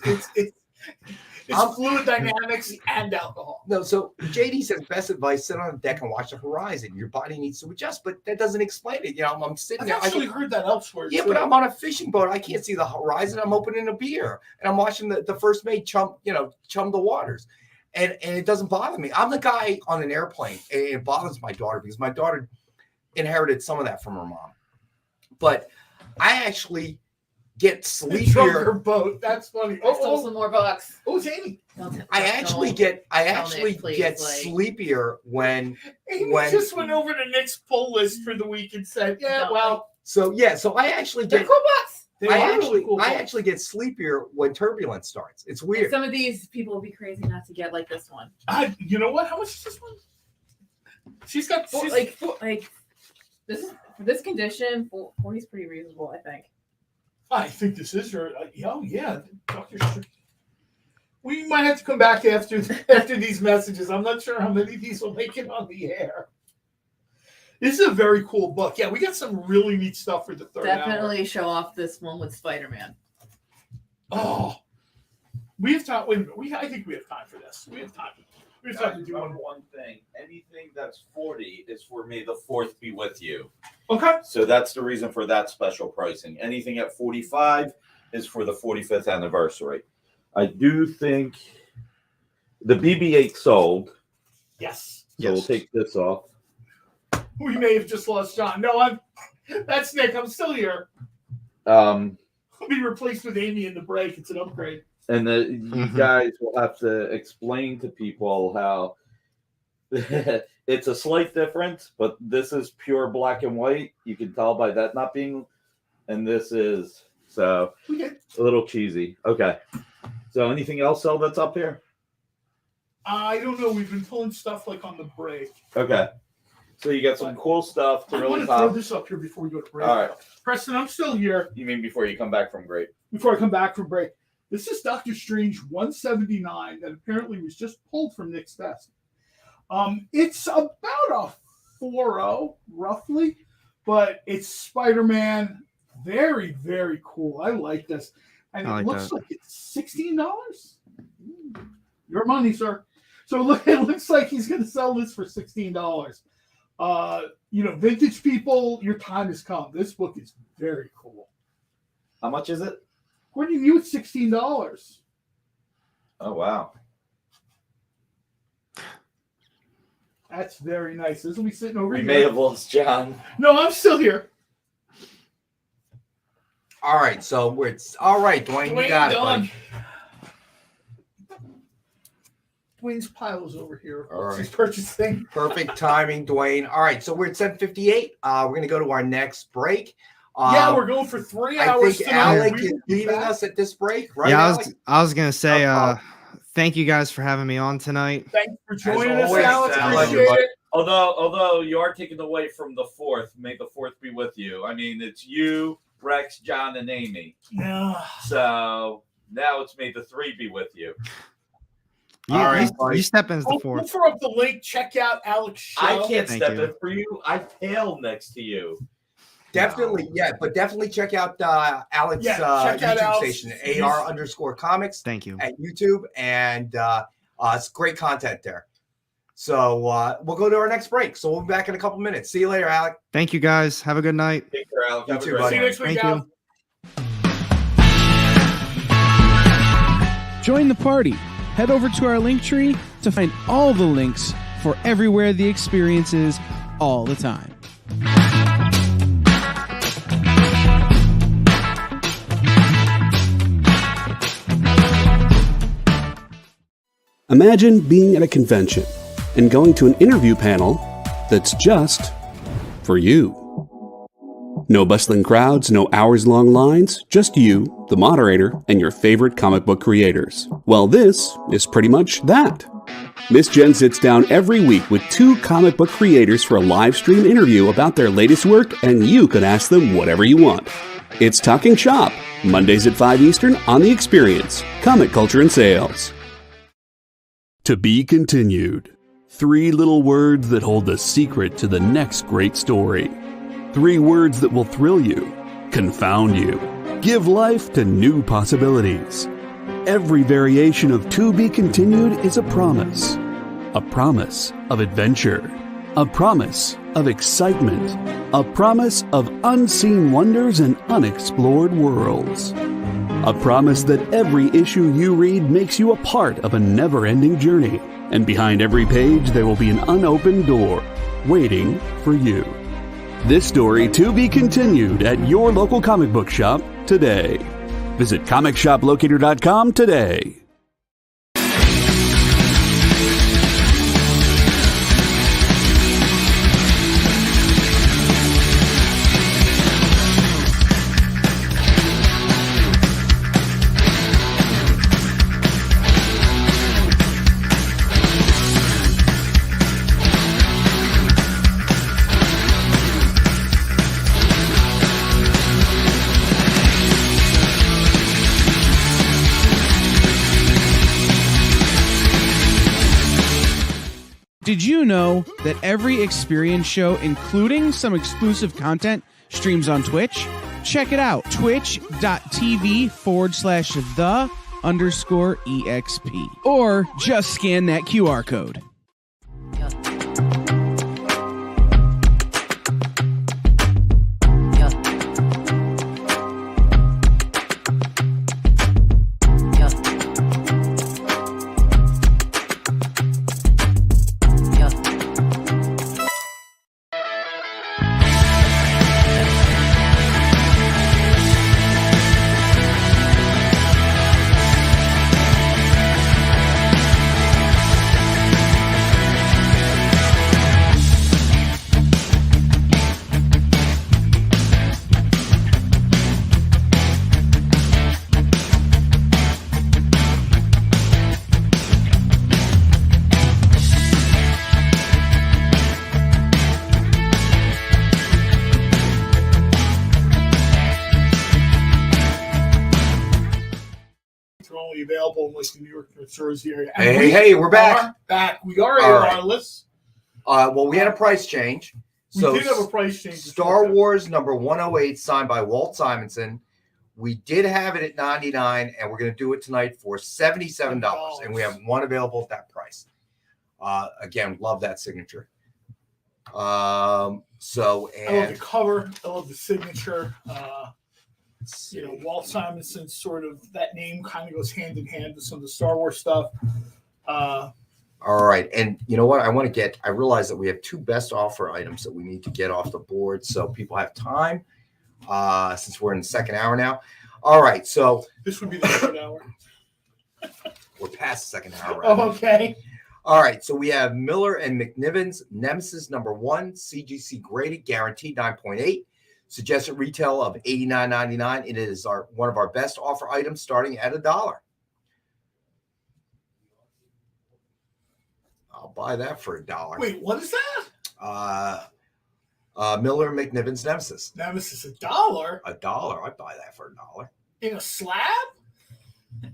fluid dynamics and alcohol. No, so JD says best advice: sit on the deck and watch the horizon. Your body needs to adjust, but that doesn't explain it. I'm sitting there. I've actually heard that elsewhere. Yeah, but I'm on a fishing boat. I can't see the horizon. I'm opening a beer and I'm watching the first mate chum the waters, and it doesn't bother me. I'm the guy on an airplane, and it bothers my daughter because my daughter inherited some of that from her mom, but I actually get sleepier. Her boat. That's funny. Stole some more bucks. Oh, Jamie. I actually get sleepier when Amy just went over to Nick's pull list for the week and said, So I actually get cool bucks. I actually get sleepier when turbulence starts. It's weird. Some of these people will be crazy not to get like this one. You know what? How much is this one? She's got this is for this condition. 40 is pretty reasonable, I think. I think this is her. Dr. We might have to come back after these messages. I'm not sure how many of these will make it on the air. This is a very cool book. Yeah, we got some really neat stuff for the third hour. Definitely show off this one with Spider-Man. Oh, we have time. Wait a minute. I think we have time for this. We have time. We have time to do one thing. Anything that's 40 is for May the 4th be with you. Okay. So that's the reason for that special pricing. Anything at $45 is for the 45th anniversary. I do think the BB-8 sold. Yes. So we'll take this off. We may have just lost John. No, that's Nick. I'm still here. I'll be replaced with Amy in the break. It's an upgrade. And you guys will have to explain to people how it's a slight difference, but this is pure black and white. You can tell by that not being, and this is a little cheesy. Okay. So anything else that's up here? I don't know. We've been pulling stuff like on the break. Okay. So you got some cool stuff to I really want to pop. throw this up here before we go to break. All right. Preston, I'm still here. You mean before you come back from break? Before I come back from break. This is Doctor Strange 179 that apparently was just pulled from Nick's desk. It's about a 4.0 roughly, but it's Spider-Man. Very, very cool. I like this. And it looks like it's $16. Your money, sir. So it looks like he's going to sell this for $16. Vintage people, your time has come. This book is very cool. How much is it? According to you, it's $16. Oh, wow. That's very nice. This will be sitting over We here. may have lost John. No, I'm still here. All right, so all right, Dwayne, you got it, buddy. Dwayne's pile is over here. All right. He's purchasing. Perfect timing, Dwayne. All right, so we're at 7:58. We're going to go to our next break. Yeah, we're going for 3 hours. I think Alec is leaving us at this break, right? Yeah, Alec? I was gonna say thank you guys for having me on tonight. Thanks for joining us, Alex. Appreciate it. Although you are taking away from the 4th, may the 4th be with you. I mean, it's you, Rex, John, and Amy. Yeah. So now it's may the 3 be with you. You step in as the 4th. We'll throw up the link. Check out Alex's show. I can't step in for you. I pale next to you. Definitely, but definitely check out Alex's check out YouTube Alex. station, AR_comics. Thank you. At YouTube, and it's great content there. So we'll go to our next break. So we'll be back in a couple minutes. See you later, Alec. Thank you guys. Have a good night. Take care, Alec. You Have a too, great buddy. See you next week, Thank Al. you. Join the party. Head over to our link tree to find all the links for everywhere the experience is all the time. Imagine being at a convention and going to an interview panel that's just for you. No bustling crowds, no hours-long lines, just you, the moderator, and your favorite comic book creators. Well, this is pretty much that. Miss Jen sits down every week with 2 comic book creators for a live stream interview about their latest work, and you can ask them whatever you want. It's Talking Shop, Mondays at 5 Eastern on The Experience, Comic Culture and Sales. To be continued. 3 little words that hold the secret to the next great story. 3 words that will thrill you, confound you, give life to new possibilities. Every variation of To Be Continued is a promise of adventure, a promise of excitement, a promise of unseen wonders and unexplored worlds. A promise that every issue you read makes you a part of a never-ending journey. And behind every page, there will be an unopened door waiting for you. This story to be continued at your local comic book shop today. Visit comicshoplocator.com today. Did you know that every Experience show, including some exclusive content, streams on Twitch? Check it out, twitch.tv/the_EXP. Or just scan that QR code. are only available in like the New York, New Jersey area. And Hey, we're back. We are All right. ARless. Well, we had a price change. So we did have a price change. Star Wars number 108, signed by Walt Simonson. We did have it at $99, and we're going to do it tonight for $77, and we have one available at that price. Again, love that signature. I love the cover. I love the signature. Walt Simonson, sort of, that name kind of goes hand in hand with some of the Star Wars stuff. All right. And you know what? I realize that we have two best offer items that we need to get off the board so people have time since we're in the second hour now. All right. So this would be the third hour. We're past the second hour. Oh, okay. All right. So we have Miller and McNiven's Nemesis number 1, CGC graded, guaranteed 9.8. Suggested retail of $89.99. It is one of our best offer items, starting at $1. I'll buy that for $1. Wait, what is that? Miller McNiven's Nemesis. Nemesis, $1? $1. I'd buy that for $1. In a slab?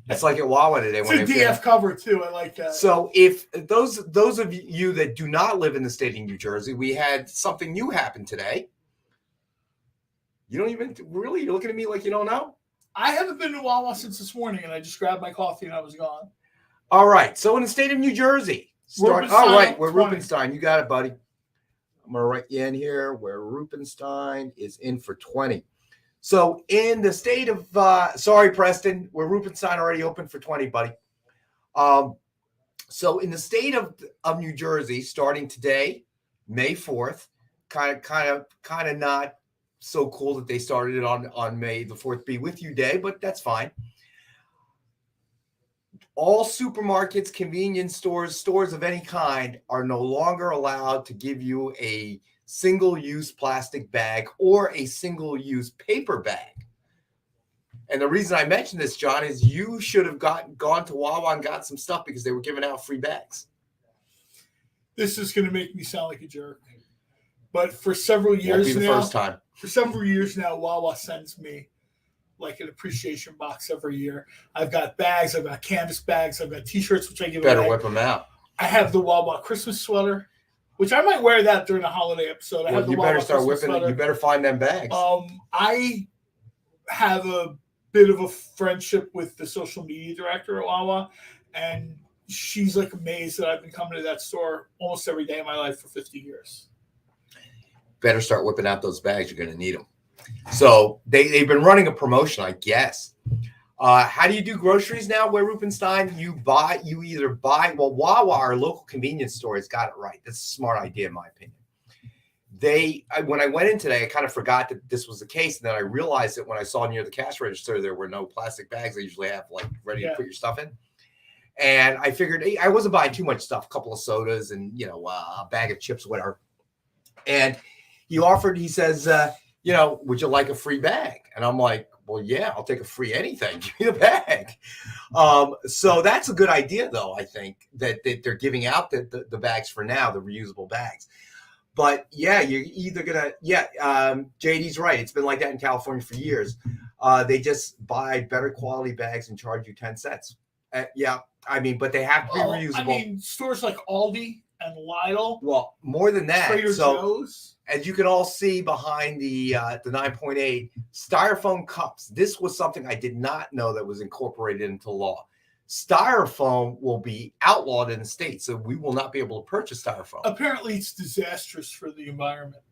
It's like at Wawa today. It's a DF cover too. I like that. So if those of you that do not live in the state of New Jersey, we had something new happen today. You don't even really, you're looking at me like you don't know? I haven't been to Wawa since this morning, and I just grabbed my coffee and I was gone. All right. So in the state of New Jersey, we're Rubenstein. You got it, buddy. I'm going to write you in here where Rubenstein is in for 20. So in the state of, sorry, Preston, where Rubenstein already opened for 20, buddy. So in the state of New Jersey, starting today, May 4th, kind of not so cool that they started it on May the 4th be with you day, but that's fine. All supermarkets, convenience stores of any kind are no longer allowed to give you a single-use plastic bag or a single-use paper bag. And the reason I mention this, John, is you should have gone to Wawa and got some stuff because they were giving out free bags. This is going to make me sound like a jerk. But for several years Won't be the first time. For several years now, Wawa sends me like an appreciation box every year. I've got bags, I've got canvas bags, I've got T-shirts, which I give away. Better whip them out. I have the Wawa Christmas sweater, which I might wear that during the holiday episode. I have the you Wawa better start Christmas whipping it. sweater. You better find them bags. I have a bit of a friendship with the social media director at Wawa, and she's like amazed that I've been coming to that store almost every day of my life for 50 years. Better start whipping out those bags. You're going to need them. So they've been running a promotion, I guess. How do you do groceries now, where Rubenstein? You either buy, well, Wawa, our local convenience store, has got it right. That's a smart idea, in my opinion. When I went in today, I kind of forgot that this was the case. And then I realized that when I saw near the cash register, there were no plastic bags. They usually have like ready to put your stuff in. And I figured I wasn't buying too much stuff, a couple of sodas and, a bag of chips, whatever. And he says, would you like a free bag? And I'm like, well, yeah, I'll take a free anything. Give me the bag. So that's a good idea, though, I think, that they're giving out the bags for now, the reusable bags. But, yeah, you're either going to JD's right. It's been like that in California for years. They just buy better quality bags and charge you 10 cents. But they have to be reusable. Stores like Aldi and Lidl. Well, more than that. Trader Joe's. As you can all see behind the 9.8, styrofoam cups. This was something I did not know that was incorporated into law. Styrofoam will be outlawed in the state, so we will not be able to purchase styrofoam. Apparently, it's disastrous for the environment.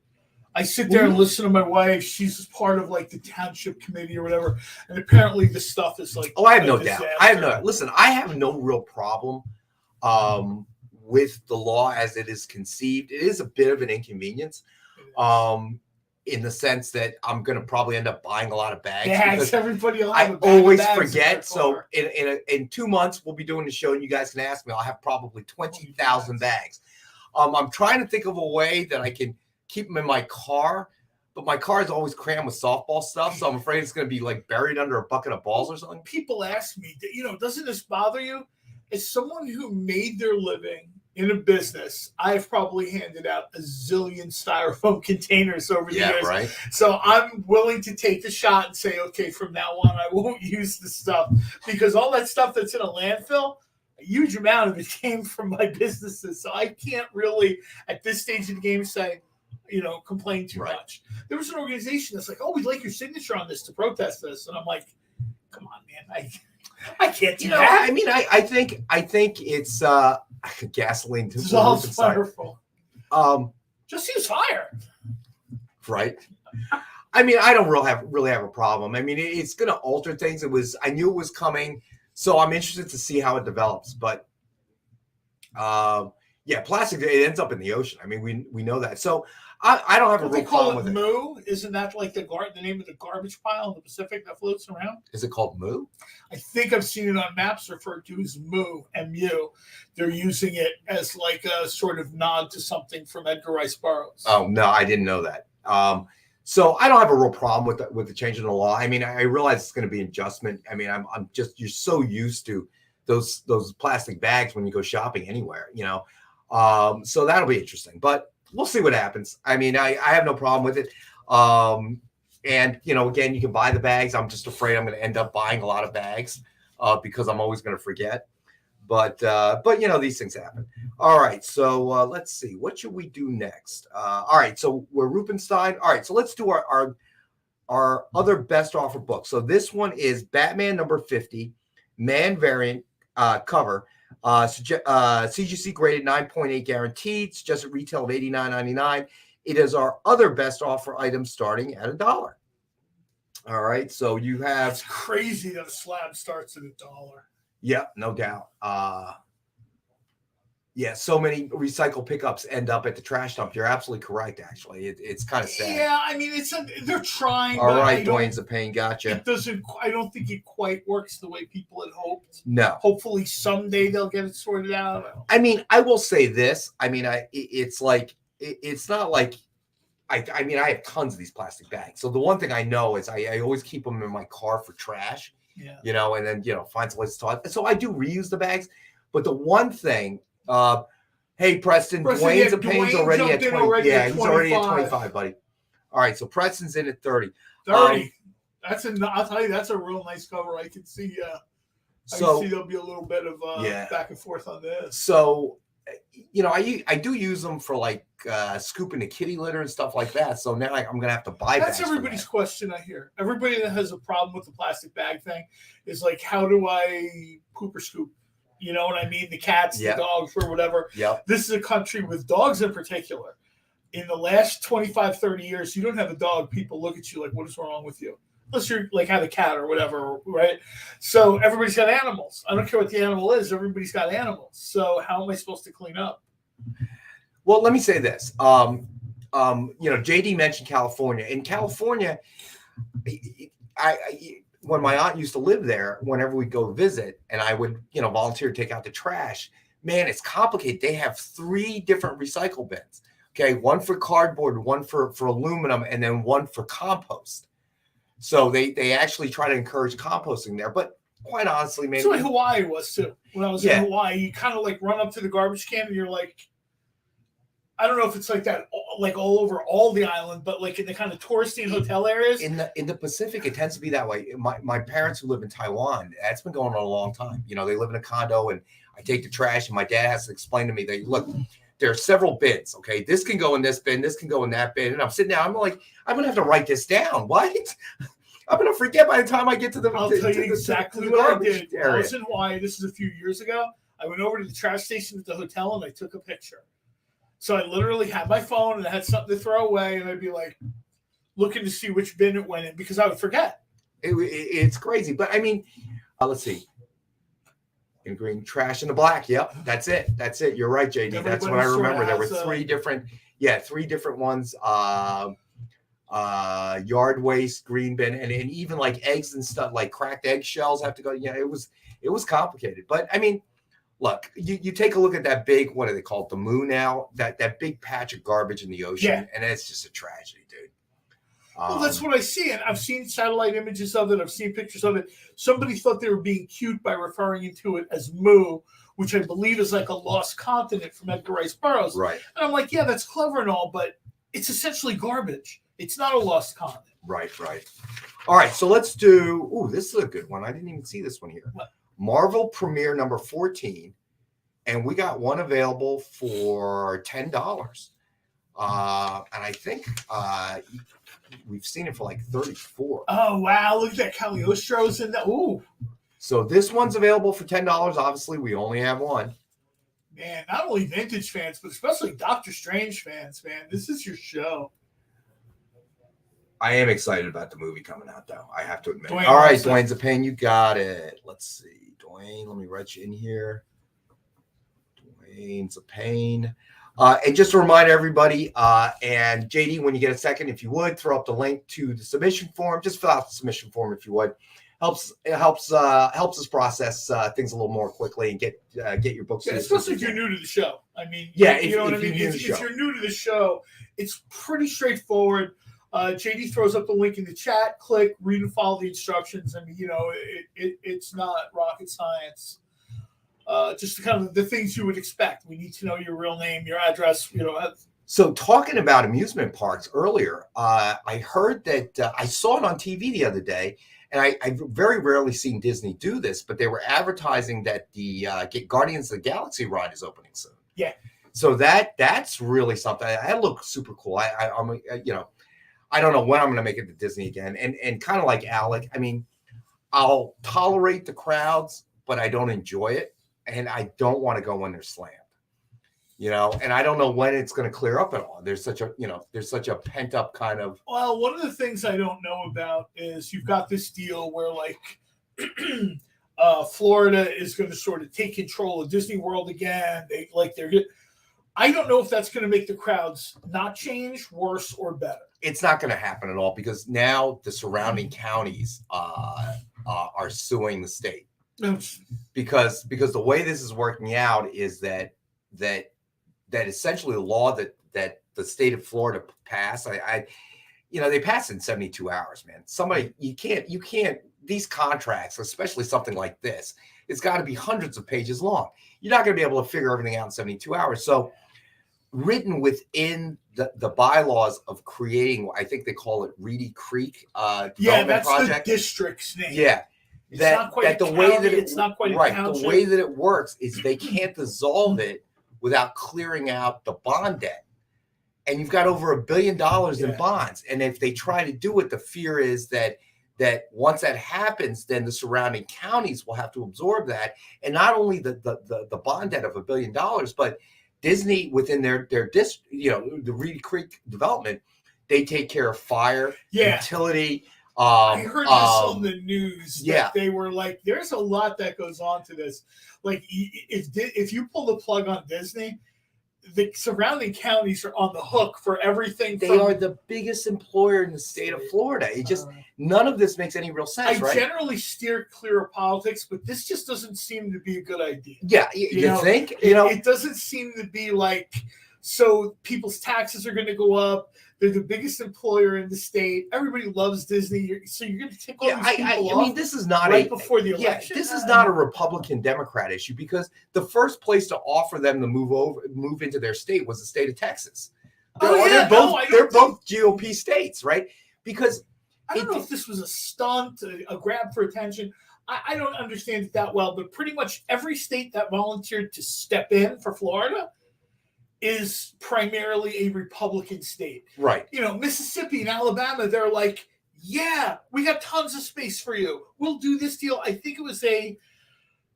I sit there and listen to my wife. She's part of like the township committee or whatever, and apparently the stuff is like. Oh, I have no doubt. Listen, I have no real problem with the law as it is conceived. It is a bit of an inconvenience. In the sense that I'm going to probably end up buying a lot of bags. Bags, everybody will have I a bag always of bags forget. So in 2 months, we'll be doing the show and you guys can ask me. I'll have probably 20,000 bags. I'm trying to think of a way that I can keep them in my car, but my car is always crammed with softball stuff. So I'm afraid it's going to be like buried under a bucket of balls or something. People ask me, doesn't this bother you? As someone who made their living in a business, I've probably handed out a zillion styrofoam containers over the years. Right. So I'm willing to take the shot and say, okay, from now on, I won't use the stuff, because all that stuff that's in a landfill, a huge amount of it came from my businesses. So I can't really, at this stage of the game, say, complain too much. There was an organization that's like, oh, we'd like your signature on this to protest this. And I'm like, come on, man. I can't do that. I mean, I think it's gasoline to the roof inside. Just use fire. Right. I mean, I don't really have a problem. I mean, it's going to alter things. I knew it was coming, so I'm interested to see how it develops. But plastic, it ends up in the ocean. I mean, we know that. So I don't have a real problem with it. Moo? Isn't that like the name of the garbage pile in the Pacific that floats around? Is it called Moo? I think I've seen it on maps referred to as Moo, M-U. They're using it as like a sort of nod to something from Edgar Rice Burroughs. Oh, no, I didn't know that. So I don't have a real problem with the change in the law. I mean, I realize it's going to be an adjustment. I mean, you're so used to those plastic bags when you go shopping anywhere, so that'll be interesting, but we'll see what happens. I mean, I have no problem with it. And, again, you can buy the bags. I'm just afraid I'm going to end up buying a lot of bags because I'm always going to forget. But these things happen. All right. So let's see. What should we do next? All right. So we're Rubenstein. All right. So let's do our other best offer book. So this one is Batman number 50, man variant cover. CGC graded 9.8 guaranteed, suggested retail of $89.99. It is our other best offer item starting at $1. All right, so you have. It's crazy that a slab starts at $1. Yeah, no doubt. So many recycle pickups end up at the trash dump. You're absolutely correct. Actually, it's kind of sad. Yeah, I mean, they're trying. All right, Dwayne's a pain. Gotcha. It doesn't. I don't think it quite works the way people had hoped. No. Hopefully, someday they'll get it sorted out. I mean, I will say this. I mean, it's not like. I mean, I have tons of these plastic bags. So the one thing I know is I always keep them in my car for trash. Yeah. And then find some place to toss. So I do reuse the bags. But the one thing. Hey, Preston, Dwayne's a pain's already at 20. He's already at 25, buddy. All right, so Preston's in at 30. 30. I'll tell you, that's a real nice cover. I can see. I can see there'll be a little bit of back and forth on this. So, I do use them for like scooping the kitty litter and stuff like that. So now I'm gonna have to buy. That's everybody's question. I hear everybody that has a problem with the plastic bag thing is like, how do I poop or scoop? You know what I mean? The cats, the dogs, or whatever. Yep. This is a country with dogs in particular. In the last 25, 30 years, you don't have a dog, people look at you like, what is wrong with you? Unless you're like have a cat or whatever, right? So everybody's got animals. I don't care what the animal is. Everybody's got animals. So how am I supposed to clean up? Well, let me say this. JD mentioned California. In California, when my aunt used to live there, whenever we'd go visit and I would, volunteer to take out the trash, man, it's complicated. They have 3 different recycle bins. Okay. One for cardboard, one for aluminum, and then one for compost. So they actually try to encourage composting there. But quite honestly, man. That's what Hawaii was too. When I was in Hawaii, you kind of like run up to the garbage can and you're like, I don't know if it's like that, like all over all the island, but like in the kind of touristy and hotel areas. In the Pacific, it tends to be that way. My parents who live in Taiwan, that's been going on a long time. They live in a condo, and I take the trash, and my dad has to explain to me that, look, there are several bins. Okay, this can go in this bin, this can go in that bin, and I'm sitting there, I'm like, I'm gonna have to write this down. What? I'm gonna forget by the time I get to the. I'll tell you exactly what I did. Area. I was in Hawaii. This is a few years ago. I went over to the trash station at the hotel and I took a picture. So I literally had my phone and I had something to throw away, and I'd be like looking to see which bin it went in because I would forget. It's crazy, but I mean, let's see. In green, trash in the black. Yep, that's it. You're right, JD. That's what I remember. There were 3 different ones. Yard waste, green bin, and even like eggs and stuff, like cracked eggshells have to go. Yeah, it was complicated. But I mean, look, you take a look at that big, what do they call it, the Moo now? That big patch of garbage in the ocean, and it's just a tragedy, dude. Well, that's what I see. And I've seen satellite images of it. I've seen pictures of it. Somebody thought they were being cute by referring to it as Mu, which I believe is like a lost continent from Edgar Rice Burroughs. Right. And I'm like, yeah, that's clever and all, but it's essentially garbage. It's not a lost continent. Right. All right, so let's do. Ooh, this is a good one. I didn't even see this one here. What? Marvel Premiere number 14, and we got one available for $10. And I think we've seen it for like 34. Oh wow! Look at that, Cagliostro's in that. Ooh, So this one's available for $10. Obviously, we only have one. man! Not only vintage fans, but especially Doctor Strange fans, man. This is your show. I am excited about the movie coming out, though. I have to admit. Dwayne All right, also. Dwayne Zapane, you got it. Let's see, Dwayne. Let me write you in here. Dwayne Zapane. And just to remind everybody, and JD, when you get a second, if you would, throw up the link to the submission form. Just fill out the submission form if you would. It helps us process things a little more quickly and get your books. Yeah, especially if you're new to the show. I mean, Yeah, you know what I if mean. you're new to If the show. you're new to the show, it's pretty straightforward. JD throws up the link in the chat. Click, read, and follow the instructions. I mean, it's not rocket science. Just kind of the things you would expect. We need to know your real name, your address. So talking about amusement parks earlier, I heard that I saw it on TV the other day, and I've very rarely seen Disney do this, but they were advertising that the Guardians of the Galaxy ride is opening soon. Yeah. So that's really something. That looks super cool. I'm I don't know when I'm going to make it to Disney again. And kind of like Alec, I mean, I'll tolerate the crowds, but I don't enjoy it. And I don't want to go when they're slammed, and I don't know when it's going to clear up at all. There's such a pent up kind of. Well, one of the things I don't know about is you've got this deal where Florida is going to sort of take control of Disney World again. I don't know if that's going to make the crowds not change, worse, or better. It's not going to happen at all because now the surrounding counties are suing the state. Because the way this is working out is that essentially the law that the state of Florida passed, they passed in 72 hours, man. Somebody you can't these contracts, especially something like this, it's got to be hundreds of pages long. You're not going to be able to figure everything out in 72 hours. So written within the bylaws of creating, I think they call it Reedy Creek development project. The district's name. Yeah. It's not quite a county, it's not quite a township. The way that it works is they can't dissolve it without clearing out the bond debt. And you've got over $1 billion in bonds. And if they try to do it, the fear is that once that happens, then the surrounding counties will have to absorb that. And not only the bond debt of $1 billion, but Disney within their the Reedy Creek development, they take care of fire, utility. I heard this on the news. That they were like, "There's a lot that goes on to this. Like, if you pull the plug on Disney, the surrounding counties are on the hook for everything." They are the biggest employer in the state of Florida. It just none of this makes any real sense. I generally steer clear of politics, but this just doesn't seem to be a good idea. Yeah, you think? It doesn't seem to be like. So people's taxes are going to go up. They're the biggest employer in the state. Everybody loves Disney. So you're going to take all these people off. I mean, this is not before the election. This is not a Republican Democrat issue because the first place to offer them to move into their state was the state of Texas. They're both GOP states, right? Because I don't know if this was a stunt, a grab for attention. I don't understand it that well, but pretty much every state that volunteered to step in for Florida is primarily a Republican state. Right. Mississippi and Alabama, they're like, yeah, we got tons of space for you. We'll do this deal. I think it was a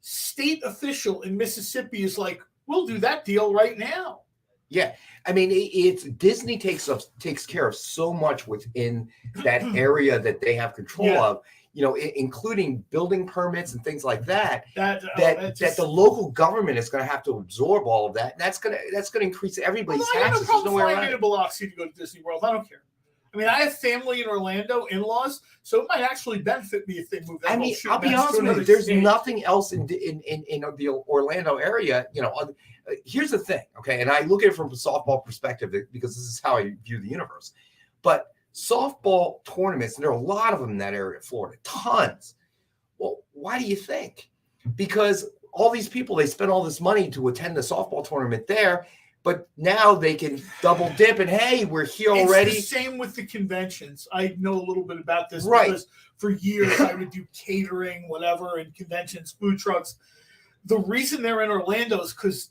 state official in Mississippi is like, we'll do that deal right now. Yeah. I mean, it's Disney takes care of so much within that area that they have control of. Including building permits and things like that. That the local government is going to have to absorb all of that. And that's going to increase everybody's taxes. There's no way around it. Biloxi to go to Disney World. I don't care. I mean, I have family in Orlando, in-laws, so it might actually benefit me if they move. I mean, I'll be honest with you. There's nothing else in the Orlando area. Here's the thing, okay? And I look at it from a softball perspective because this is how I view the universe. But softball tournaments, and there are a lot of them in that area of Florida, tons. Well, why do you think? Because all these people, they spend all this money to attend the softball tournament there, but now they can double dip and, hey, we're here already. It's the same with the conventions. I know a little bit about this because for years I would do catering, whatever, and conventions, food trucks. The reason they're in Orlando is because,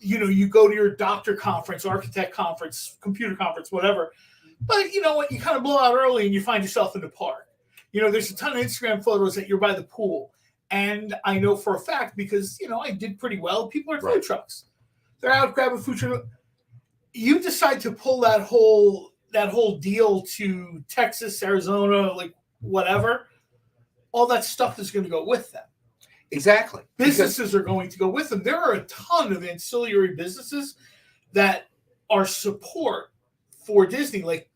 you go to your doctor conference, architect conference, computer conference, whatever. But you know what? You kind of blow out early and you find yourself in the park. There's a ton of Instagram photos that you're by the pool. And I know for a fact because, I did pretty well. People are food trucks. They're out grabbing food truck. You decide to pull that whole deal to Texas, Arizona, like whatever. All that stuff is going to go with them. Exactly. Businesses are going to go with them. There are a ton of ancillary businesses that are support for Disney. Like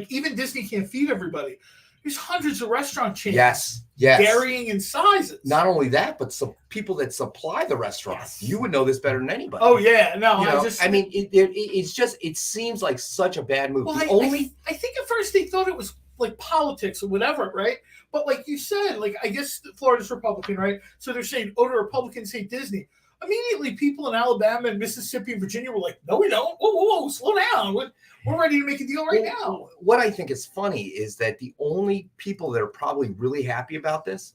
even Disney can't feed everybody. There's hundreds of restaurant chains. Yes. Varying in sizes. Not only that, but some people that supply the restaurants. Yes. You would know this better than anybody. Oh yeah, no, it seems like such a bad move. Well, I think at first they thought it was like politics or whatever, right? But like you said, like I guess Florida's Republican, right? So they're saying, oh, the Republicans hate Disney. Immediately, people in Alabama and Mississippi and Virginia were like, no, we don't. Whoa, slow down. We're ready to make a deal right now. What I think is funny is that the only people that are probably really happy about this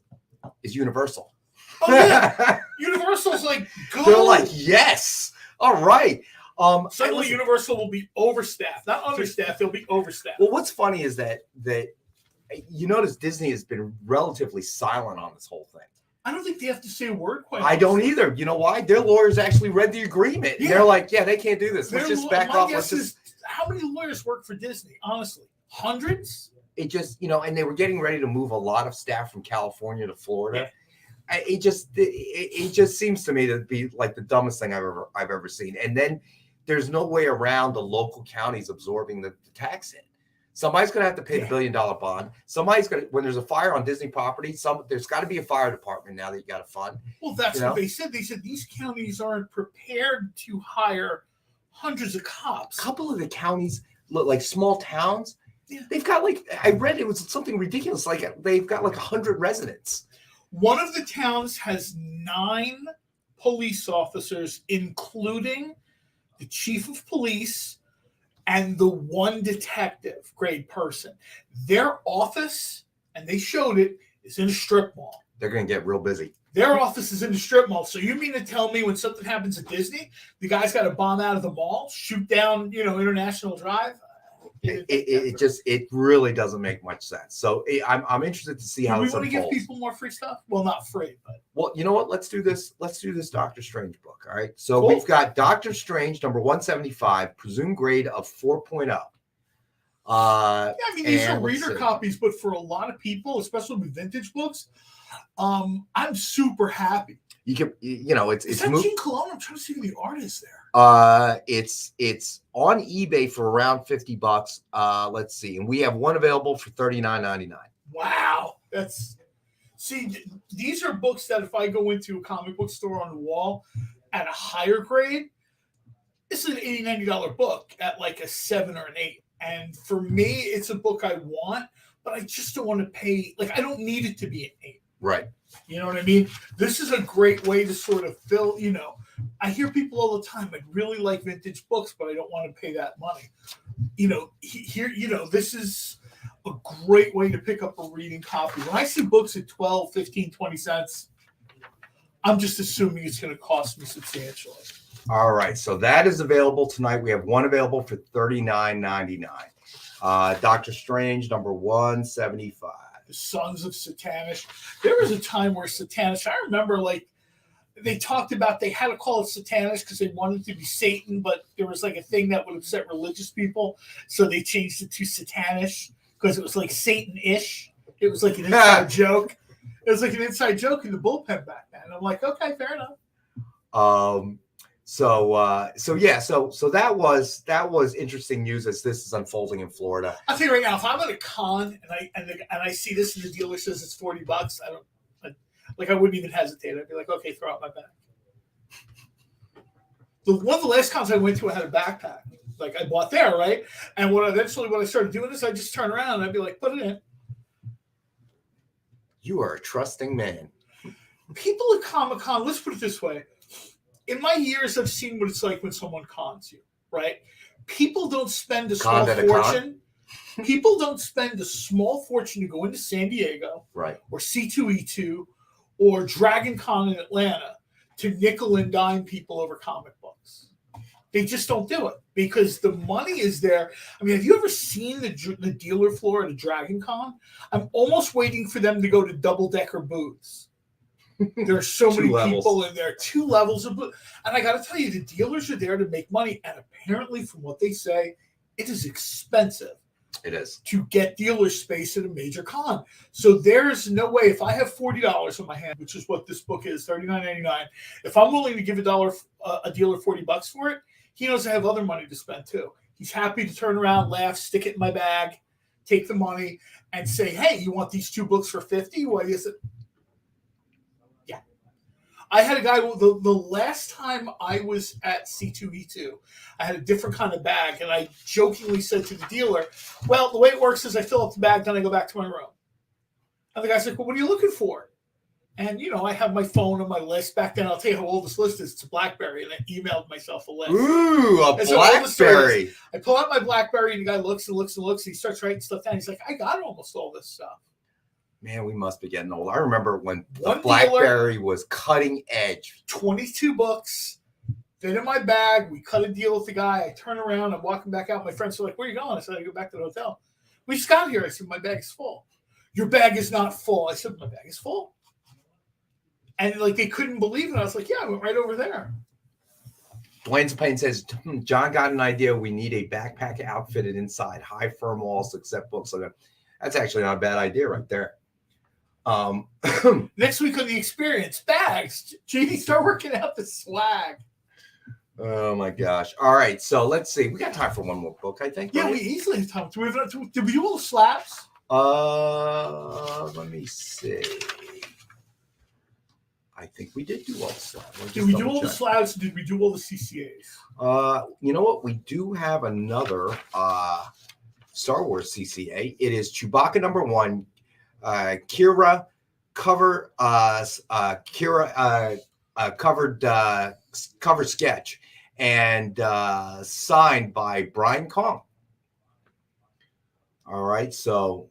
is Universal. Oh, yeah. Universal's like, go. They're like, yes. All right. Suddenly, Universal will be overstaffed. Not understaffed, they'll be overstaffed. Well, what's funny is that you notice Disney has been relatively silent on this whole thing. I don't think they have to say a word quite. I don't either. You know why? Their lawyers actually read the agreement. Yeah. They're like, yeah, they can't do this. Let's just back off. How many lawyers work for Disney? Honestly, hundreds? It just, and they were getting ready to move a lot of staff from California to Florida. Yeah. It just seems to me to be like the dumbest thing I've ever seen. And then there's no way around the local counties absorbing the tax hit. Somebody's going to have to pay the $1 billion bond. Somebody's going to, when there's a fire on Disney property, there's got to be a fire department now that you got to fund. Well, that's what they said. They said these counties aren't prepared to hire hundreds of cops. A couple of the counties, like small towns, they've got I read it was something ridiculous. Like they've got 100 residents. One of the towns has 9 police officers, including the chief of police and the one detective grade person. Their office, and they showed it, is in a strip mall. They're going to get real busy. Their office is in the strip mall. So you mean to tell me when something happens at Disney, the guy's got to bomb out of the mall, shoot down, International Drive? It really doesn't make much sense. So I'm interested to see how this unfolds. We want to give people more free stuff. Well, not free, but you know what? Let's do this. Let's do this Doctor Strange book. All right. So We've got Doctor Strange number 175, presumed grade of 4.0. These are reader copies, but for a lot of people, especially with vintage books, I'm super happy. You can, it's Gene Cologne. I'm trying to see who the art is there. It's on eBay for around $50. Let's see, and we have one available for $39.99. Wow, these are books that if I go into a comic book store on the wall at a higher grade, this is an $80-$90 book at like a 7 or an 8. And for me, it's a book I want, but I just don't want to pay. I don't need it to be an 8. Right. You know what I mean? This is a great way to sort of fill, I hear people all the time, I'd really like vintage books, but I don't want to pay that money. This is a great way to pick up a reading copy. When I see books at 12, 15, 20 cents, I'm just assuming it's going to cost me substantially. All right. So that is available tonight. We have one available for $39.99. Doctor Strange, number 175. The Sons of Satanish. There was a time where Satanish, I remember they talked about they had to call it Satanish because they wanted to be Satan, but there was a thing that would upset religious people. So they changed it to Satanish because it was Satan-ish. It was an inside joke. It was an inside joke in the bullpen back then. I'm like, okay, fair enough. So that was interesting news as this is unfolding in Florida. I'll tell you right now, if I'm at a con and I see this and the dealer says it's $40, I wouldn't even hesitate. I'd be like, okay, throw out my bag. One of the last cons I went to, I had a backpack. like I bought there, right? And when I started doing this, I just turn around and I'd be like, put it in. You are a trusting man. People at Comic-Con, let's put it this way. In my years, I've seen what it's like when someone cons you, right? People don't spend a small fortune. People don't spend a small fortune to go into San Diego, right, or C2E2, or Dragon Con in Atlanta to nickel and dime people over comic books. They just don't do it because the money is there. I mean, have you ever seen the dealer floor at a Dragon Con? I'm almost waiting for them to go to double-decker booths. There are so many people in there, 2 levels of booth. And I got to tell you, the dealers are there to make money. And apparently, from what they say, it is expensive. It is. To get dealer space at a major con. So there's no way, if I have $40 in my hand, which is what this book is, $39.99, if I'm willing to give a dealer $40 for it, he knows I have other money to spend too. He's happy to turn around, laugh, stick it in my bag, take the money, and say, hey, you want these 2 books for $50? Why is it? Yeah. I had a guy, the last time I was at C2E2, I had a different kind of bag, and I jokingly said to the dealer, well, the way it works is I fill up the bag, then I go back to my room. And the guy's like, well, what are you looking for? And, I have my phone on my list. Back then, I'll tell you how old this list is. It's a BlackBerry, and I emailed myself a list. Ooh, a BlackBerry. I pull out my BlackBerry, and the guy looks and looks and looks, and he starts writing stuff down. He's like, I got almost all this stuff. Man, we must be getting old. I remember when the BlackBerry was cutting edge. 22 books, fit in my bag. We cut a deal with the guy. I turn around. I'm walking back out. My friends are like, where are you going? I said, I go back to the hotel. We just got here. I said, my bag is full. Your bag is not full. I said, my bag is full. And they couldn't believe it. I was like, yeah, I went right over there. Dwayne's Payne says, John got an idea. We need a backpack outfitted inside. High firm walls, accept books. Like that. That's actually not a bad idea right there. Next week on the experience, bags. JD, start working out the swag. Oh my gosh. All right. So let's see. We got time for one more book, I think. Yeah, right? we easily have time. Did we do all the slaps? Let me see. I think we did do all the slabs. Did we do all the slabs? Did we do all the CCAs? You know what? We do have another Star Wars CCA. It is Chewbacca #1, Kira cover cover sketch, and signed by Brian Kong. All right, so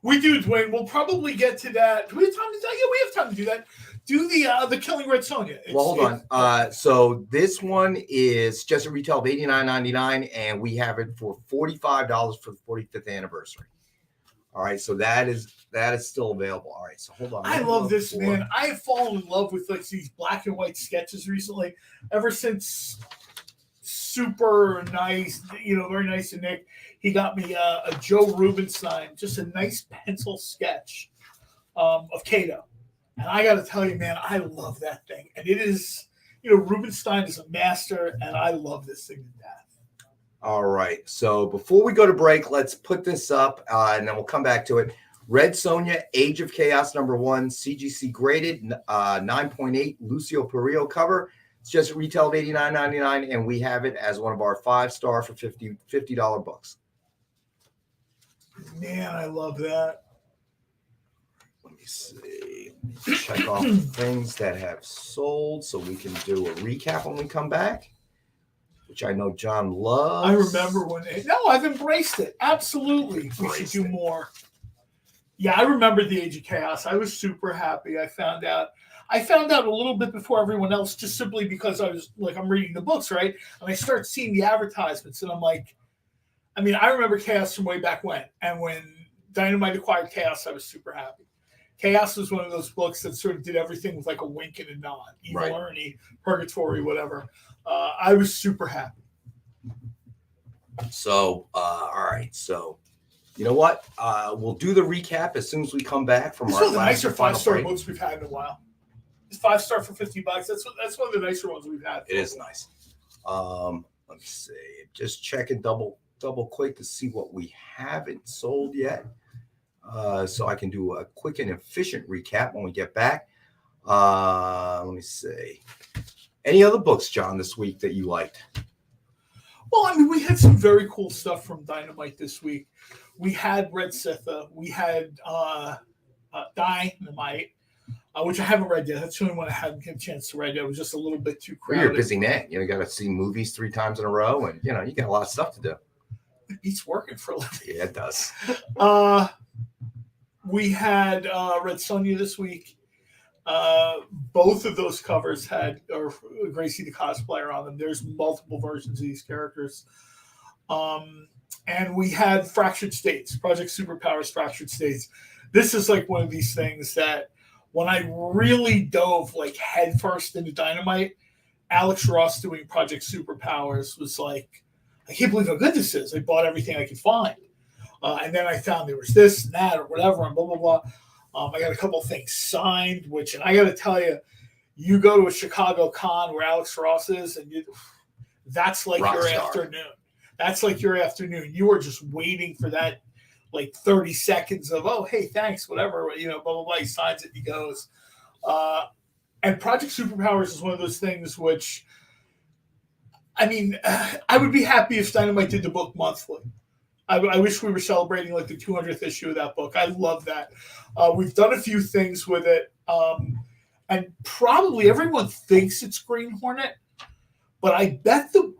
we do, Dwayne. We'll probably get to that. Do we have time to do that? Yeah, we have time to do that. Do the Killing Red Sonja. Well, hold on. So this one is just a retail of $89.99, and we have it for $45 for the 45th anniversary. All right, so that is still available. All right, so hold on. I love this, man. I have fallen in love with these black and white sketches recently. Ever since Super Nice, very nice to Nick. He got me a Joe Rubenstein, just a nice pencil sketch of Kato. And I got to tell you, man, I love that thing. And it is, Rubenstein is a master, and I love this thing to death. All right. So before we go to break, let's put this up, and then we'll come back to it. Red Sonja, Age of Chaos #1, CGC graded, 9.8, Lucio Perillo cover. It's just a retail of $89.99, and we have it as one of our 5-star for $50 books. Man, I love that. Let me see. Check off things that have sold so we can do a recap when we come back, which I know John loves. I remember I've embraced it. Absolutely. We should do more. Yeah, I remember the Age of Chaos. I was super happy. I found out a little bit before everyone else, just simply because I was I'm reading the books, right? And I start seeing the advertisements, and I'm like, I remember Chaos from way back when. And when Dynamite acquired Chaos, I was super happy. Chaos was one of those books that sort of did everything with a wink and a nod. Evil Ernie, Purgatory, whatever. I was super happy. So, all right. So, you know what? We'll do the recap as soon as we come back from our last nicer 5-star books we've had in a while. It's 5-star for $50. That's one of the nicer ones we've had. It is nice. Let me see. Just checking double quick to see what we haven't sold yet. So I can do a quick and efficient recap when we get back. Let me see. Any other books, John, this week that you liked? Well, I mean, we had some very cool stuff from Dynamite this week. We had Red Sitha. We had Dynamite, which I haven't read yet. That's the only one I haven't had a chance to read yet. It was just a little bit too crowded. You're a busy man. You got to see movies 3 times in a row, and you got a lot of stuff to do. It beats working for a living. Yeah, it does. We had Red Sonja this week. Both of those covers had Gracie the cosplayer on them. There's multiple versions of these characters. And we had Fractured States, Project Superpowers Fractured States. This is like one of these things that when I really dove like headfirst into Dynamite, Alex Ross doing Project Superpowers was like, I can't believe how good this is. I bought everything I could find. And then I found there was this and that or whatever and blah, blah, blah. I got a couple things signed, and I got to tell you, you go to a Chicago con where Alex Ross is, and that's like your afternoon. That's like your afternoon. You are just waiting for that, like 30 seconds of, oh, hey, thanks, whatever, blah, blah, blah. He signs it, he goes. And Project Superpowers is one of those things which, I mean, I would be happy if Dynamite did the book monthly. I wish we were celebrating like the 200th issue of that book. I love that. We've done a few things with it. And probably everyone thinks it's Green Hornet, but I bet the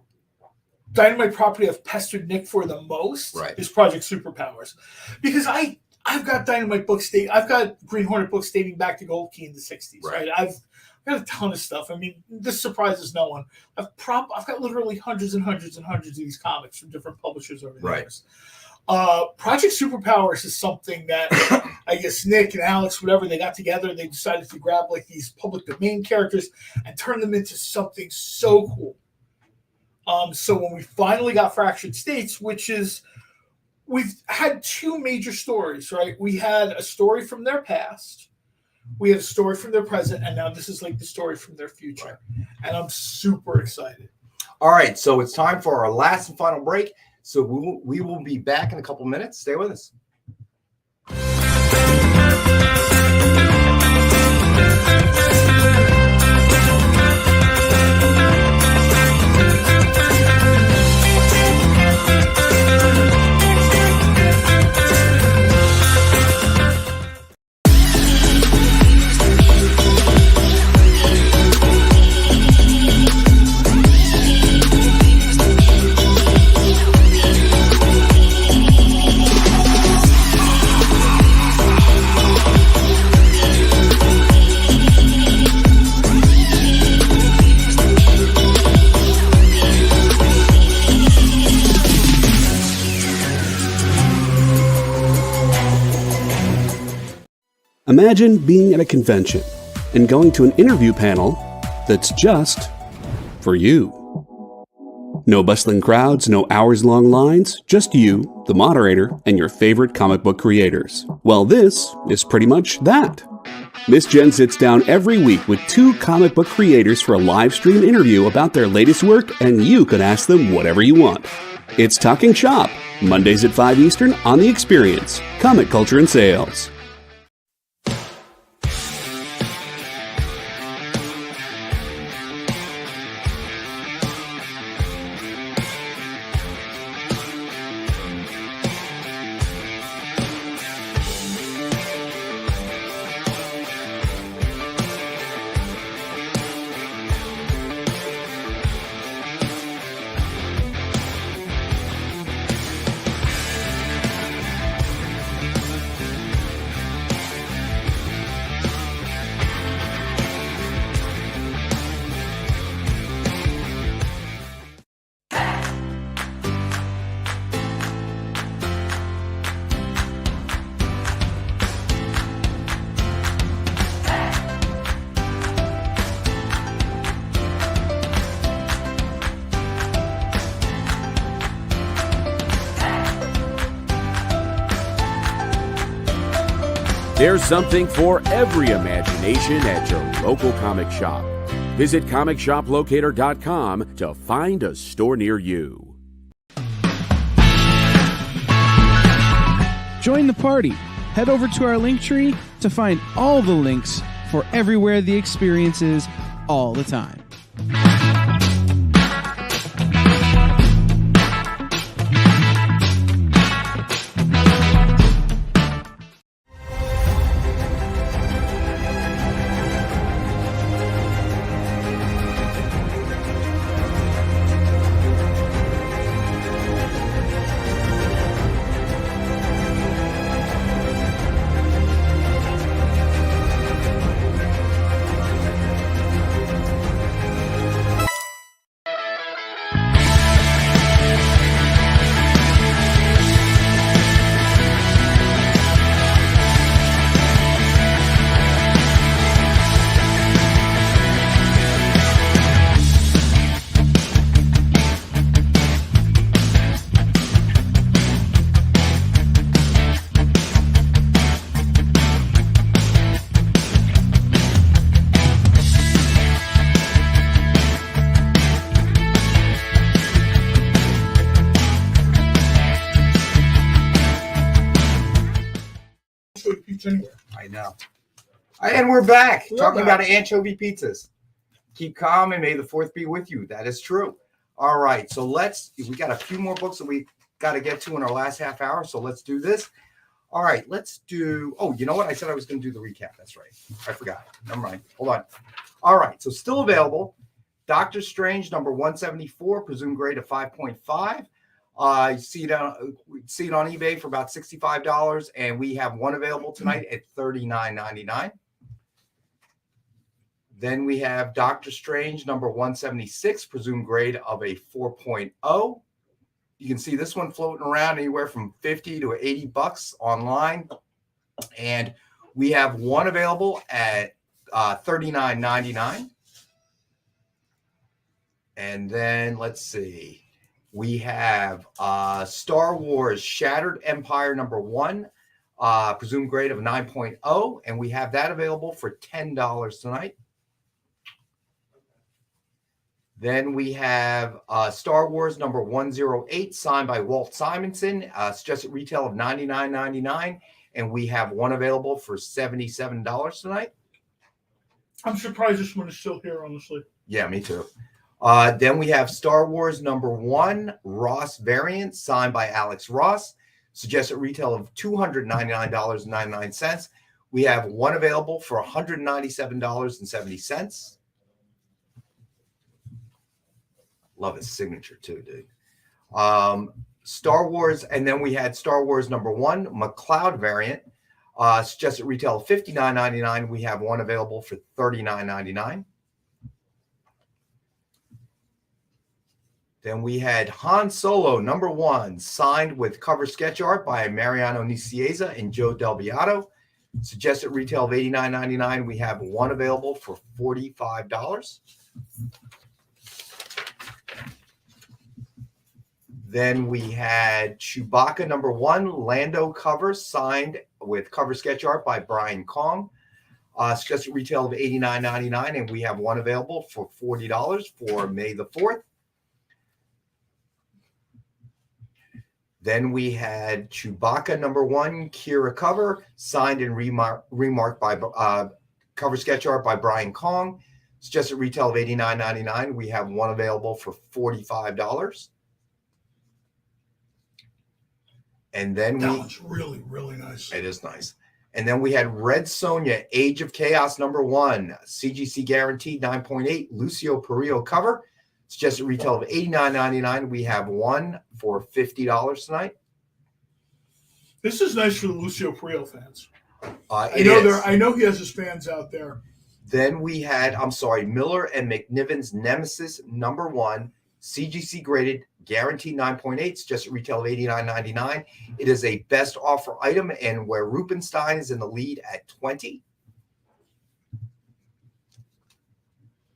Dynamite property I've pestered Nick for the most is Project Superpowers. Because I've got Dynamite books, I've got Green Hornet books dating back to Gold Key in the 60s, right? I've got a ton of stuff. I mean, this surprises no one. I've got literally hundreds and hundreds and hundreds of these comics from different publishers over the years. Project Superpowers is something that I guess Nick and Alex, whatever, they got together, they decided to grab like these public domain characters and turn them into something so cool. So when we finally got Fractured States, which is, we've had 2 major stories, right? We had a story from their past, we had a story from their present, and now this is like the story from their future. And I'm super excited. All right, so it's time for our last and final break. So we will be back in a couple minutes. Stay with us. Imagine being at a convention and going to an interview panel that's just for you. No bustling crowds, no hours-long lines, just you, the moderator, and your favorite comic book creators. Well, this is pretty much that. Miss Jen sits down every week with 2 comic book creators for a live stream interview about their latest work, and you can ask them whatever you want. It's Talking Shop, Mondays at 5 Eastern on The Experience, Comic Culture and Sales. There's something for every imagination at your local comic shop. Visit ComicShopLocator.com to find a store near you. Join the party. Head over to our link tree to find all the links for everywhere the experience is all the time. I know. And we're back talking about anchovy pizzas. Keep calm and may the 4th be with you. That is true. All right. So we got a few more books that we got to get to in our last half hour. So let's do this. All right. Let's do. Oh, you know what? I said I was going to do the recap. That's right. I forgot. Never mind. Hold on. All right. So still available. Doctor Strange number 174, presumed grade of 5.5. You see it on eBay for about $65, and we have one available tonight at $39.99. Then we have Doctor Strange number 176, presumed grade of a 4.0. You can see this one floating around anywhere from $50 to $80 online, and we have one available at $39.99. And then let's see. We have Star Wars Shattered Empire number 1, presumed grade of 9.0, and we have that available for $10 tonight. Then we have Star Wars number 108, signed by Walt Simonson, suggested retail of $99.99, and we have one available for $77 tonight. I'm surprised this one is still here, honestly. Yeah, me too. Then we have Star Wars number 1, Ross variant, signed by Alex Ross, suggested retail of $299.99. We have one available for $197.70. Love his signature too, dude. Star Wars, and then we had Star Wars number 1, McLeod variant, suggested retail of $59.99. We have one available for $39.99. Then we had Han Solo number 1, signed with cover sketch art by Mariano Nicieza and Joe Del Beato. Suggested retail of $89.99. We have one available for $45. Then we had Chewbacca number 1, Lando cover, signed with cover sketch art by Brian Kong. Suggested retail of $89.99, and we have one available for $40 for May the 4th. Then we had Chewbacca number 1, Kira cover, signed and remarked by cover sketch art by Brian Kong. Suggested retail of $89.99. We have one available for $45. And then that one's really, really nice. It is nice. And then we had Red Sonja, Age of Chaos number 1, CGC guaranteed 9.8, Lucio Perillo cover. Suggested retail of $89.99. We have one for $50 tonight. This is nice for the Lucio Perillo fans. I know he has his fans out there. Then we had, Miller and McNiven's Nemesis number 1, CGC graded, guaranteed 9.8, suggested retail of $89.99. It is a best offer item, and where Rubenstein is in the lead at 20.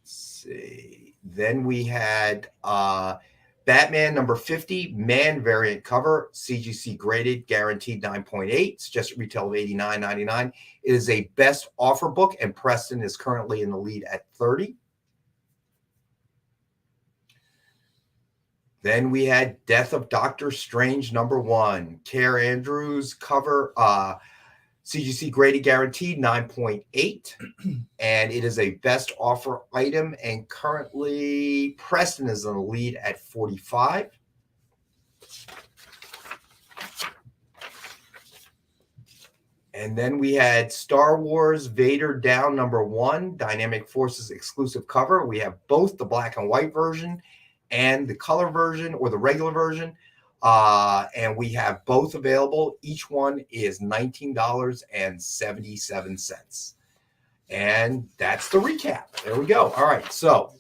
Let's see. Then we had Batman number 50, man variant cover, CGC graded, guaranteed 9.8, suggested retail of $89.99. It is a best offer book, and Preston is currently in the lead at 30. Then we had Death of Doctor Strange number 1, Care Andrews cover, CGC graded guaranteed 9.8, and it is a best offer item, and currently Preston is in the lead at 45. And then we had Star Wars Vader Down number 1, Dynamic Forces exclusive cover. We have both the black and white version and the color version, or the regular version. And we have both available. Each one is $19.77. And that's the recap. There we go. All right. So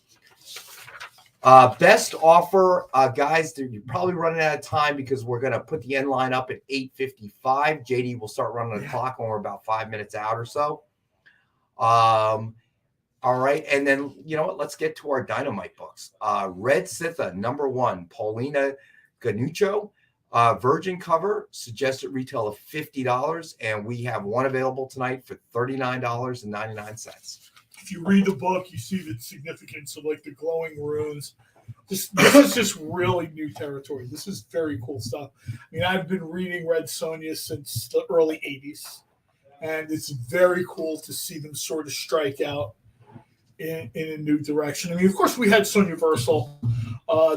best offer, guys, you're probably running out of time because we're going to put the end line up at 8:55. JD will start running the clock when we're about 5 minutes out or so. All right. And then, you know what? Let's get to our Dynamite books. Red Sitha, number 1, Paulina Ganuccio, virgin cover, suggested retail of $50, and we have one available tonight for $39.99. If you read the book, you see the significance of like the glowing runes. This is just really new territory. This is very cool stuff. I mean, I've been reading Red Sonja since the early 80s. and it's very cool to see them sort of strike out in a new direction. I mean, of course, we had Sonya Versal.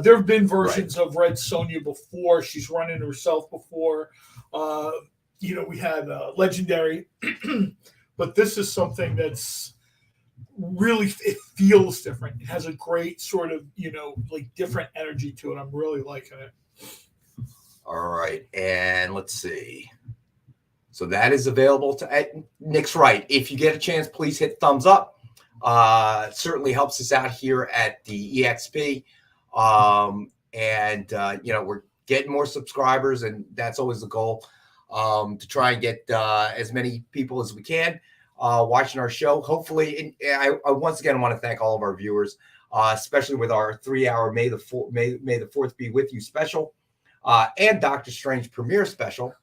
There have been versions of Red Sonja before. She's run into herself before. We had Legendary, but this is something that's really, it feels different. It has a great sort of, different energy to it. I'm really liking it. All right, and let's see. So that is available to Nick's right. If you get a chance, please hit thumbs up. It certainly helps us out here at the EXP. We're getting more subscribers, and that's always the goal, to try and get as many people as we can watching our show. Hopefully, I once again want to thank all of our viewers, especially with our 3-hour May the 4th Be With You special and Doctor Strange premiere special.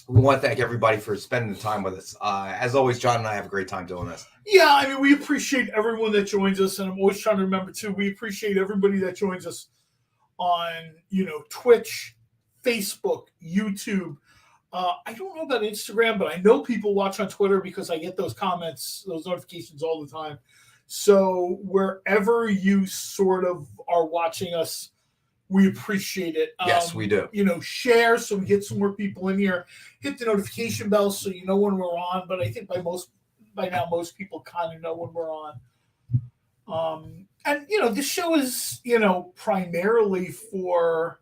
We want to thank everybody for spending the time with us. As always, John and I have a great time doing this. Yeah, I mean, we appreciate everyone that joins us, and I'm always trying to remember, too, we appreciate everybody that joins us on, Twitch, Facebook, YouTube. I don't know about Instagram, but I know people watch on Twitter because I get those comments, those notifications all the time. So wherever you sort of are watching us, we appreciate it. Yes, we do. Share so we get some more people in here. Hit the notification bell so you know when we're on. But I think by now most people kind of know when we're on. This show is primarily for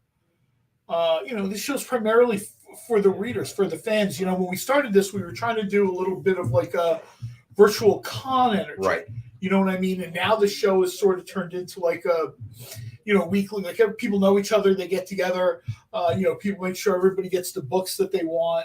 this show's primarily for the readers, for the fans. When we started this, we were trying to do a little bit of like a virtual con energy. Right. You know what I mean? And now the show is sort of turned into like a weekly, like people know each other, they get together, people make sure everybody gets the books that they want.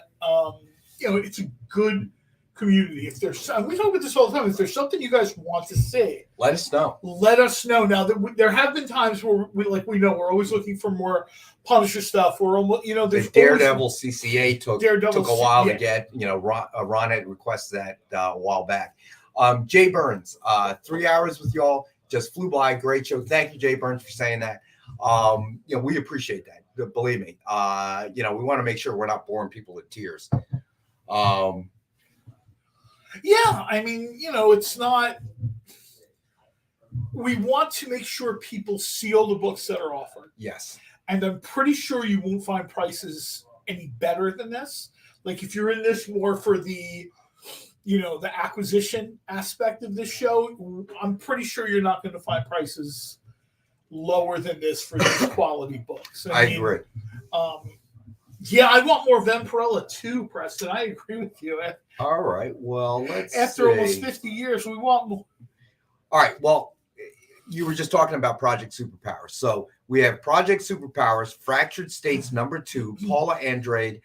It's a good community. If there's, we talk about this all the time, if there's something you guys want to see, let us know. Let us know. Now, there have been times where we're always looking for more Punisher stuff. We're almost, the Daredevil CCA took a while to get. Ron had requested that a while back. Jay Burns, 3 hours with y'all. Just flew by. Great show. Thank you, Jay Burns, for saying that. We appreciate that. Believe me. We want to make sure we're not boring people to tears. Yeah, I mean, it's not. We want to make sure people see all the books that are offered. Yes. And I'm pretty sure you won't find prices any better than this. Like if you're in this more for the the acquisition aspect of this show, I'm pretty sure you're not going to find prices lower than this for these quality books. I agree. Yeah, I want more Vampirella too, Preston. I agree with you. All right. Well, After almost 50 years, we want more. All right. Well, you were just talking about Project Superpowers. So we have Project Superpowers, Fractured States #2, Paula Andrade,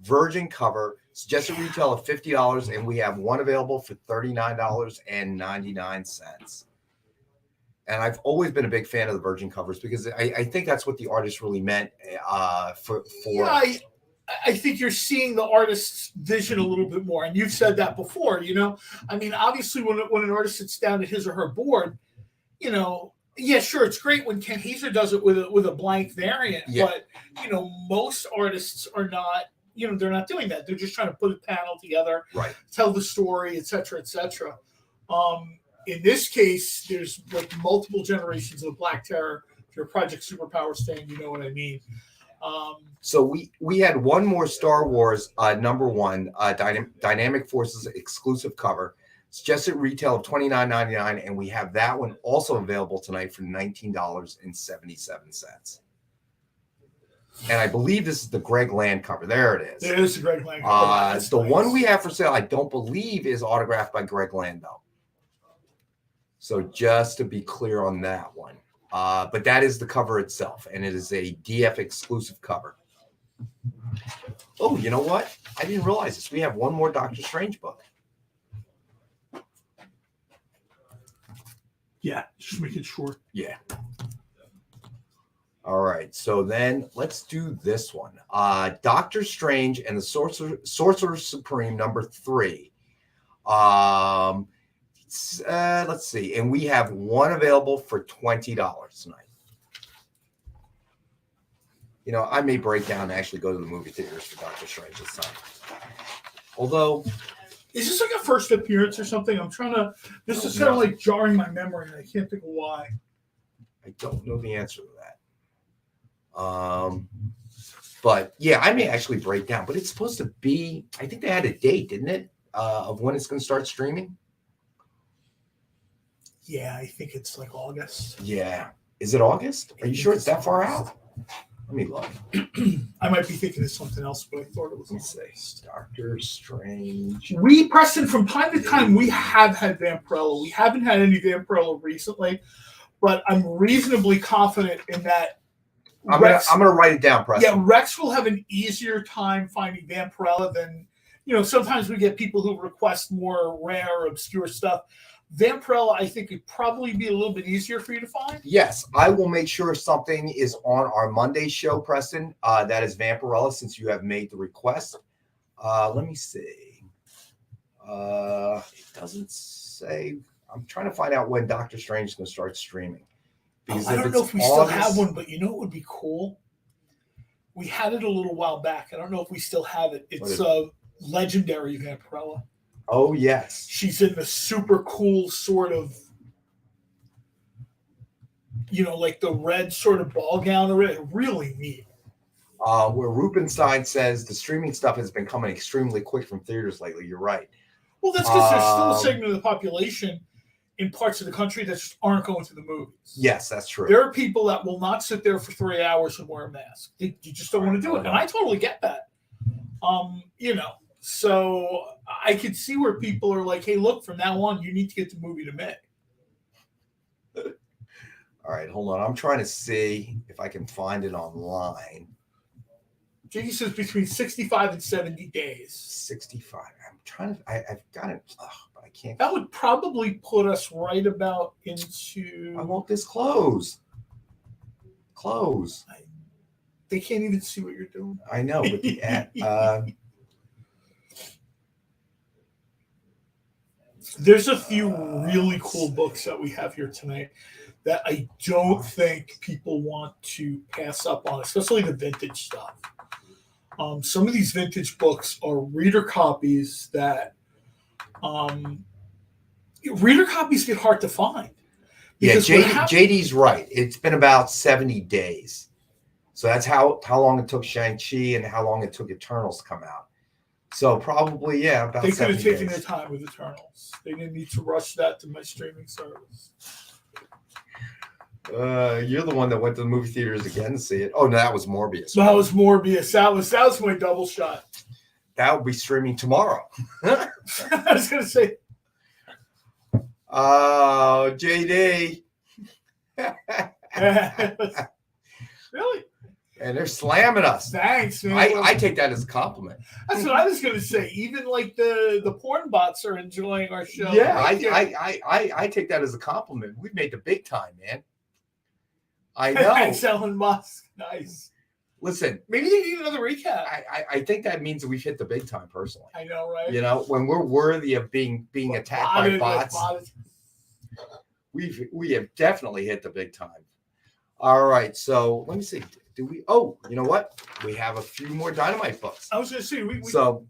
Virgin cover, suggested retail of $50, and we have one available for $39.99. And I've always been a big fan of the Virgin covers because I think that's what the artist really meant for. Yeah, I think you're seeing the artist's vision a little bit more, and you've said that before. I mean, obviously, when an artist sits down at his or her board, yeah, sure, it's great when Ken Heiser does it with a blank variant, but most artists are not. They're not doing that. They're just trying to put a panel together, right? Tell the story, et cetera, et cetera. In this case, there's like multiple generations of Black Terror. If you're a Project Superpowers fan, you know what I mean. So we had one more Star Wars #1 Dynamic Forces exclusive cover, suggested retail of $29.99, and we have that one also available tonight for $19.77. And I believe this is the Greg Land cover. There it is. It is the Greg Land cover. It's the one we have for sale. I don't believe is autographed by Greg Land, though. So just to be clear on that one. But that is the cover itself, and it is a DF exclusive cover. Oh, you know what? I didn't realize this. We have one more Doctor Strange book. Yeah, just making sure. Yeah. All right, so then let's do this one. Doctor Strange and the Sorcerer Supreme #3. Let's see, and we have one available for $20 tonight. I may break down and actually go to the movie theaters for Doctor Strange this time. Although, is this like a first appearance or something? I'm trying to. This is kind of like jarring my memory, and I can't think of why. I don't know the answer to that. But yeah, I may actually break down. But it's supposed to be. I think they had a date, didn't it, of when it's going to start streaming? Yeah, I think it's like August. Yeah, is it August? Are you sure it's that far out? Let me look. I might be thinking of something else, but I thought it was. Let's say Doctor Strange. We, Preston, from time to time, we have had Vampirella. We haven't had any Vampirella recently, but I'm reasonably confident in that. I'm gonna write it down, Preston. Yeah, Rex will have an easier time finding Vampirella than, sometimes we get people who request more rare, obscure stuff. Vampirella, I think, would probably be a little bit easier for you to find. Yes, I will make sure something is on our Monday show, Preston. That is Vampirella, since you have made the request. Let me see. It doesn't say. I'm trying to find out when Doctor Strange is going to start streaming. Because I don't know if we still have one, but what would be cool? We had it a little while back. I don't know if we still have it. It's Legendary Vampirella. Oh, yes. She's in the super cool sort of, like the red sort of ball gown. Really neat. Where Rubenstein says the streaming stuff has been coming extremely quick from theaters lately. You're right. Well, that's because there's still a segment of the population in parts of the country that just aren't going to the movies. Yes, that's true. There are people that will not sit there for 3 hours and wear a mask. You just don't want to do it. And I totally get that. So I could see where people are like, hey, look, from now on, you need to get the movie to me. All right, hold on. I'm trying to see if I can find it online. Jiggy says between 65 and 70 days. 65. I'm trying to, I've got it, but I can't. That would probably put us right about into. I want this close. Close. They can't even see what you're doing. I know, but the ad. There's a few really cool books that we have here tonight that I don't think people want to pass up on, especially the vintage stuff. Some of these vintage books are reader copies that reader copies get hard to find. Yeah, JD's right. It's been about 70 days. So that's how long it took Shang-Chi and how long it took Eternals to come out. So probably, about they could have taken days. their time with Eternals. They didn't need to rush that to my streaming service. You're the one that went to the movie theaters again to see it. Oh, no, that was Morbius. That was Morbius. That was my double shot. That will be streaming tomorrow. I was going to say. Oh, JD. Really? And they're slamming us. Thanks, man. I take that as a compliment. That's what I was going to say. Even like the porn bots are enjoying our show. Yeah, I take that as a compliment. We've made the big time, man. I know. Thanks, Elon Musk. Nice. Listen, maybe they need another recap. I think that means that we've hit the big time personally. I know, right? When we're worthy of being attacked by bots, we have definitely hit the big time. All right, so let me see. Do we? Oh, you know what? We have a few more Dynamite books. I was going to say So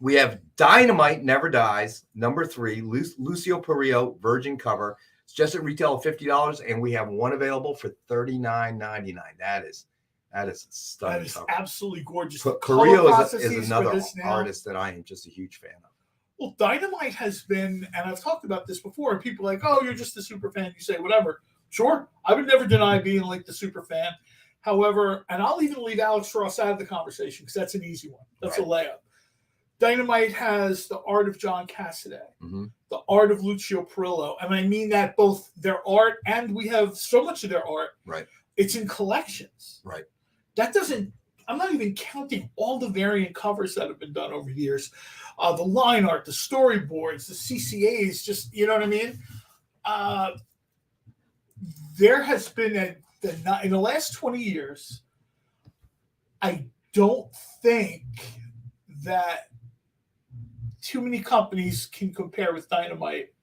we have Dynamite Never Dies, number 3, Lucio Perillo, Virgin cover. It's just at retail of $50, and we have one available for $39.99. That is stunning. That is cover. absolutely gorgeous. Perillo is another artist that I am just a huge fan of. Well, Dynamite has been, and I've talked about this before, and people are like, oh, you're just a super fan. You say whatever. Sure, I would never deny being like the super fan. However, and I'll even leave Alex Ross out of the conversation because that's an easy one. That's a layup. Dynamite has the art of John Cassaday, the art of Lucio Perillo. And I mean that both their art and we have so much of their art. Right. It's in collections. Right. That doesn't, I'm not even counting all the variant covers that have been done over the years. The line art, the storyboards, the CCAs, just, you know what I mean? There has been, in the last 20 years, I don't think that too many companies can compare with Dynamite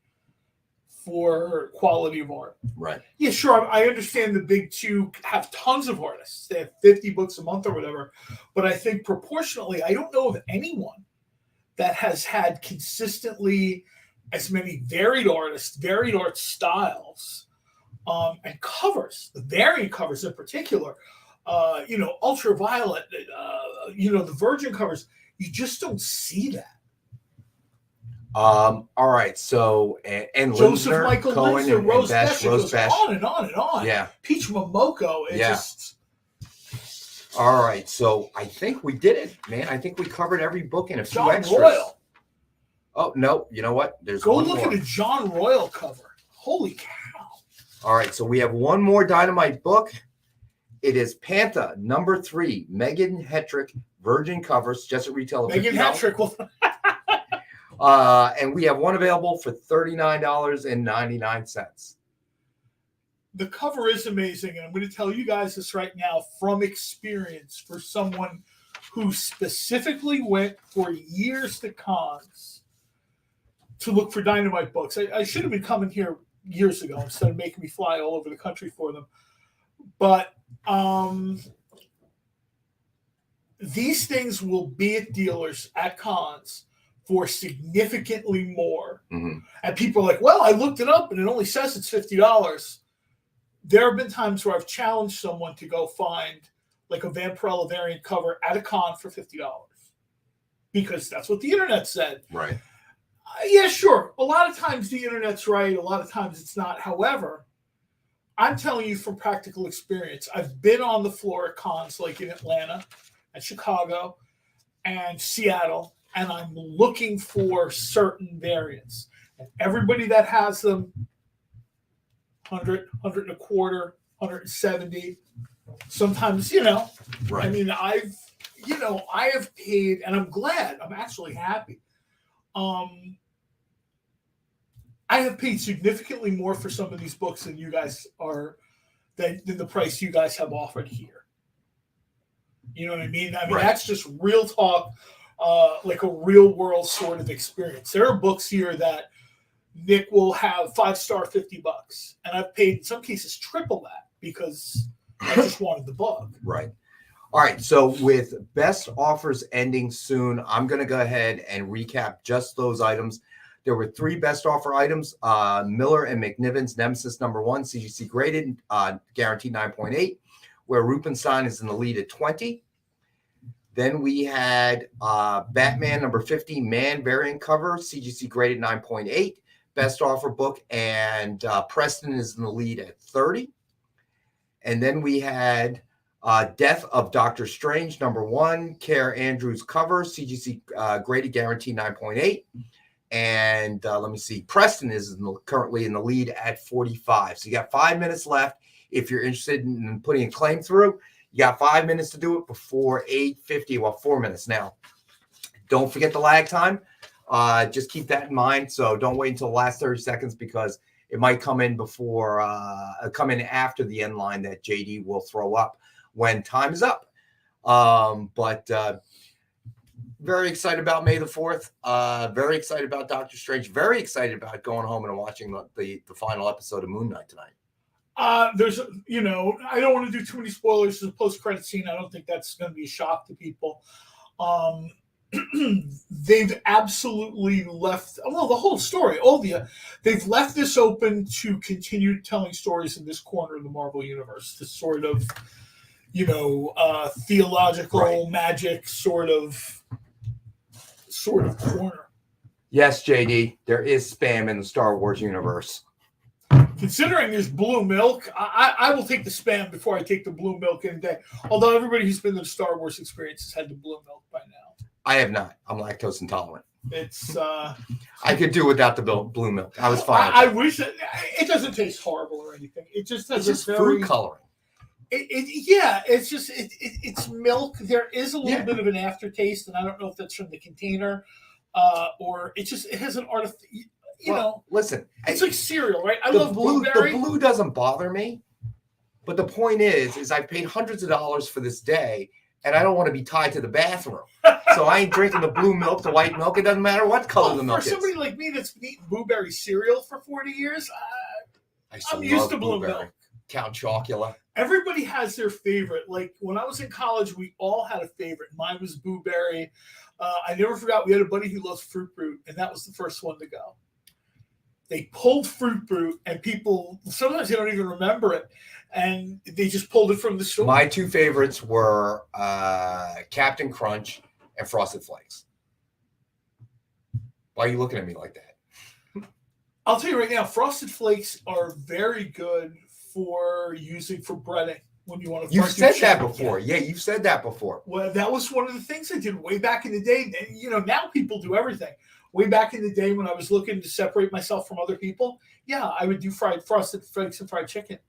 for quality of art. Right. Yeah, sure. I understand the big two have tons of artists. They have 50 books a month or whatever. But I think proportionally, I don't know of anyone that has had consistently as many varied artists, varied art styles, and covers, the variant covers in particular, Ultraviolet, the Virgin covers. You just don't see that. All right, so and Joseph Lindner, Michael Cohen, Lindner, and Rose Besh, Besh, it Rose goes Besh. on and on and on. Yeah. Peach Momoko, just. All right, so I think we did it, man. I think we covered every book and a few John extras. Royal. Oh no, you know what? There's Go one look more. at a John Royal cover. Holy cow! All right, so we have one more Dynamite book. It is Panther #3, Megan Hetrick, Virgin covers, just at retail. Megan Hetrick. And we have one available for $39.99. The cover is amazing, and I'm going to tell you guys this right now from experience for someone who specifically went for years to cons to look for Dynamite books. I should have been coming here years ago instead of making me fly all over the country for them. But these things will be at dealers at cons for significantly more. Mm-hmm. And people are like, well, I looked it up and it only says it's $50. There have been times where I've challenged someone to go find like a Vampirella variant cover at a con for $50 because that's what the internet said. Right. Yeah, sure. A lot of times the internet's right. A lot of times it's not. However, I'm telling you from practical experience, I've been on the floor at cons like in Atlanta and Chicago and Seattle, and I'm looking for certain variants. And everybody that has them, 100, 100 and a quarter, 170. Sometimes, Right. I mean, I have paid, and I'm glad, I'm actually happy. I have paid significantly more for some of these books than you guys are, than the price you guys have offered here. You know what I mean? I mean, Right. That's just real talk, like a real world sort of experience. There are books here that Nick will have 5-star $50, and I've paid in some cases triple that because I just wanted the book. Right. All right. So with best offers ending soon, I'm going to go ahead and recap just those items. There were 3 best offer items. Miller and McNiven's Nemesis #1, CGC graded, guaranteed 9.8, where Rubenstein is in the lead at 20. Then we had Batman #50, Man variant cover, CGC graded 9.8, best offer book, and Preston is in the lead at 30. And then we had Death of Doctor Strange #1, Care Andrews cover, CGC graded, guaranteed 9.8. And let me see, Preston is currently in the lead at 45. So you got 5 minutes left. If you're interested in putting a claim through, you got 5 minutes to do it before 8:50. Well, 4 minutes now. Don't forget the lag time. Just keep that in mind. So don't wait until the last 30 seconds because it might come in after the end line that JD will throw up when time is up. But very excited about May the 4th. Very excited about Doctor Strange. Very excited about going home and watching the final episode of Moon Knight tonight. There's, I don't want to do too many spoilers to the post-credit scene. I don't think that's going to be a shock to people. They've absolutely left, the whole story, they've left this open to continue telling stories in this corner of the Marvel Universe, this sort of, theological magic sort of corner. Yes, JD, there is spam in the Star Wars universe. Considering there's blue milk, I will take the spam before I take the blue milk any day. Although everybody who's been to the Star Wars experience has had the blue milk by now. I have not. I'm lactose intolerant. It's I could do without the blue milk. I was fine. I wish it doesn't taste horrible or anything. It just has it's just food coloring. It's milk. There is a little bit of an aftertaste, and I don't know if that's from the container, or it has an listen, it's like cereal, right? I love blueberry. The blue doesn't bother me, but the point is I paid hundreds of dollars for this day, and I don't want to be tied to the bathroom. So I ain't drinking the blue milk, the white milk. It doesn't matter what color the milk is. For somebody like me that's been eating blueberry cereal for 40 years, I'm used to blue milk. Count Chocula. everybody has their favorite. Like when I was in college, we all had a favorite. Mine was Boo Berry. I never forgot we had a buddy who loves Fruit Brute, and that was the first one to go. They pulled Fruit Brute, and people sometimes they don't even remember it, and they just pulled it from the store. My two favorites were Captain Crunch and Frosted Flakes. Why are you looking at me like that? I'll tell you right now, Frosted Flakes are very good for using for breading when you want to. You've said that before. Yeah, you've said that before. Well, that was one of the things I did way back in the day. And, you know, now people do everything. Way back in the day when I was looking to separate myself from other people, yeah, I would do Frosted Flakes and fried chicken.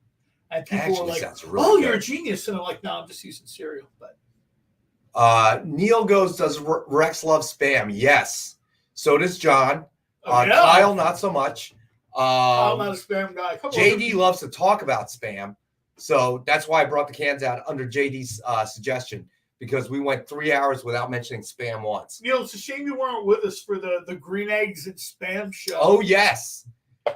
And people were like, really you're a genius. And I'm like, no, I'm just using cereal. But Neil goes, does Rex love Spam? Yes. So does John. Kyle, not so much. I'm not a Spam guy. JD loves to talk about Spam. So that's why I brought the cans out under JD's suggestion, because we went 3 hours without mentioning Spam once. Neil, it's a shame you weren't with us for the green eggs and Spam show. Oh, yes.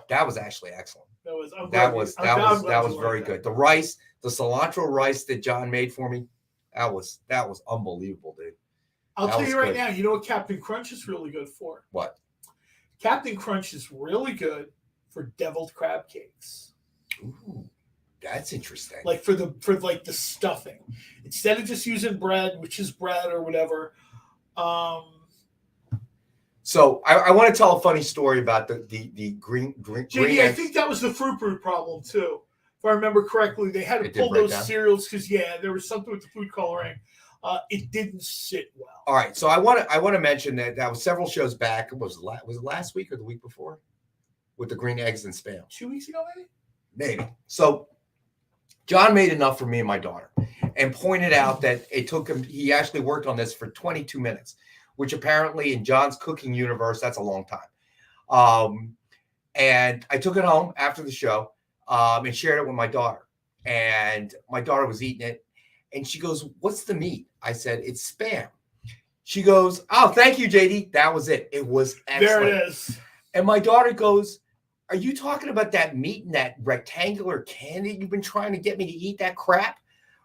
That was actually excellent. That was very good. The rice, the cilantro rice that John made for me, that was unbelievable, dude. I'll tell you right now, you know what Captain Crunch is really good for? What? Captain Crunch is really good for deviled crab cakes. Ooh, that's interesting. Like for the stuffing, instead of just using bread, which is bread or whatever. So I want to tell a funny story about the green. JD, I think that was the Fruit Brute problem too. If I remember correctly, they had to pull those cereals because there was something with the food coloring. It didn't sit well. All right, so I want to mention that was several shows back. Was it last week or the week before, with the green eggs and Spam? 2 weeks ago, maybe. So John made enough for me and my daughter, and pointed out that it took him. He actually worked on this for 22 minutes, which apparently in John's cooking universe, that's a long time. And I took it home after the show and shared it with my daughter, and my daughter was eating it. And she goes, "What's the meat?" I said, "It's Spam." She goes, "Oh, thank you, JD. That was it. It was excellent." There it is. And my daughter goes, "Are you talking about that meat in that rectangular can that you've been trying to get me to eat, that crap?"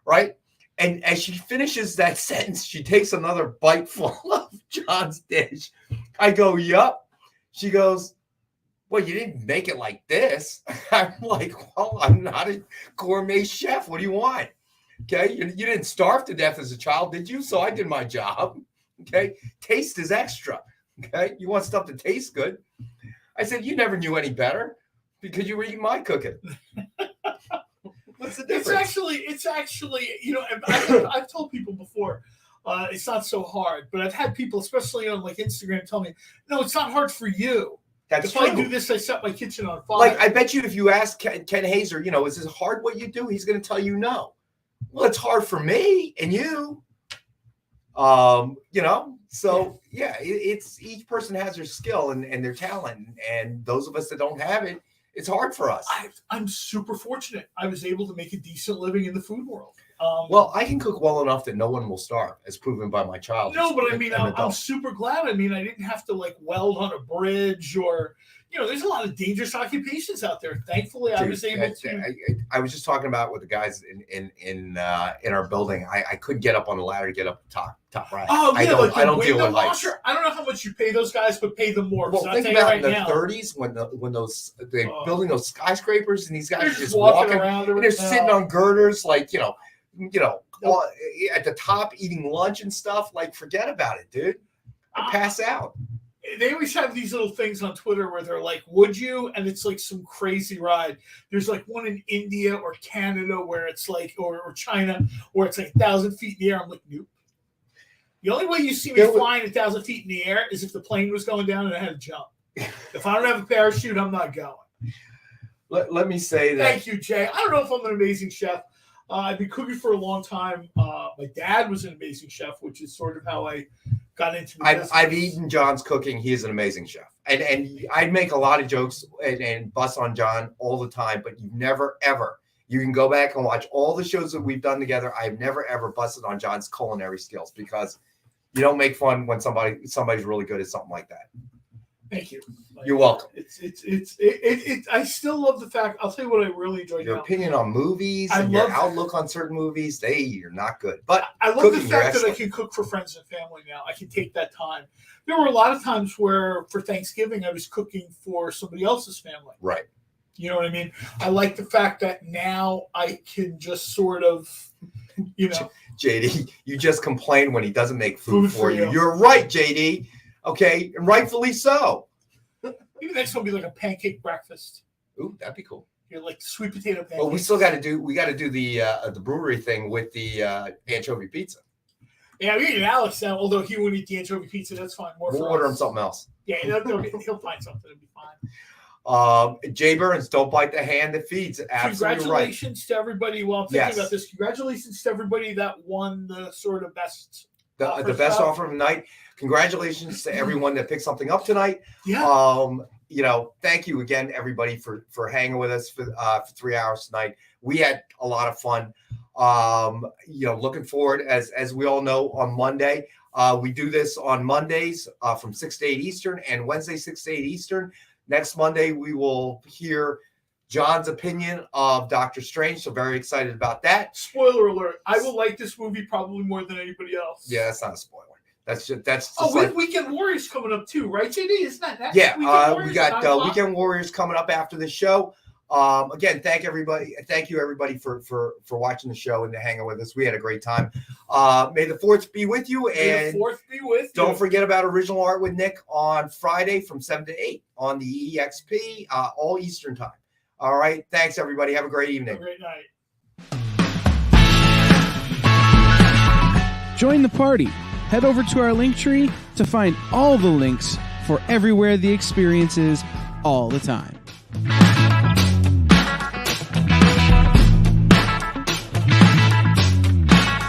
Right? And as she finishes that sentence, she takes another bite full of John's dish. I go, "Yup." She goes, "Well, you didn't make it like this." I'm like, "Well, I'm not a gourmet chef. What do you want?" Okay, you didn't starve to death as a child, did you? So I did my job. Okay, taste is extra. Okay, you want stuff to taste good. I said, "You never knew any better because you were eating my cooking." What's the difference? It's actually, you know, I've told people before, it's not so hard, but I've had people, especially on like Instagram, tell me, "No, it's not hard for you. That's if true. I do this, I set my kitchen on fire." Like, I bet you if you ask Ken Hazer, you know, "Is this hard what you do?" He's going to tell you no. Well, it's hard for me and you. You know, so yeah, it's each person has their skill and their talent, and those of us that don't have it, it's hard for us. I'm super fortunate. I was able to make a decent living in the food world. Well, I can cook well enough that no one will starve, as proven by my child. No, but I mean, I'm super glad. I mean, I didn't have to like weld on a bridge or, you know, there's a lot of dangerous occupations out there. Thankfully, I was able to. I was just talking about with the guys in our building. I couldn't get up on the ladder to get up the top right. Oh, yeah, I don't deal with heights. I don't know how much you pay those guys, but pay them more. Well, think about in the 30s when they're building those skyscrapers, and these guys are just walking around, and they're sitting on girders, like you know, at the top eating lunch and stuff. Like, forget about it, dude. I pass out. They always have these little things on Twitter where they're like, "Would you?" And it's like some crazy ride. There's like one in India or Canada where it's like, or China, where it's like 1,000 feet in the air. I'm like, nope. The only way you see me flying 1,000 feet in the air is if the plane was going down and I had to jump. If I don't have a parachute, I'm not going. Let me say that. Thank you, Jay. I don't know if I'm an amazing chef. I've been cooking for a long time. My dad was an amazing chef, which is sort of how I got into the business. I've eaten John's cooking. He is an amazing chef. And I'd make a lot of jokes and bust on John all the time, but you've never, ever, you can go back and watch all the shows that we've done together. I've never, ever busted on John's culinary skills because you don't make fun when somebody's really good at something like that. Thank you. You're welcome. I still love the fact. I'll tell you what I really enjoyed. Your opinion on movies and your outlook on certain movies, you're not good. But I love the fact that I can cook for friends and family now. I can take that time. There were a lot of times where for Thanksgiving I was cooking for somebody else's family. Right. You know what I mean? I like the fact that now I can just sort of, JD, you just complain when he doesn't make food for you. You're right, JD. Okay, and rightfully so. Maybe next one will be like a pancake breakfast. Ooh, that'd be cool. You're like sweet potato pancakes. Well, we still got to do the brewery thing with the anchovy pizza. Yeah, we eat Alex now, although he won't eat the anchovy pizza. That's fine. We'll order him something else. Yeah, he'll find something. It'll be fine. Jay Burns, don't bite the hand that feeds. Absolutely Congratulations to everybody. Well, I'm thinking about this. Congratulations to everybody that won the sort of best the best offer of the night. Congratulations to everyone that picked something up tonight. Yeah. Thank you again, everybody, for hanging with us for 3 hours tonight. We had a lot of fun. Looking forward, as we all know, on Monday. We do this on Mondays from 6 to 8 Eastern and Wednesday 6 to 8 Eastern. Next Monday, we will hear John's opinion of Doctor Strange. So very excited about that. Spoiler alert. I will like this movie probably more than anybody else. Yeah, that's not a spoiler. That's just we have Weekend Warriors coming up too, right, JD? Isn't that? Yeah, we got Weekend Warriors coming up after the show. Again, thank you everybody for watching the show and hanging with us. We had a great time. May the fourth be with you, and don't forget about original art with Nick on Friday from 7 to 8 on the EXP, all Eastern time. All right, thanks everybody. Have a great evening. Have a great night. Join the party. Head over to our link tree to find all the links for everywhere the experience is all the time.